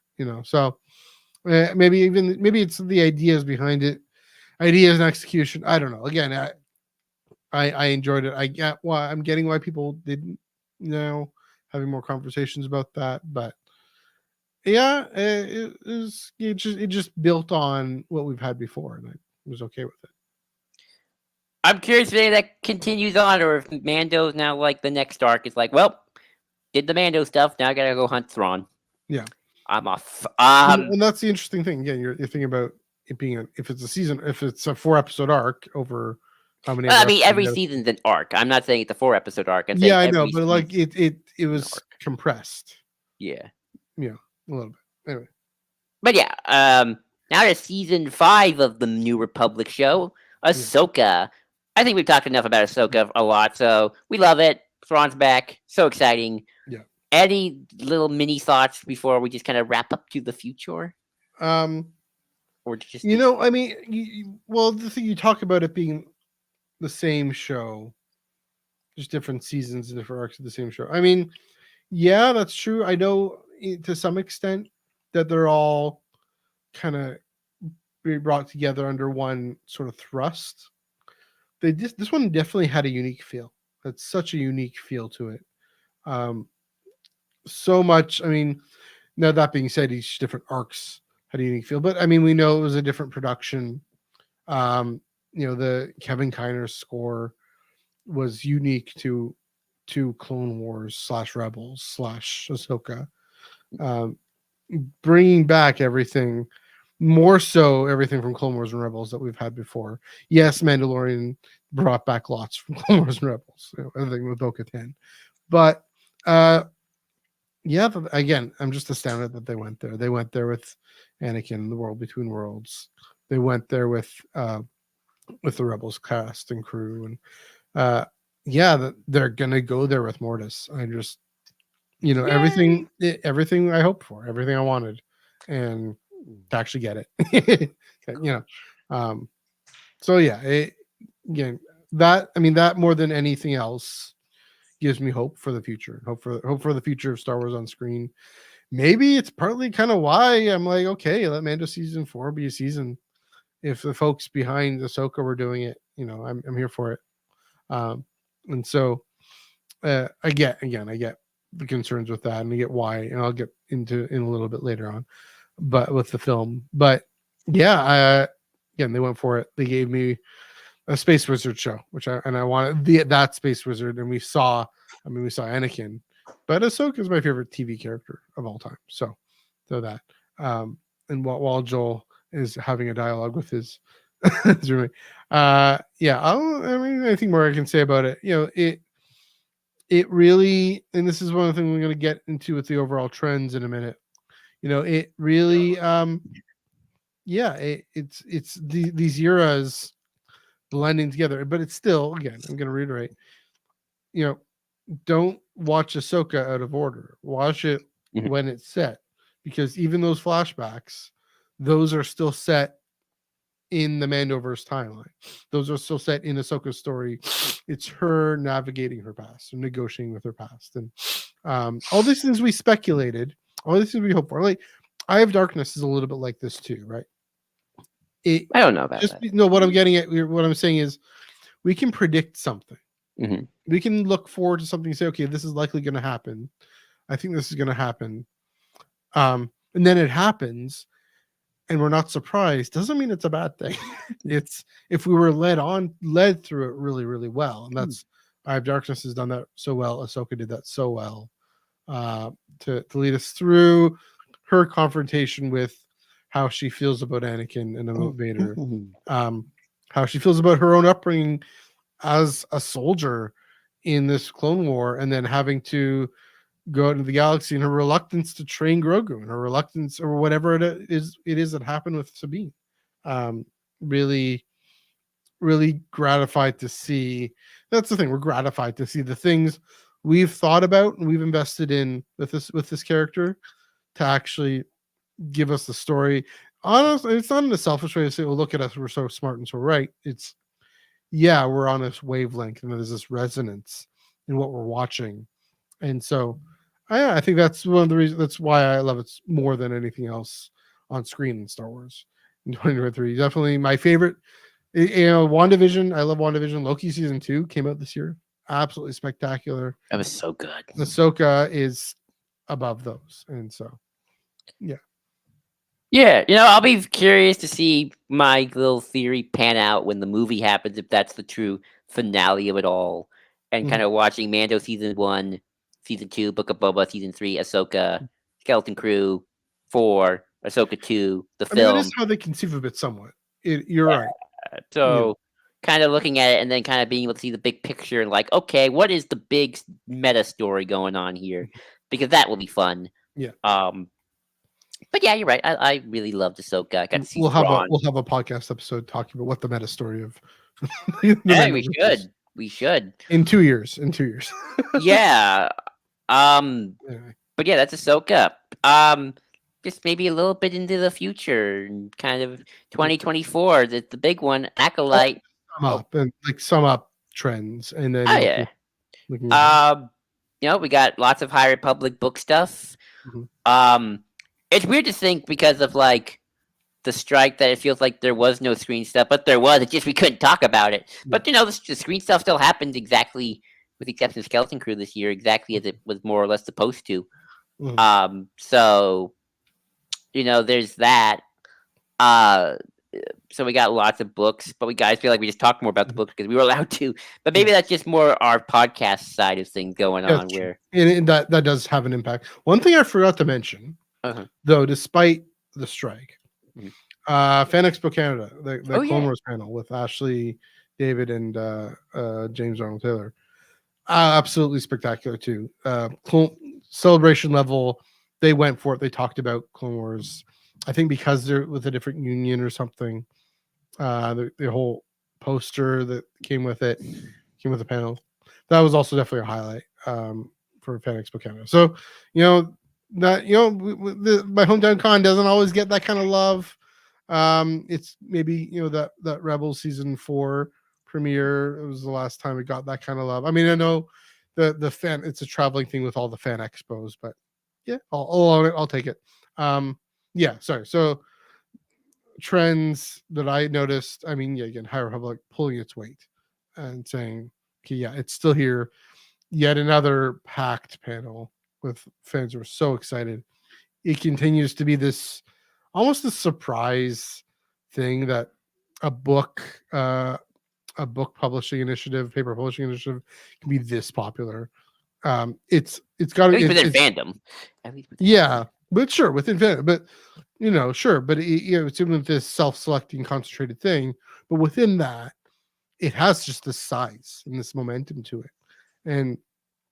so maybe it's the ideas behind it, ideas and execution. I don't know. Again, I enjoyed it. I get why, I'm getting why people didn't, having more conversations about that, but yeah, it just built on what we've had before, and I was okay with it. I'm curious if that continues on, or if Mando's now like the next arc is like, well, did the Mando stuff. Now I gotta go hunt Thrawn. Yeah. I'm off. And that's the interesting thing. Again, you're thinking about it being if it's a 4-episode arc over how many? Well, I mean, every season's an arc. I'm not saying it's a 4-episode arc. I'm saying Yeah, I know, every but like season's it an was arc. compressed. Yeah. Yeah, a little bit. Anyway, But yeah, now to season 5 of the New Republic show, Ahsoka. I think we've talked enough about Ahsoka a lot, so we love it. Thrawn's back. So exciting. yeah. Any little mini thoughts before we just kind of wrap up to the future? Or just I mean, well, the thing you talk about it being the same show, just different seasons and different arcs of the same show. I mean, yeah, that's true. I know to some extent that they're all kind of brought together under one sort of thrust. This one definitely had a unique feel. That's such a unique feel to it. So much. I mean, now that being said, each different arcs had a unique feel, but I mean, we know it was a different production. The Kevin Kiner score was unique to Clone Wars / Rebels / Ahsoka, bringing back everything, more so everything from Clone Wars and Rebels that we've had before. Yes, Mandalorian brought back lots from Clone Wars and Rebels, everything with Bo-Katan, but yeah, again, I'm just astounded that they went there. They went there with Anakin, the World Between Worlds. They went there with the Rebels cast and crew, and they're gonna go there with Mortis. I just, everything I hoped for, everything I wanted, and to actually get it. So yeah, again, that more than anything else gives me hope for the future. Hope for the future of Star Wars on screen. Maybe it's partly kind of why I'm like, okay, let Mando season 4 be a season. If the folks behind Ahsoka were doing it, I'm here for it. And so I get the concerns with that, and I get why, and I'll get into in a little bit later on, but with the film. But yeah, again, they went for it. They gave me a Space Wizard show, which I wanted that Space Wizard, and we saw Anakin, but Ahsoka is my favorite TV character of all time. So that, and while Joel is having a dialogue with his roommate, I think more I can say about it. It really, and this is one of the things we're going to get into with the overall trends in a minute. It really, it's these eras blending together, but it's still, again, I'm going to reiterate, don't watch Ahsoka out of order. Watch it when it's set, because even those flashbacks, those are still set in the Mandoverse timeline. Those are still set in Ahsoka's story. It's her navigating her past and negotiating with her past, and all these things we speculated, all these things we hope for. Like, Eye of Darkness is a little bit like this too, right? I don't know about just that. no. What I'm getting at, what I'm saying is, we can predict something. Mhm. We can look forward to something and say, okay, this is likely going to happen. I think this is going to happen. And then it happens, and we're not surprised. Doesn't mean it's a bad thing. It's if we were led through it really, really well, and that's Eye of Darkness has done that so well. Ahsoka did that so well to lead us through her confrontation with how she feels about Anakin and about Vader, how she feels about her own upbringing as a soldier in this Clone War, and then having to go out into the galaxy, and her reluctance to train Grogu, and her reluctance, or whatever it is that happened with Sabine. Really, really gratified to see. That's the thing. We're gratified to see the things we've thought about and we've invested in with this character to actually give us the story. Honestly, it's not in a selfish way to say, "Well, look at us, we're so smart and so right." It's we're on this wavelength, and there's this resonance in what we're watching, and so I think that's one of the reasons. That's why I love it more than anything else on screen in Star Wars in 2023. Definitely my favorite. WandaVision. I love WandaVision. Loki season 2 came out this year. Absolutely spectacular. That was so good. Ahsoka is above those, and so yeah. Yeah, I'll be curious to see my little theory pan out when the movie happens, if that's the true finale of it all. And kind of watching Mando season 1, season 2, Book of Boba season 3, Ahsoka, Skeleton Crew 4, Ahsoka 2, the I mean, that film. is how they conceive of it somewhat. You're right. So kind of looking at it and then kind of being able to see the big picture and like, okay, what is the big meta story going on here? Because that will be fun. Yeah. But yeah, you're right. I really loved Ahsoka. I got to see We'll have Thrawn. a podcast episode talking about what the meta story of Hey, we should. We should. in 2 years. Yeah. Anyway. But yeah, that's Ahsoka. Just maybe a little bit into the future, and kind of 2024. That's the big one. Acolyte. Sum up trends, and then Oh yeah. looking ahead. We got lots of High Republic book stuff. It's weird to think because of like the strike that it feels like there was no screen stuff, but there was. It's just we couldn't talk about it. But the screen stuff still happened exactly, with the exception of Skeleton Crew this year, exactly as it was more or less supposed to. So there's that. So we got lots of books, but we guys feel like we just talked more about the books because we were allowed to. But maybe that's just more our podcast side of things going on. Where and that does have an impact. One thing I forgot to mention, though, despite the strike, Fan Expo Canada, the Clone Wars panel with Ashley, David, and James Arnold Taylor, absolutely spectacular too. Celebration level, they went for it. They talked about Clone Wars. I think because they're with a different union or something. The whole poster that came with the panel, that was also definitely a highlight for Fan Expo Canada. So my hometown con doesn't always get that kind of love. It's maybe that Rebels season 4 premiere, it was the last time it got that kind of love. I mean, I know the fan, it's a traveling thing with all the fan expos, but yeah, I'll take it. Sorry. So trends that I noticed, I mean, again, High Republic pulling its weight and saying, okay, it's still here. Yet another packed panel with fans who are so excited. It continues to be this almost a surprise thing that a book publishing initiative, paper publishing initiative, can be this popular. It's got to be within fandom. But sure, within fandom, but but it's even this self-selecting concentrated thing, but within that, it has just this size and this momentum to it. And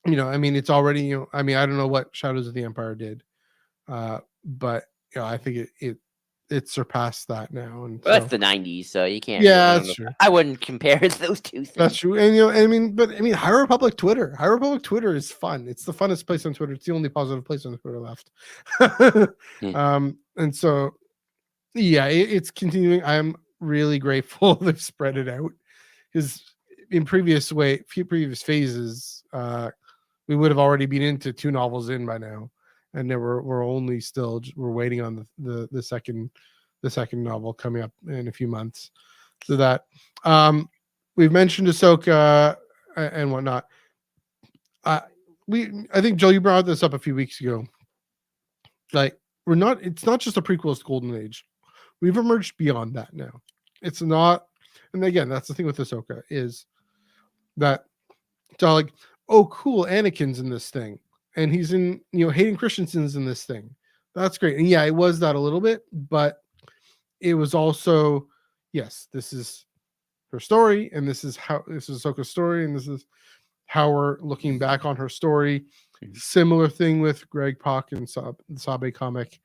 I mean, it's already, I mean, I don't know what Shadows of the Empire did, but I think it surpassed that now. And that's the 90s, so you can't. Yeah, that's true. I wouldn't compare those two things. That's true. And I mean, High Republic Twitter is fun. It's the funnest place on Twitter. It's the only positive place on Twitter left. And so it's continuing. I'm really grateful they've spread it out, because in previous phases, we would have already been into 2 novels in by now, and we're only still we're waiting on the second the second novel coming up in a few months. So that we've mentioned Ahsoka and whatnot. I think Joe, you brought this up a few weeks ago. Like it's not just a prequel to Golden Age. We've emerged beyond that now. It's not, and again, that's the thing with Ahsoka is that it's all like, oh, cool, Anakin's in this thing, and he's in, Hayden Christensen's in this thing. That's great, and yeah, it was that a little bit, but it was also, yes, this is her story, and this is Ahsoka's story, and this is how we're looking back on her story. Similar thing with Greg Pak and the Sabe comic.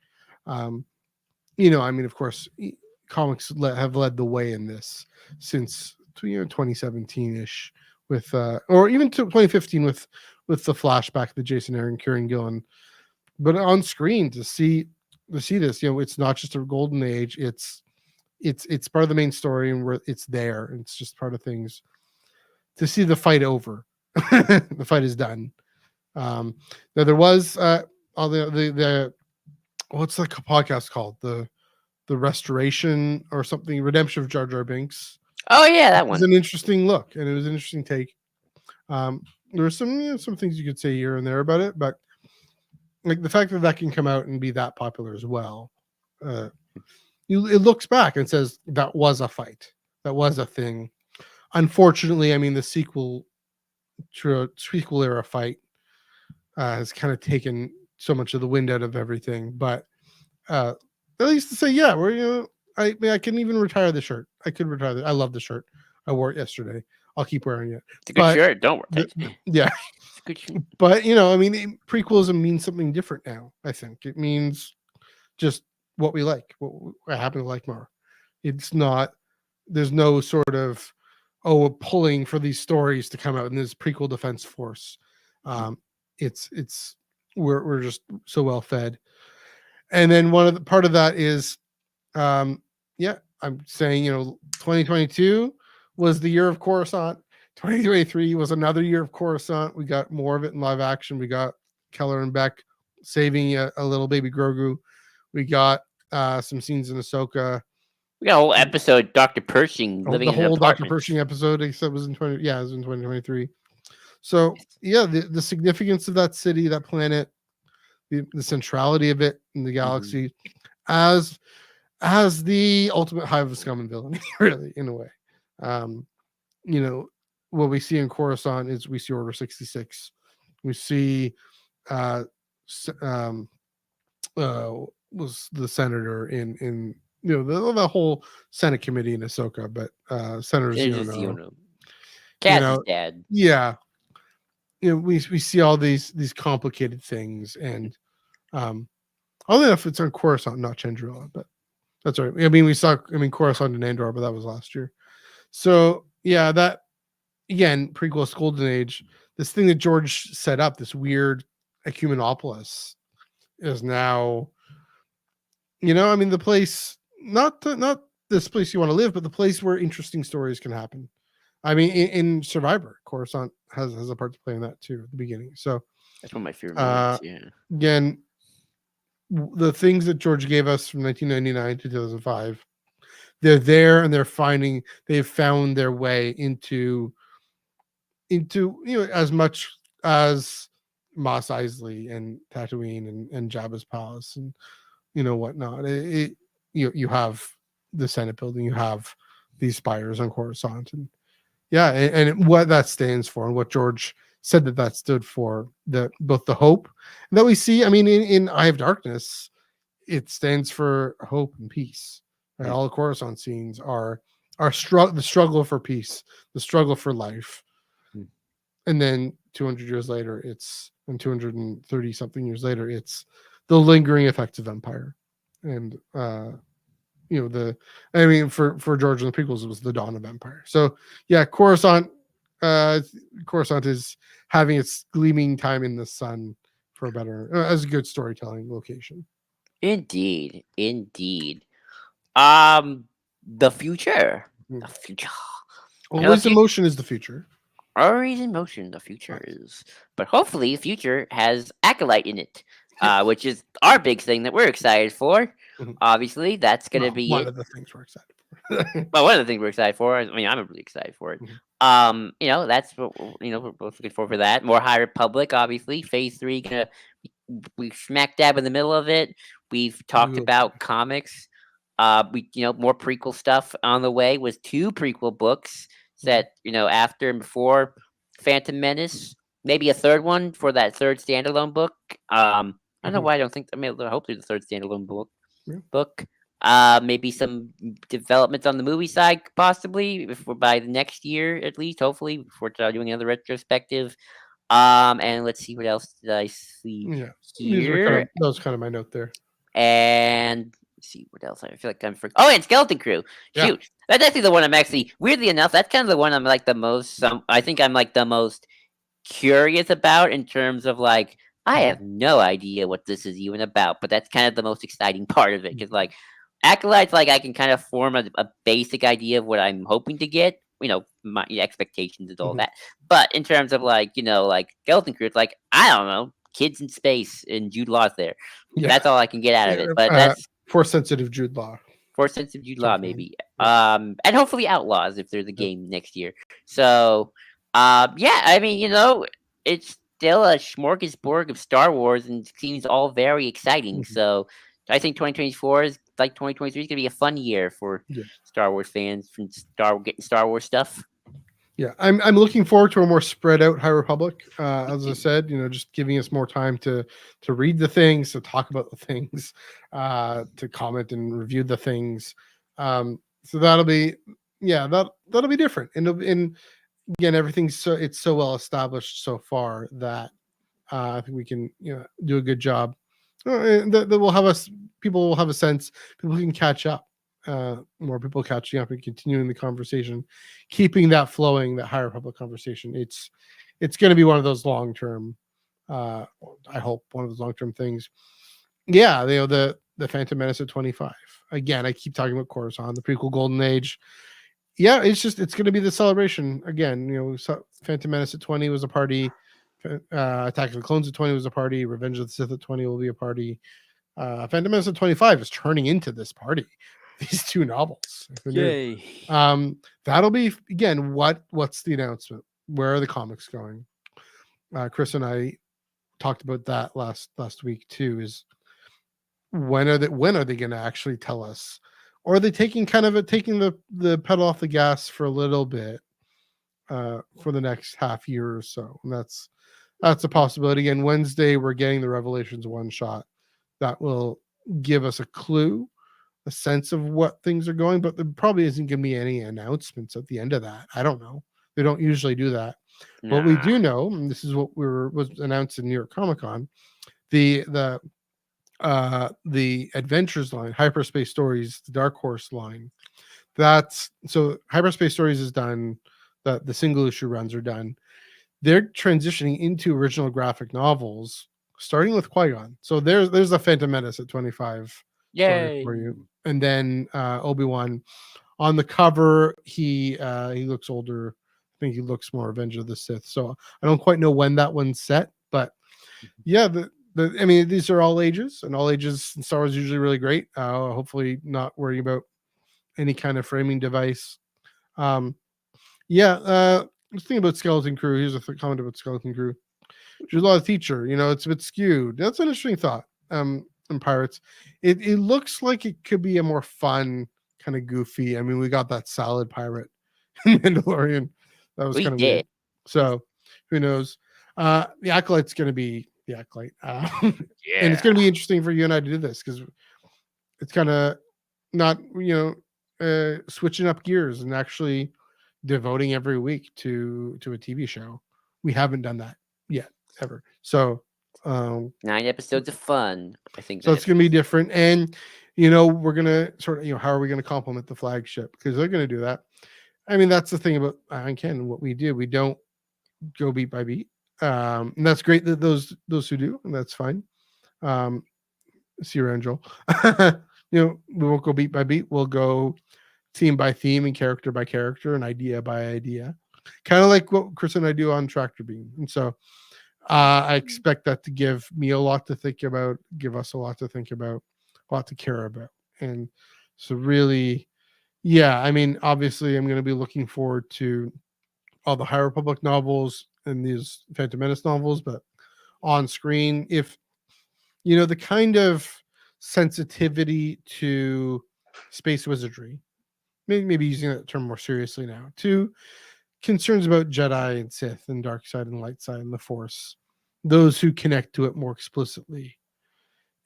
I mean, of course, comics have led the way in this since 2017-ish with or even to 2015 with the flashback, the Jason Aaron, Kieran Gillen. But on screen to see this, it's not just a golden age, it's part of the main story, and it's there. It's just part of things. To see the fight over, the fight is done. Now there was all the what's the podcast called, the restoration or something, redemption of Jar Jar Binks. Oh yeah, that one was an interesting look, and it was an interesting take. There were some some things you could say here and there about it, but like the fact that can come out and be that popular as well, it looks back and says that was a fight, that was a thing. Unfortunately, I mean, the sequel era fight has kind of taken so much of the wind out of everything, but at least to say, yeah, we're I can even retire the shirt. I could retire I love the shirt. I wore it yesterday. I'll keep wearing it. It's a good shirt. Don't worry. Yeah. It's a good shirt. But I mean, prequelism means something different now. I think it means just what we like, what I happen to like more. It's not. There's no sort of pulling for these stories to come out in this prequel Defense Force. It's we're just so well fed. And then part of that is, I'm saying, 2022 was the year of Coruscant. 2023 was another year of Coruscant. We got more of it in live action. We got Keller and Beck saving a little baby Grogu. We got some scenes in Ahsoka. We got a whole episode, Dr. Pershing living in an apartment. The whole Dr. Pershing episode, except it was in 2023. So yeah, the significance of that city, that planet, the centrality of it in the galaxy, as the ultimate hive of scum and villainy, really, in a way. What we see in Coruscant is we see Order 66. We see was the senator in the whole Senate committee in Ahsoka, but Senator Ziono. Cass's dad. Yeah. We see all these complicated things, and only if it's on Coruscant, not Chandrila, but that's right. I mean, Coruscant and Andor, but that was last year. So yeah, that again, prequel to Golden Age, this thing that George set up, this weird ecumenopolis, is now, the place, not this place you want to live, but the place where interesting stories can happen. I mean, in Survivor, Coruscant has a part to play in that too at the beginning. So that's one of my favorite moments. Yeah. Again, the things that George gave us from 1999 to 2005, they're there, and they've found their way into as much as Mos Eisley and Tatooine and Jabba's palace and whatnot. You have the Senate building, you have these spires on Coruscant, and yeah, and what that stands for, and what George said that stood for, both the hope that we see. I mean, in Eye of Darkness, it stands for hope and peace. Right? All the Coruscant scenes are the struggle for peace, the struggle for life. And then 200 years later, 230 something years later, it's the lingering effects of empire. And for George and the prequels, it was the dawn of empire. So yeah, Coruscant is having its gleaming time in the sun for a better, as a good storytelling location. Indeed. The future. Always in motion is the future. Always in motion, the future is. But hopefully the future has Acolyte in it. which is our big thing that we're excited for. Mhm. Obviously, that's going to Well, be one it. of the things we're excited for. Well, one of the things we're excited for. I mean, I'm really excited for it. Mhm. That's what we're both looking for that. More High Republic, obviously. Phase 3 gonna we smack dab in the middle of it. We've talked Ooh. about comics. We more prequel stuff on the way with 2 prequel books set after and before Phantom Menace. Maybe a third one for that third standalone book. I don't know Mhm. why I don't think. I mean, hopefully the third standalone Yeah. book. Maybe some developments on the movie side, possibly if we're by the next year at least. Hopefully, before doing another retrospective. And let's see what else did I see Yeah. here. That was kind of my note there. And let's see what else. I feel like I'm for. Oh, and Skeleton Crew. Yeah. Shoot, that's actually the one I'm actually weirdly enough. That's kind of the one I'm like the most. I think I'm like the most curious about in terms of like I have no idea what this is even about, but that's kind of the most exciting part of it because like acolytes, like I can kind of form a basic idea of what I'm hoping to get. My expectations and all Mhm. that. But in terms of like like Skeleton Crew, it's like I don't know, kids in space and Jude Law's there. Yeah. That's all I can get out of it. But that's Force sensitive Jude Law. for sense of Jude Law, Something. maybe. Yeah. And hopefully Outlaws if there's a Yep. game next year. So, yeah, I mean, it's still a smorgasbord of Star Wars and seems all very exciting. Mhm. So, I think 2024 is like 2023 is gonna be a fun year for Yeah. Star Wars fans from getting Star Wars stuff. Yeah, I'm looking forward to a more spread out High Republic. As I said, just giving us more time to read the things, to talk about the things, to comment and review the things. So that'll be, yeah, that'll be different. And again, it's so well established so far that I think we can do a good job. That will have us. People will have a sense. People can catch up. More people catching up and continuing the conversation, keeping that flowing. That Higher Republic conversation. It's going to be one of those long term. I hope one of those long term things. Yeah, the Phantom Menace at 25. Again, I keep talking about Coruscant, the prequel Golden Age. Yeah, it's going to be the celebration again. Phantom Menace at 20 was a party. Attack of the Clones at 20 was a party. Revenge of the Sith at 20 will be a party. Phantom Menace at 25 is turning into this party. These 2 novels. Who knew? Yay! That'll be again. What's the announcement? Where are the comics going? Chris and I talked about that last week too. Is when are they going to actually tell us? Or are they taking the pedal off the gas for a little bit for the next half year or so? And that's a possibility. And Wednesday we're getting the Revelations one shot that will give us a clue, a sense of what things are going, but there probably isn't going to be any announcements at the end of that. I don't know. They don't usually do that. Nah. What we do know, and this is what was announced in New York Comic Con, the Adventures line, Hyperspace Stories, the Dark Horse line. That's so Hyperspace Stories is done. The single issue runs are done. They're transitioning into original graphic novels, starting with Qui-Gon. So there's a Phantom Menace at 25 story for you, and then Obi-Wan on the cover. He looks older. I think he looks more Revenge of the Sith. So I don't quite know when that one's set, but yeah, I mean, these are all ages, and all ages in Star Wars is usually really great. Hopefully, not worrying about any kind of framing device. I was thinking about Skeleton Crew. Here's a comment about Skeleton Crew. She's a lot of teacher. It's a bit skewed. That's an interesting thought. In Pirates, it looks like it could be a more fun, kind of goofy. I mean, we got that salad pirate in Mandalorian. That was We kind of did. weird. So who knows? The Acolyte's going to be the Acolyte. And it's going to be interesting for you and I to do this because it's kind of not, switching up gears and actually devoting every week to a TV show. We haven't done that yet ever. So 9 episodes of fun. I think so it's going to be different. And we're going to sort of, how are we going to complement the flagship? Because they're going to do that. I mean, that's the thing about Iron Canon. What we do, we don't go beat by beat. And that's great that those who do, and that's fine. See you around, Joel. We won't go beat by beat. We'll go theme by theme and character by character and idea by idea, kind of like what Chris and I do on Tractor Beam. And so I expect that to give me a lot to think about, give us a lot to think about, a lot to care about. And so really, yeah, I mean, obviously I'm going to be looking forward to all the High Republic novels and these Phantom Menace novels, but on screen, if the kind of sensitivity to space wizardry, maybe using that term more seriously now, to concerns about Jedi and Sith and dark side and light side and the Force, those who connect to it more explicitly.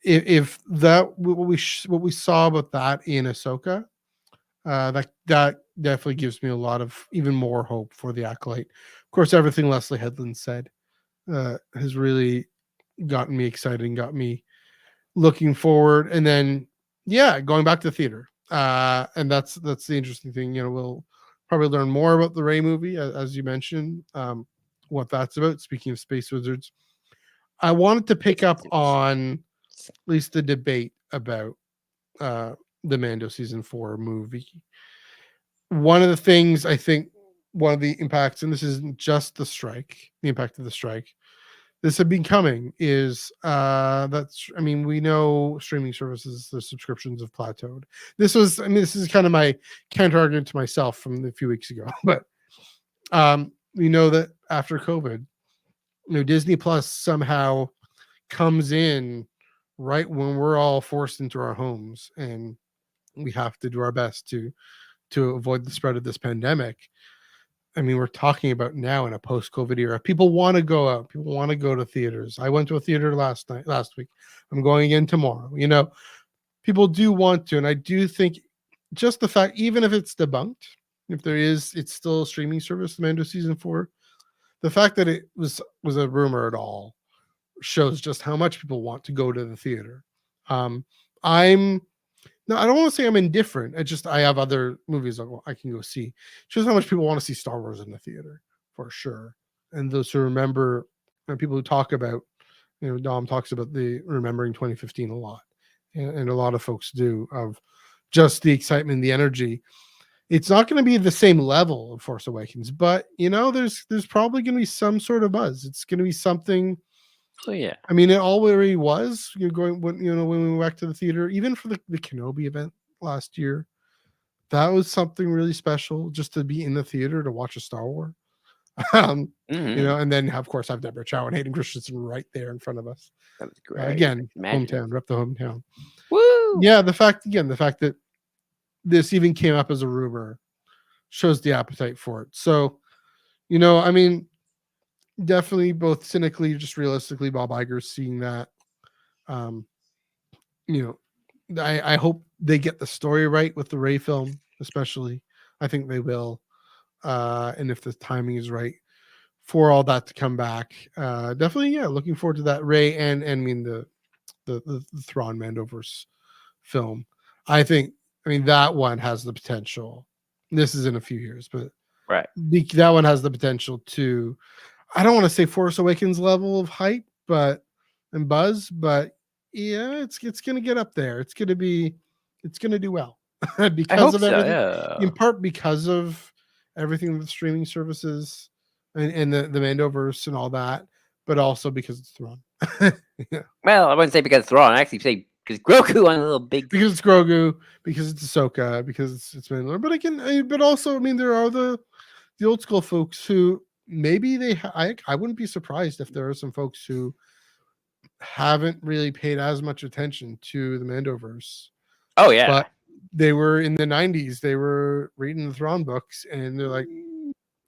If that what we saw about that in Ahsoka, that definitely gives me a lot of even more hope for the Acolyte. Of course, everything Leslie Headland said has really gotten me excited and got me looking forward. And then, yeah, going back to theater. And that's the interesting thing. We'll probably learn more about the Rey movie, as you mentioned, what that's about. Speaking of space wizards, I wanted to pick up on at least the debate about the Mando season 4 movie. One of the things I think, one of the impacts, and this isn't just the impact of the strike, this had been coming, is we know streaming services, the subscriptions have plateaued. This is kind of my counter argument to myself from a few weeks ago, but we know that after COVID, Disney Plus somehow comes in right when we're all forced into our homes and we have to do our best to avoid the spread of this pandemic. I mean, we're talking about now in a post-COVID era. People want to go out. People want to go to theaters. I went to a theater last week. I'm going again tomorrow. People do want to, and I do think just the fact, even if it's debunked, it's still a streaming service, the Mando season 4. The fact that it was a rumor at all shows just how much people want to go to the theater. I don't want to say I'm indifferent. I have other movies I can go see. Shows how much people want to see Star Wars in the theater, for sure. And those who remember, people who talk about, Dom talks about the remembering 2015 a lot, and a lot of folks do, of just the excitement, the energy. It's not going to be the same level of Force Awakens, but there's probably going to be some sort of buzz. It's going to be something. Oh yeah. I mean, it already was. When we went back to the theater, even for the Kenobi event last year, that was something really special, just to be in the theater to watch a Star Wars. And then of course have Deborah Chow and Hayden Christensen right there in front of us. That was great. Again, hometown, rep the hometown. Woo! Yeah, the fact that this even came up as a rumor shows the appetite for it. So, I mean, definitely both cynically, just realistically, Bob Iger's seeing that. I hope they get the story right with the Rey film, especially. I think they will. And if the timing is right for all that to come back, definitely, yeah, looking forward to that Rey and the Thrawn Mandoverse film. I mean, that one has the potential. This is in a few years, but right, that one has the potential to, I don't want to say Force Awakens level of hype, and buzz, but yeah, it's going to get up there. It's going to do well because of everything. So, yeah. In part because of everything with the streaming services and the Mandoverse and all that, but also because it's Thrawn. Yeah. Well, I wouldn't say because it's Thrawn. I actually say because Grogu on a little big. Because it's Grogu, because it's Ahsoka, because it's Mandalore. But also, I mean, there are the old school folks who maybe I wouldn't be surprised if there are some folks who haven't really paid as much attention to the Mandoverse. Oh yeah, but they were in the 90s. They were reading the Thrawn books, and they're like,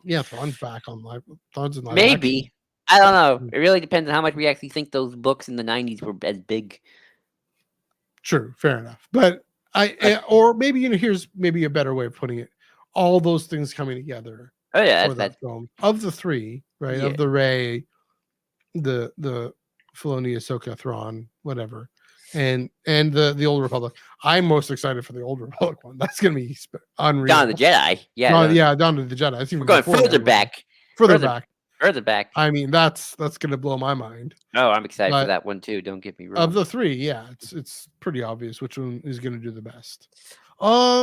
"Yeah, Thrawn's back on live. Thrawn's in live maybe." Action. I don't know. It really depends on how much we actually think those books in the 90s were as big. True, fair enough. But or maybe here's maybe a better way of putting it: all those things coming together. Oh yeah, for that film of the three, right? Yeah. Of the Rey, the Filoni, Ahsoka, Thrawn, whatever, and the Old Republic. I'm most excited for the Old Republic one. That's gonna be unreal. Dawn of the Jedi, Dawn of the Jedi. That's even going further back. Further back. I mean, that's gonna blow my mind. Oh, I'm excited for that one too. Don't get me wrong. Of the three, yeah, it's pretty obvious which one is gonna do the best.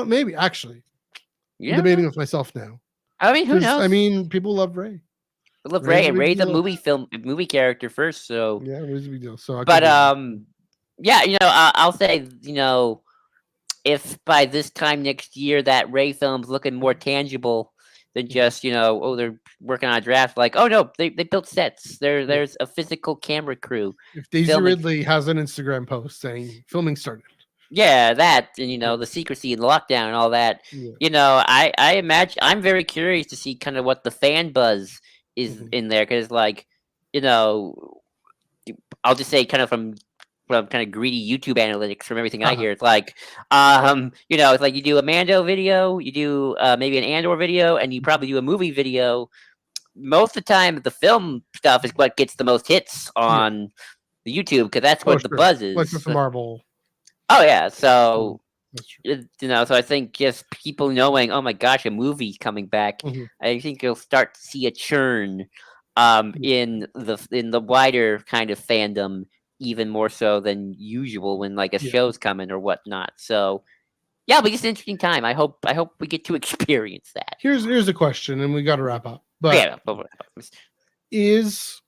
Maybe actually, I'm debating with myself now. I mean, who knows? I mean, people love Rey. I love Ray's Ray, a and big Ray's a deal. movie character first. So, Yeah, Ray's a big deal. So I but could. yeah, I'll say, if by this time next year that Ray film's looking more tangible than Mhm. just, oh, they're working on a draft, like, oh no, they built sets. Yeah. There's a physical camera crew If Daisy filming. Ridley has an Instagram post saying filming started. Yeah, that, and Yeah. the secrecy and the lockdown and all that. Yeah. I imagine, I'm very curious to see kind of what the fan buzz is Mhm. in there, because, like, you know, I'll just say, kind of from kind of greedy YouTube analytics, from everything I Uh-huh. hear, it's like, it's like you do a Mando video, you do maybe an Andor video, and you probably do a movie video. Most of the time, the film stuff is what gets the most hits Yeah. on the YouTube, because that's Oh, what the sure. buzz Like with is. the Marvel. Oh yeah, Yeah, so that's true. so I think just people knowing, oh my gosh, a movie's coming back. Mhm. I think you'll start to see a churn, Yeah. in the wider kind of fandom, even more so than usual when, like, a Yeah. show's coming or whatnot. So yeah, but it's an interesting time. I hope we get to experience that. Here's a question, and we got to wrap up. But Yeah, is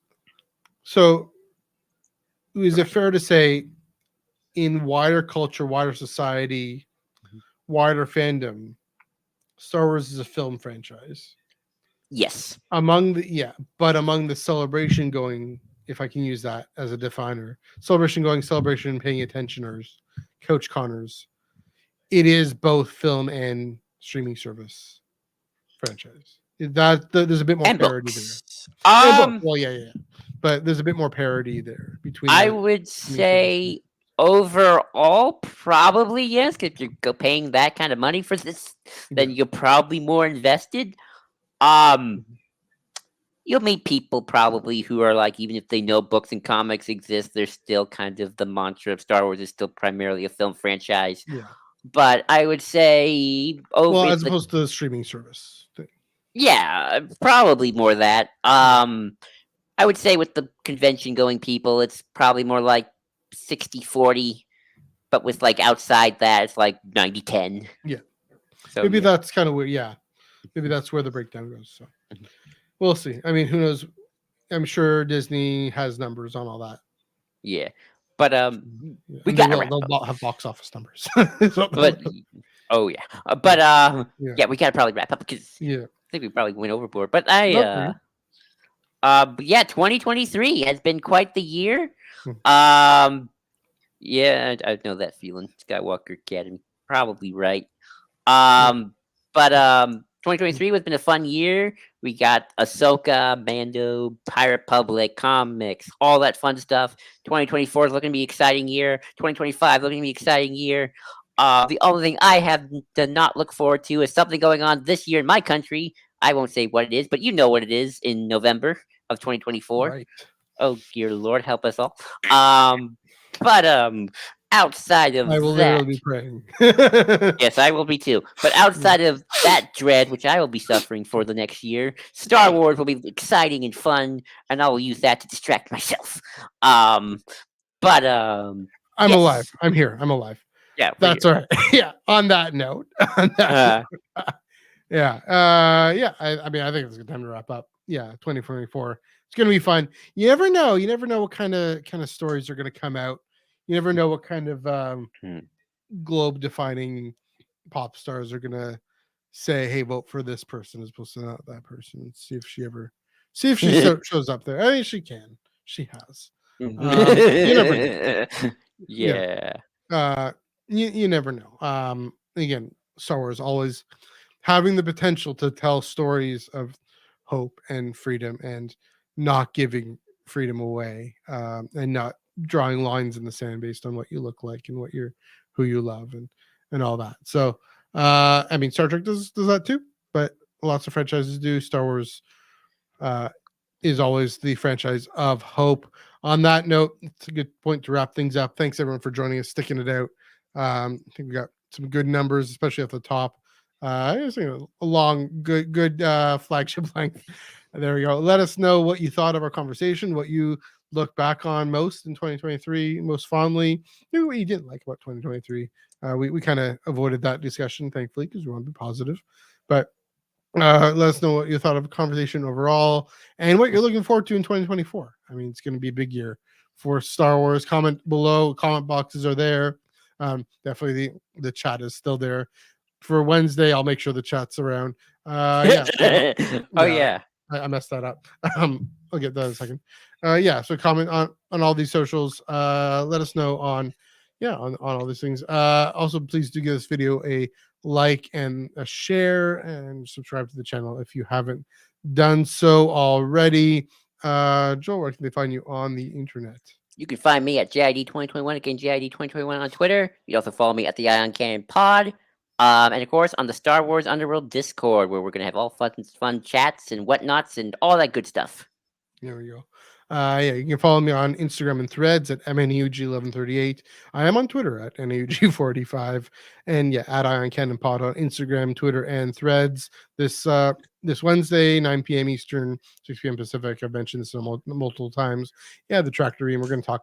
so is it fair to say, in wider culture, wider society, wider fandom, Star Wars is a film franchise? yes. Among the celebration going, if I can use that as a definer, celebration going, celebration paying attentioners, Coach Connors, it is both film and streaming service franchise. There's a bit more And parity there. books. And both. Well, yeah. But there's a bit more parity there between I the would streaming service. say overall, probably yes. If you're paying that kind of money for this, then Yeah. you're probably more invested. Um, Mhm. you'll meet people probably who are like, even if they know books and comics exist, they're still kind of, the mantra of Star Wars is still primarily a film franchise. Yeah. But I would say, Well, if as opposed to the streaming service thing. yeah, probably more that. Yeah. I would say with the convention going people, it's probably more like 60-40, but with, like, outside that, it's like 90-10. Yeah. So Maybe yeah. that's kind of where, yeah. Maybe that's where the breakdown goes. So Mhm. we'll see. I mean, who knows? I'm sure Disney has numbers on all that. Yeah. But Yeah, we and they gotta will. wrap up. They'll have box office numbers. So- But oh yeah. But yeah. yeah, we gotta probably wrap up, because Yeah. I think we probably went overboard. But Okay. but yeah, 2023 has been quite the year. Hmm. Yeah, I know that feeling. Skywalker Academy, probably right. Yeah. But 2023 has been a fun year. We got Ahsoka, Mando, Pirate Public, comics, all that fun stuff. 2024 is looking to be an exciting year. 2025 looking to be an exciting year. The only thing I have to not look forward to is something going on this year in my country. I won't say what it is, but you know what it is, in November of 2024. Right. Oh dear Lord, help us all. But outside of I will that, literally be praying. yes, I will be too. But outside of that dread, which I will be suffering for the next year, Star Wars will be exciting and fun, and I will use that to distract myself. But I'm alive. yes, I'm here. I'm alive. yeah, we're That's here. all right. Yeah. On that note, yeah. Yeah. I mean, I think it's a good time to wrap up. Yeah. 2024. It's gonna be fun. You never know. You never know what kind of stories are gonna come out. You never know what kind of Hmm. globe defining pop stars are gonna say, "Hey, vote for this person," as opposed to not that person. And see if she shows up there. I mean, she can. She has. You never know. You know. Yeah. You never know. Again, Star Wars always having the potential to tell stories of hope and freedom, and not giving freedom away, and not drawing lines in the sand based on what you look like and who you love, and all that. So I mean, Star Trek does that too, but lots of franchises do. Star Wars is always the franchise of hope. On that note, it's a good point to wrap things up. Thanks everyone for joining us, sticking it out. I think we got some good numbers, especially at the top. I think a long, good flagship length. There we go. Let us know what you thought of our conversation, what you look back on most in 2023, most fondly. Maybe what you didn't like about 2023. We kind of avoided that discussion, thankfully, because we want to be positive. But Let us know what you thought of the conversation overall and what you're looking forward to in 2024. I mean, it's going to be a big year for Star Wars. Comment below. Comment boxes are there. Definitely the chat is still there. For Wednesday, I'll make sure the chat's around. Yeah. Oh yeah. I messed that up. I'll get that in a second. Yeah, so comment on all these socials. Let us know on all these things. Also, please do give this video a like and a share and subscribe to the channel if you haven't done so already. Joel, where can they find you on the internet? You can find me at JID2021, again, JID2021 on Twitter. You can also follow me at the Ion Cannon Pod. And of course, on the Star Wars Underworld Discord, where we're going to have all fun chats and whatnots and all that good stuff. There we go. Yeah, you can follow me on Instagram and Threads at MNEUG1138. I am on Twitter at NEUG45. And yeah, at Ion Cannon Pod on Instagram, Twitter, and Threads. This Wednesday, 9 p.m. Eastern, 6 p.m. Pacific. I've mentioned this multiple times. Yeah, the Tractory, and we're going to talk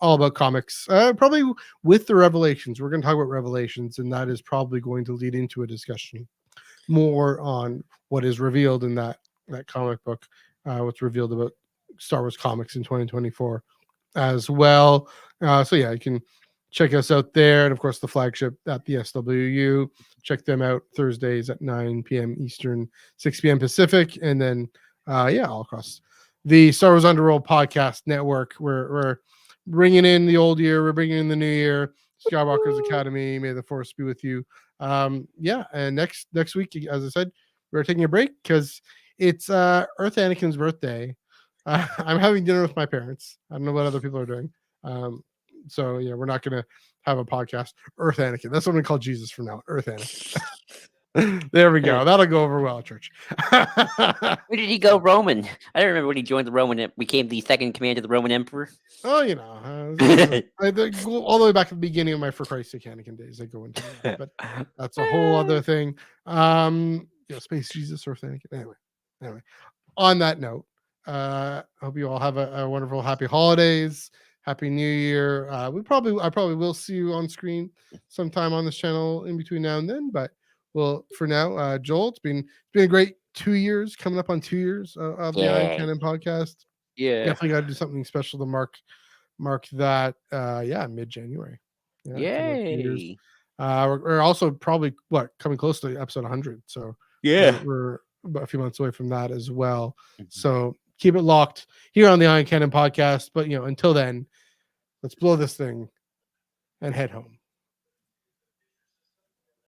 all about comics, probably with the Revelations. We're going to talk about Revelations, and that is probably going to lead into a discussion more on what is revealed in that comic book, what's revealed about Star Wars comics in 2024 as well. So yeah, you can check us out there, and of course the flagship at the SWU. Check them out Thursdays at 9 p.m. Eastern, 6 p.m. Pacific, and then all across the Star Wars Underworld podcast network. We're bringing in the old year, we're bringing in the new year. Skywalker's Academy, may the Force be with you. And next week, as I said, we're taking a break because it's Earth Anakin's birthday. I'm having dinner with my parents. I don't know what other people are doing. So yeah, we're not gonna have a podcast. Earth Anakin. That's what I'm gonna call Jesus from now. Earth Anakin. There we go. That'll go over well at church. Where did he go Roman? I don't remember when he joined the Roman, became the second commander of the Roman Emperor. Oh, I go all the way back to the beginning of my For Christ's Sake Anakin days. I go into that, but that's a whole other thing. Space Jesus, Earth Anakin. Anyway, on that note, hope you all have a wonderful, happy holidays, happy New Year. I probably will see you on screen sometime on this channel in between now and then. But well, for now, Joel, it's been a great 2 years, coming up on 2 years of the Ion Cannon podcast. Yeah, definitely got to do something special to mark that. Mid-January. Yay! We're also probably coming close to episode 100. So we're about a few months away from that as well. Mm-hmm. So keep it locked here on the Ion Cannon podcast. But until then, let's blow this thing and head home.